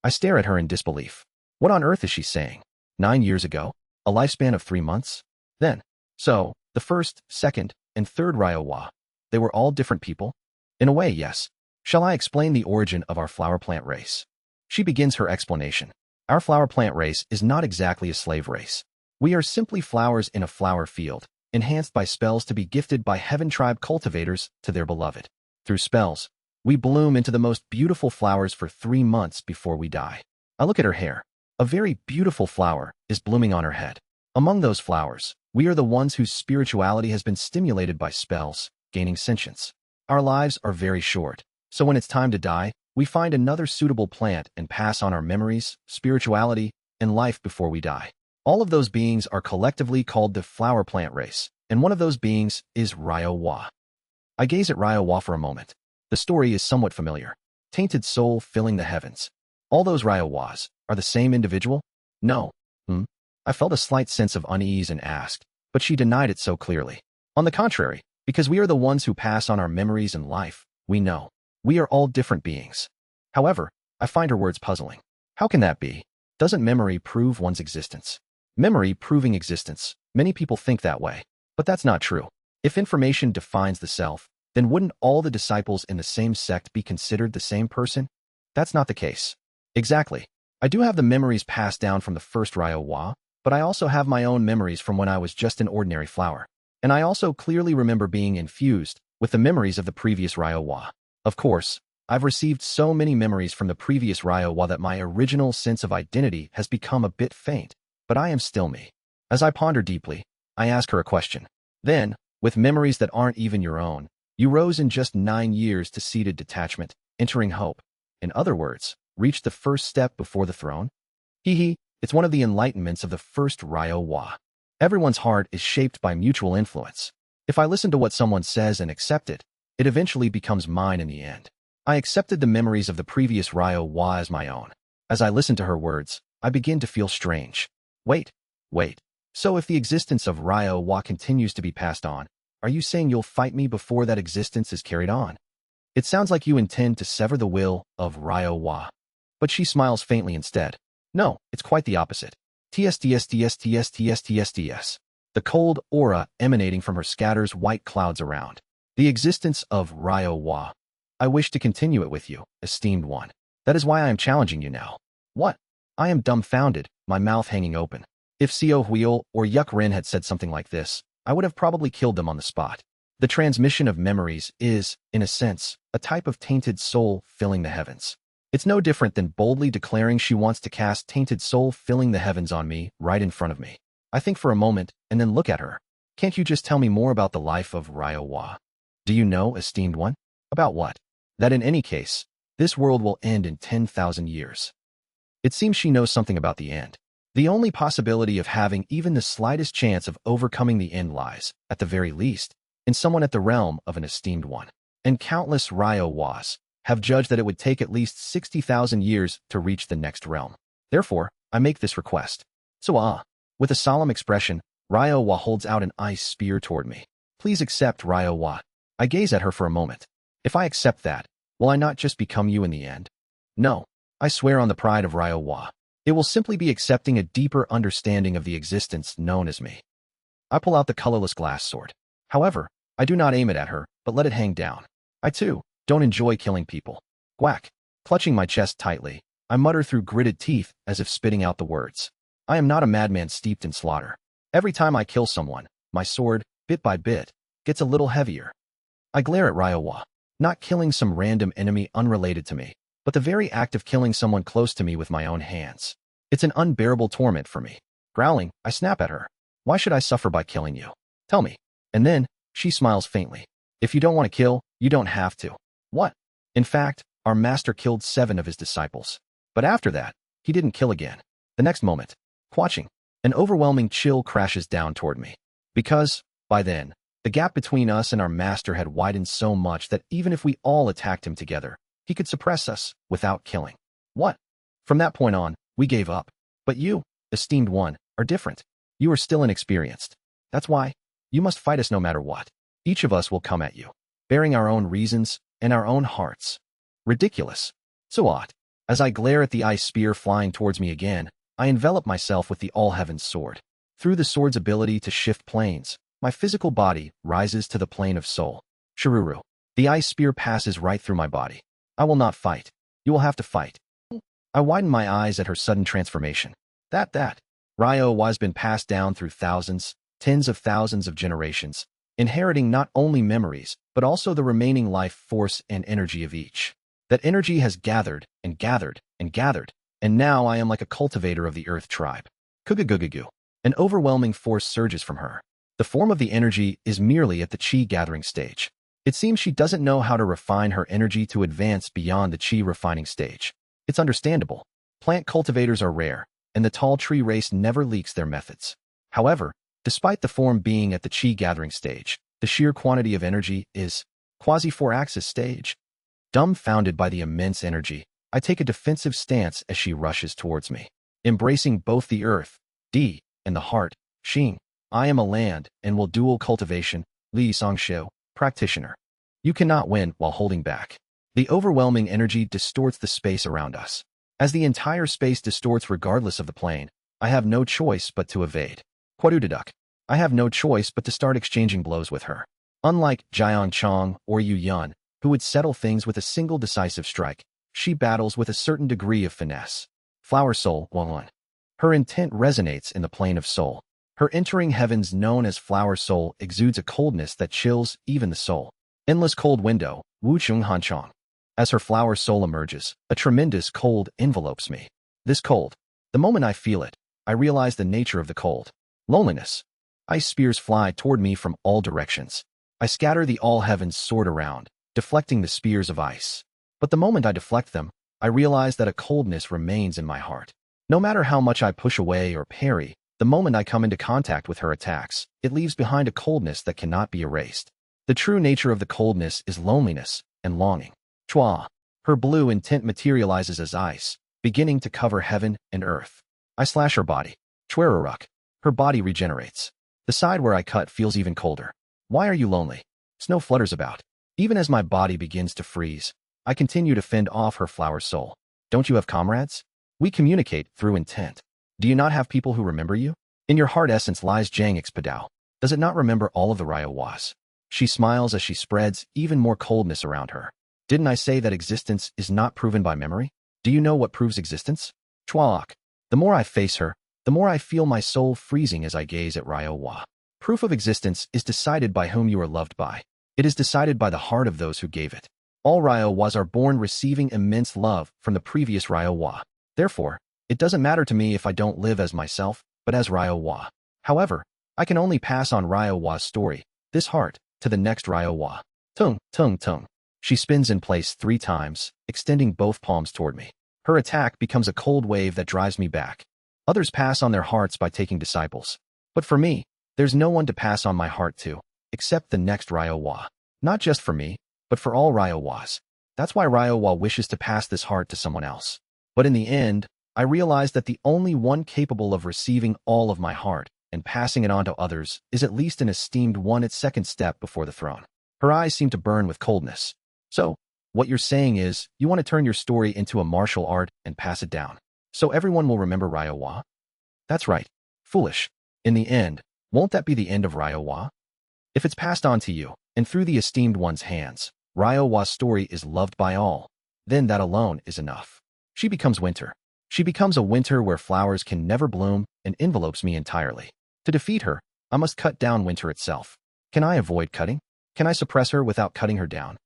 I stare at her in disbelief. What on earth is she saying? 9 years ago? A lifespan of 3 months? Then, so, the first, second, and third Ryo, they were all different people? In a way, yes. Shall I explain the origin of our flower plant race? She begins her explanation. Our flower plant race is not exactly a slave race. We are simply flowers in a flower field, enhanced by spells to be gifted by Heaven Tribe cultivators to their beloved. Through spells, we bloom into the most beautiful flowers for 3 months before we die. I look at her hair. A very beautiful flower is blooming on her head. Among those flowers, we are the ones whose spirituality has been stimulated by spells, gaining sentience. Our lives are very short, so when it's time to die, we find another suitable plant and pass on our memories, spirituality, and life before we die. All of those beings are collectively called the flower plant race, and one of those beings is Ryo. I gaze at Ryo for a moment. The story is somewhat familiar. Tainted soul filling the heavens. All those Ryowas are the same individual? No. I felt a slight sense of unease and asked, but she denied it so clearly. On the contrary, because we are the ones who pass on our memories and life, we know. We are all different beings. However, I find her words puzzling. How can that be? Doesn't memory prove one's existence? Memory proving existence. Many people think that way. But that's not true. If information defines the self, then wouldn't all the disciples in the same sect be considered the same person? That's not the case. Exactly. I do have the memories passed down from the first Ryo, but I also have my own memories from when I was just an ordinary flower. And I also clearly remember being infused with the memories of the previous Ryo. Of course, I've received so many memories from the previous Ryo that my original sense of identity has become a bit faint, but I am still me. As I ponder deeply, I ask her a question. Then, with memories that aren't even your own, you rose in just 9 years to seated detachment, entering hope. In other words, reached the first step before the throne? Hee, it's one of the enlightenments of the first Ryo. Everyone's heart is shaped by mutual influence. If I listen to what someone says and accept it, it eventually becomes mine in the end. I accepted the memories of the previous Ryo as my own. As I listen to her words, I begin to feel strange. Wait. So if the existence of Ryo continues to be passed on, are you saying you'll fight me before that existence is carried on? It sounds like you intend to sever the will of Ryo. But she smiles faintly instead. No, it's quite the opposite. TSTSTSTSTSTSTS. The cold aura emanating from her scatters white clouds around. The existence of Ryo. I wish to continue it with you, esteemed one. That is why I am challenging you now. What? I am dumbfounded, my mouth hanging open. If Seo Huil or Yuk Rin had said something like this, I would have probably killed them on the spot. The transmission of memories is, in a sense, a type of tainted soul filling the heavens. It's no different than boldly declaring she wants to cast tainted soul filling the heavens on me right in front of me. I think for a moment and then look at her. Can't you just tell me more about the life of Ryo? Do you know, esteemed one? About what? That in any case, this world will end in 10,000 years. It seems she knows something about the end. The only possibility of having even the slightest chance of overcoming the end lies, at the very least, in someone at the realm of an esteemed one. And countless Ryo have judged that it would take at least 60,000 years to reach the next realm. Therefore, I make this request. So with a solemn expression, Ryo holds out an ice spear toward me. Please accept, Ryo. I gaze at her for a moment. If I accept that, will I not just become you in the end? No, I swear on the pride of Ryo. It will simply be accepting a deeper understanding of the existence known as me. I pull out the colorless glass sword. However, I do not aim it at her, but let it hang down. I too don't enjoy killing people. Quack. Clutching my chest tightly, I mutter through gritted teeth as if spitting out the words. I am not a madman steeped in slaughter. Every time I kill someone, my sword, bit by bit, gets a little heavier. I glare at Ryo, not killing some random enemy unrelated to me, but the very act of killing someone close to me with my own hands. It's an unbearable torment for me. Growling, I snap at her. Why should I suffer by killing you? Tell me. And then, she smiles faintly. If you don't want to kill, you don't have to. What? In fact, our master killed 7 of his disciples. But after that, he didn't kill again. The next moment, watching, an overwhelming chill crashes down toward me. Because, by then, the gap between us and our master had widened so much that even if we all attacked him together, he could suppress us without killing. What? From that point on, we gave up. But you, esteemed one, are different. You are still inexperienced. That's why you must fight us no matter what. Each of us will come at you, bearing our own reasons and our own hearts. Ridiculous. So what? As I glare at the ice spear flying towards me again, I envelop myself with the All-Heavens sword. Through the sword's ability to shift planes, my physical body rises to the plane of soul. Shururu. The ice spear passes right through my body. I will not fight. You will have to fight. I widen my eyes at her sudden transformation. That Ryo has been passed down through thousands, tens of thousands of generations, inheriting not only memories, but also the remaining life force and energy of each. That energy has gathered and gathered and gathered, and now I am like a cultivator of the earth tribe. Kugugugugu. An overwhelming force surges from her. The form of the energy is merely at the chi gathering stage. It seems she doesn't know how to refine her energy to advance beyond the chi refining stage. It's understandable. Plant cultivators are rare, and the tall tree race never leaks their methods. However, despite the form being at the chi gathering stage, the sheer quantity of energy is quasi-4-axis stage. Dumbfounded by the immense energy, I take a defensive stance as she rushes towards me. Embracing both the earth, D, and the heart, Xing. I am a land and will dual cultivation, Li Songxiu, practitioner. You cannot win while holding back. The overwhelming energy distorts the space around us. As the entire space distorts regardless of the plane, I have no choice but to evade. Quadudaduk. I have no choice but to start exchanging blows with her. Unlike Jiang Chong or Yu Yun, who would settle things with a single decisive strike, She battles with a certain degree of finesse. Flower Soul 1. Her intent resonates in the plane of soul. Her entering heavens known as Flower Soul exudes a coldness that chills even the soul. Endless cold window, Wu Chung Han Chong. As her flower soul emerges, a tremendous cold envelopes me. This cold, the moment I feel it, I realize the nature of the cold. Loneliness. Ice spears fly toward me from all directions. I scatter the all heavens soared around, deflecting the spears of ice. But the moment I deflect them, I realize that a coldness remains in my heart. No matter how much I push away or parry, the moment I come into contact with her attacks, it leaves behind a coldness that cannot be erased. The true nature of the coldness is loneliness and longing. Chua. Her blue intent materializes as ice, beginning to cover heaven and earth. I slash her body. Chweraruk. Her body regenerates. The side where I cut feels even colder. Why are you lonely? Snow flutters about. Even as my body begins to freeze, I continue to fend off her flower soul. Don't you have comrades? We communicate through intent. Do you not have people who remember you? In your heart essence lies Jangix Padao. Does it not remember all of the Ryowas? She smiles as she spreads even more coldness around her. Didn't I say that existence is not proven by memory? Do you know what proves existence? Chwaok. The more I face her, the more I feel my soul freezing as I gaze at Ryowa. Proof of existence is decided by whom you are loved by. It is decided by the heart of those who gave it. All Ryowas are born receiving immense love from the previous Ryowa. Therefore, it doesn't matter to me if I don't live as myself, but as Ryowa. However, I can only pass on Ryowa's story, this heart, to the next Ryowa. Tung, tung, tung. She spins in place 3 times, extending both palms toward me. Her attack becomes a cold wave that drives me back. Others pass on their hearts by taking disciples. But for me, there's no one to pass on my heart to, except the next Ryowa. Not just for me, but for all Ryowas. That's why Ryowa wishes to pass this heart to someone else. But in the end, I realize that the only one capable of receiving all of my heart and passing it on to others is at least an esteemed one at second step before the throne. Her eyes seem to burn with coldness. So, what you're saying is, you want to turn your story into a martial art and pass it down. So everyone will remember Ryowa? That's right. Foolish. In the end, won't that be the end of Ryowa? If it's passed on to you, and through the esteemed one's hands, Ryowa's story is loved by all, then that alone is enough. She becomes winter. She becomes a winter where flowers can never bloom and envelopes me entirely. To defeat her, I must cut down winter itself. Can I avoid cutting? Can I suppress her without cutting her down?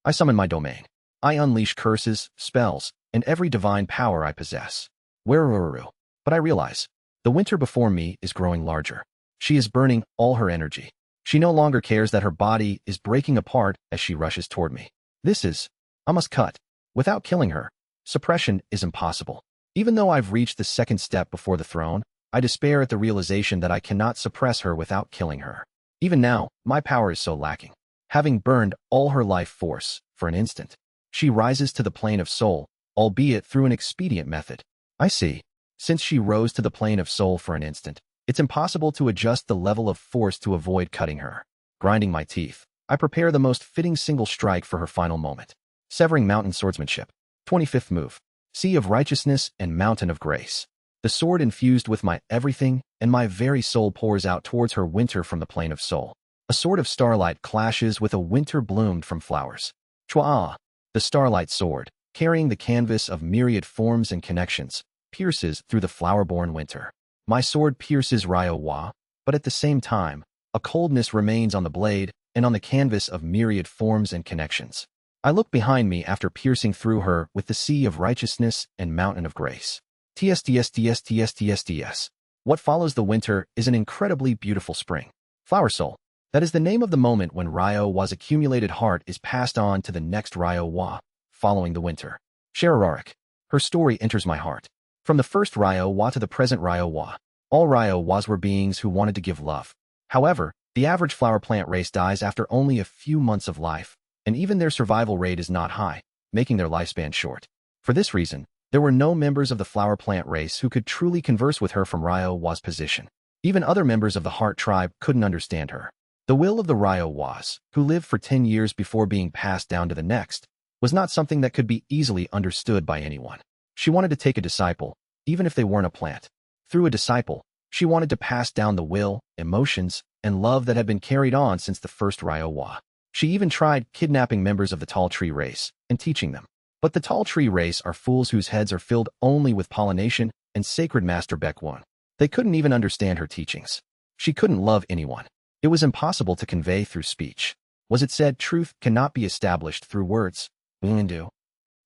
I summon my domain. I unleash curses, spells, and every divine power I possess. Werururu. But I realize, the winter before me is growing larger. She is burning all her energy. She no longer cares that her body is breaking apart as she rushes toward me. I must cut. Without killing her, suppression is impossible. Even though I've reached the second step before the throne, I despair at the realization that I cannot suppress her without killing her. Even now, my power is so lacking. Having burned all her life force, for an instant, she rises to the plane of soul, albeit through an expedient method. I see. Since she rose to the plane of soul for an instant, it's impossible to adjust the level of force to avoid cutting her. Grinding my teeth, I prepare the most fitting single strike for her final moment. Severing mountain swordsmanship. 25th move. Sea of righteousness and mountain of grace. The sword infused with my everything and my very soul pours out towards her winter from the plane of soul. A sword of starlight clashes with a winter bloomed from flowers. Chua. The starlight sword, carrying the canvas of myriad forms and connections, pierces through the flower-born winter. My sword pierces Ryowa, but at the same time, a coldness remains on the blade and on the canvas of myriad forms and connections. I look behind me after piercing through her with the sea of righteousness and mountain of grace. TSTSTSTSTSTS. What follows the winter is an incredibly beautiful spring. Flower Soul. That is the name of the moment when Ryowa's accumulated heart is passed on to the next Ryowa, following the winter. Sherararik. Her story enters my heart. From the first Ryowa to the present Ryowa, all Ryowas were beings who wanted to give love. However, the average flower plant race dies after only a few months of life, and even their survival rate is not high, making their lifespan short. For this reason, there were no members of the flower plant race who could truly converse with her from Ryowa's position. Even other members of the Heart tribe couldn't understand her. The will of the Ryowas, who lived for 10 years before being passed down to the next, was not something that could be easily understood by anyone. She wanted to take a disciple, even if they weren't a plant. Through a disciple, she wanted to pass down the will, emotions, and love that had been carried on since the first Ryowa. She even tried kidnapping members of the tall tree race and teaching them. But the tall tree race are fools whose heads are filled only with pollination and sacred Master Baekwon. They couldn't even understand her teachings. She couldn't love anyone. It was impossible to convey through speech. Was it said truth cannot be established through words? Windu.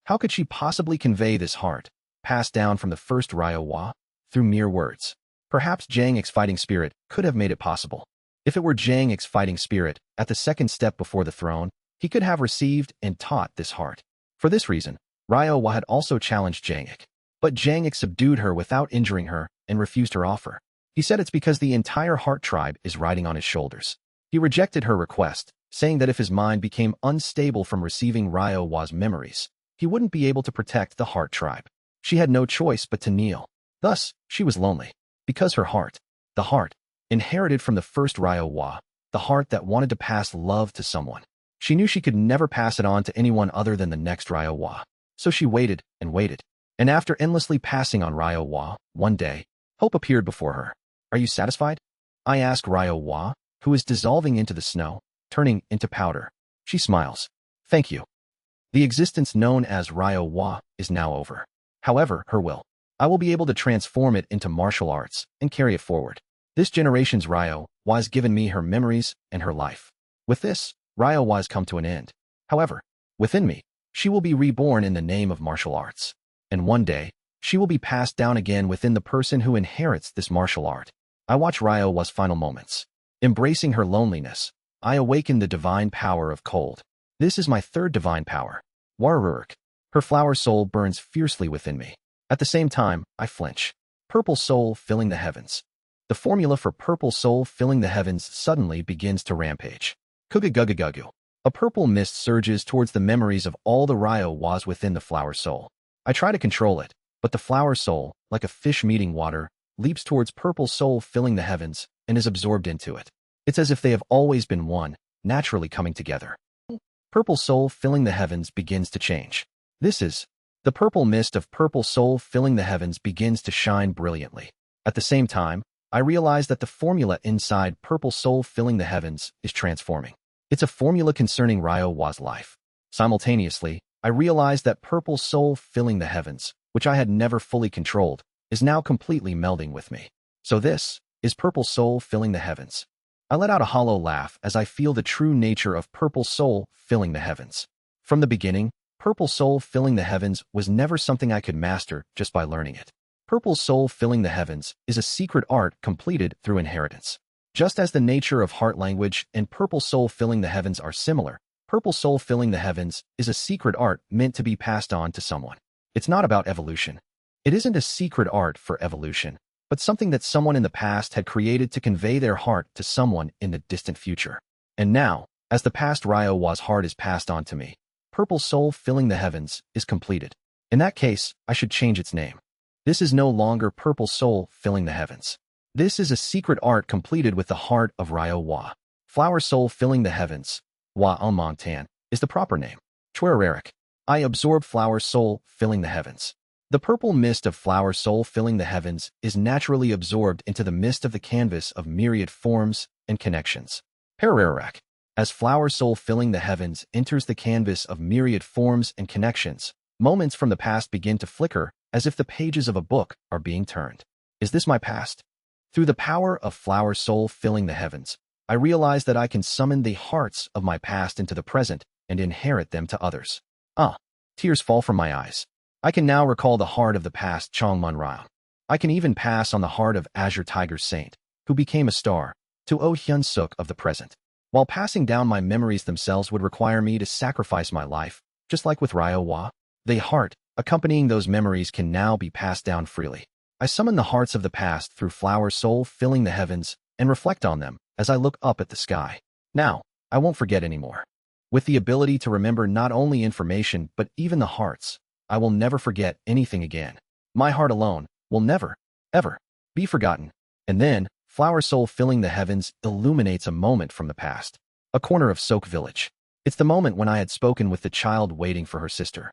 How could she possibly convey this heart, passed down from the first Ryo, through mere words? Perhaps Jang X's fighting spirit could have made it possible. If it were Jang X's fighting spirit, at the second step before the throne, he could have received and taught this heart. For this reason, Ryo had also challenged Jang X. But Jang X subdued her without injuring her and refused her offer. He said it's because the entire heart tribe is riding on his shoulders. He rejected her request, saying that if his mind became unstable from receiving Ryo's memories, he wouldn't be able to protect the heart tribe. She had no choice but to kneel. Thus, she was lonely. Because her heart, the heart, inherited from the first Ryo, the heart that wanted to pass love to someone. She knew she could never pass it on to anyone other than the next Ryo. So she waited and waited. And after endlessly passing on Ryo, one day, hope appeared before her. Are you satisfied? I ask Ryo, who is dissolving into the snow, turning into powder. She smiles. Thank you. The existence known as Ryo is now over. However, her will. I will be able to transform it into martial arts and carry it forward. This generation's Ryo has given me her memories and her life. With this, Ryo has come to an end. However, within me, she will be reborn in the name of martial arts. And one day, she will be passed down again within the person who inherits this martial art. I watch Ryo's final moments. Embracing her loneliness, I awaken the divine power of cold. This is my third divine power. Warurk. Her flower soul burns fiercely within me. At the same time, I flinch. Purple soul filling the heavens. The formula for purple soul filling the heavens suddenly begins to rampage. Kugugugugugu. A purple mist surges towards the memories of all the Ryo within the flower soul. I try to control it, but the flower soul, like a fish meeting water, leaps towards purple soul filling the heavens and is absorbed into it. It's as if they have always been one, naturally coming together. Purple soul filling the heavens begins to change. This is the purple mist of purple soul filling the heavens begins to shine brilliantly. At the same time, I realize that the formula inside purple soul filling the heavens is transforming. It's a formula concerning Ryo's life. Simultaneously, I realize that purple soul filling the heavens, which I had never fully controlled, is now completely melding with me. So this is purple soul filling the heavens. I let out a hollow laugh as I feel the true nature of purple soul filling the heavens. From the beginning, purple soul filling the heavens was never something I could master just by learning it. Purple soul filling the heavens is a secret art completed through inheritance. Just as the nature of heart language and purple soul filling the heavens are similar, purple soul filling the heavens is a secret art meant to be passed on to someone. It's not about evolution. It isn't a secret art for evolution, but something that someone in the past had created to convey their heart to someone in the distant future. And now, as the past Ryo's heart is passed on to me, purple soul filling the heavens is completed. In that case, I should change its name. This is no longer purple soul filling the heavens. This is a secret art completed with the heart of Ryo. Flower soul filling the heavens, Montan, is the proper name. Chwerarek. I absorb flower soul filling the heavens. The purple mist of flower soul filling the heavens is naturally absorbed into the mist of the canvas of myriad forms and connections. Parararak. As flower soul filling the heavens enters the canvas of myriad forms and connections, moments from the past begin to flicker as if the pages of a book are being turned. Is this my past? Through the power of flower soul filling the heavens, I realize that I can summon the hearts of my past into the present and inherit them to others. Tears fall from my eyes. I can now recall the heart of the past Chongmun Rao. I can even pass on the heart of Azure Tiger Saint, who became a star, to Oh Hyun Suk of the present. While passing down my memories themselves would require me to sacrifice my life, just like with Ryo, the heart accompanying those memories can now be passed down freely. I summon the hearts of the past through flower soul filling the heavens and reflect on them as I look up at the sky. Now, I won't forget anymore. With the ability to remember not only information but even the hearts, I will never forget anything again. My heart alone will never, ever be forgotten. And then, flower soul filling the heavens illuminates a moment from the past. A corner of Sok Village. It's the moment when I had spoken with the child waiting for her sister.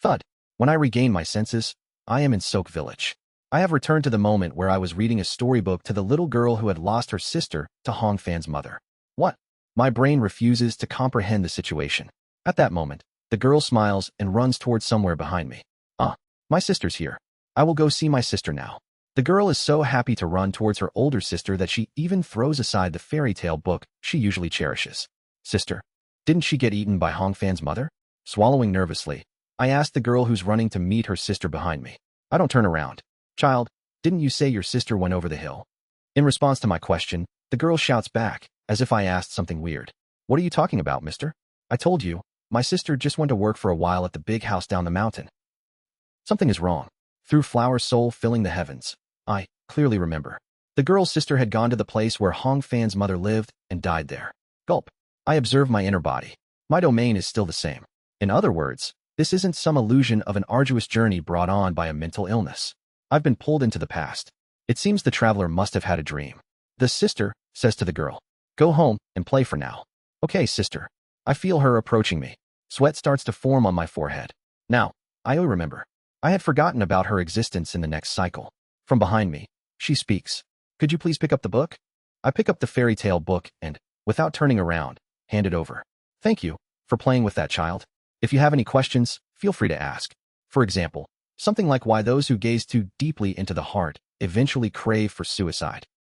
Thud. When I regain my senses, I am in Sok Village. I have returned to the moment where I was reading a storybook to the little girl who had lost her sister to Hong Fan's mother. What? My brain refuses to comprehend the situation. At that moment, The girl smiles and runs towards somewhere behind me. My sister's here. I will go see my sister now. The girl is so happy to run towards her older sister that she even throws aside the fairy tale book she usually cherishes. Sister, didn't she get eaten by Hongfan's mother? Swallowing nervously, I ask the girl who's running to meet her sister behind me. I don't turn around. Child, didn't you say your sister went over the hill? In response to my question, the girl shouts back, as if I asked something weird. What are you talking about, mister? I told you, my sister just went to work for a while at the big house down the mountain. Something is wrong. Through flower soul filling the heavens, I clearly remember. The girl's sister had gone to the place where Hongfan's mother lived and died there. Gulp. I observe my inner body. My domain is still the same. In other words, this isn't some illusion of an arduous journey brought on by a mental illness. I've been pulled into the past. It seems the traveler must have had a dream. The sister says to the girl, go home and play for now. Okay, sister. I feel her approaching me. Sweat starts to form on my forehead. Now, I remember. I had forgotten about her existence in the next cycle. From behind me, she speaks. Could you please pick up the book? I pick up the fairy tale book and, without turning around, hand it over. Thank you for playing with that, child. If you have any questions, feel free to ask. For example, something like why those who gaze too deeply into the heart eventually crave for suicide.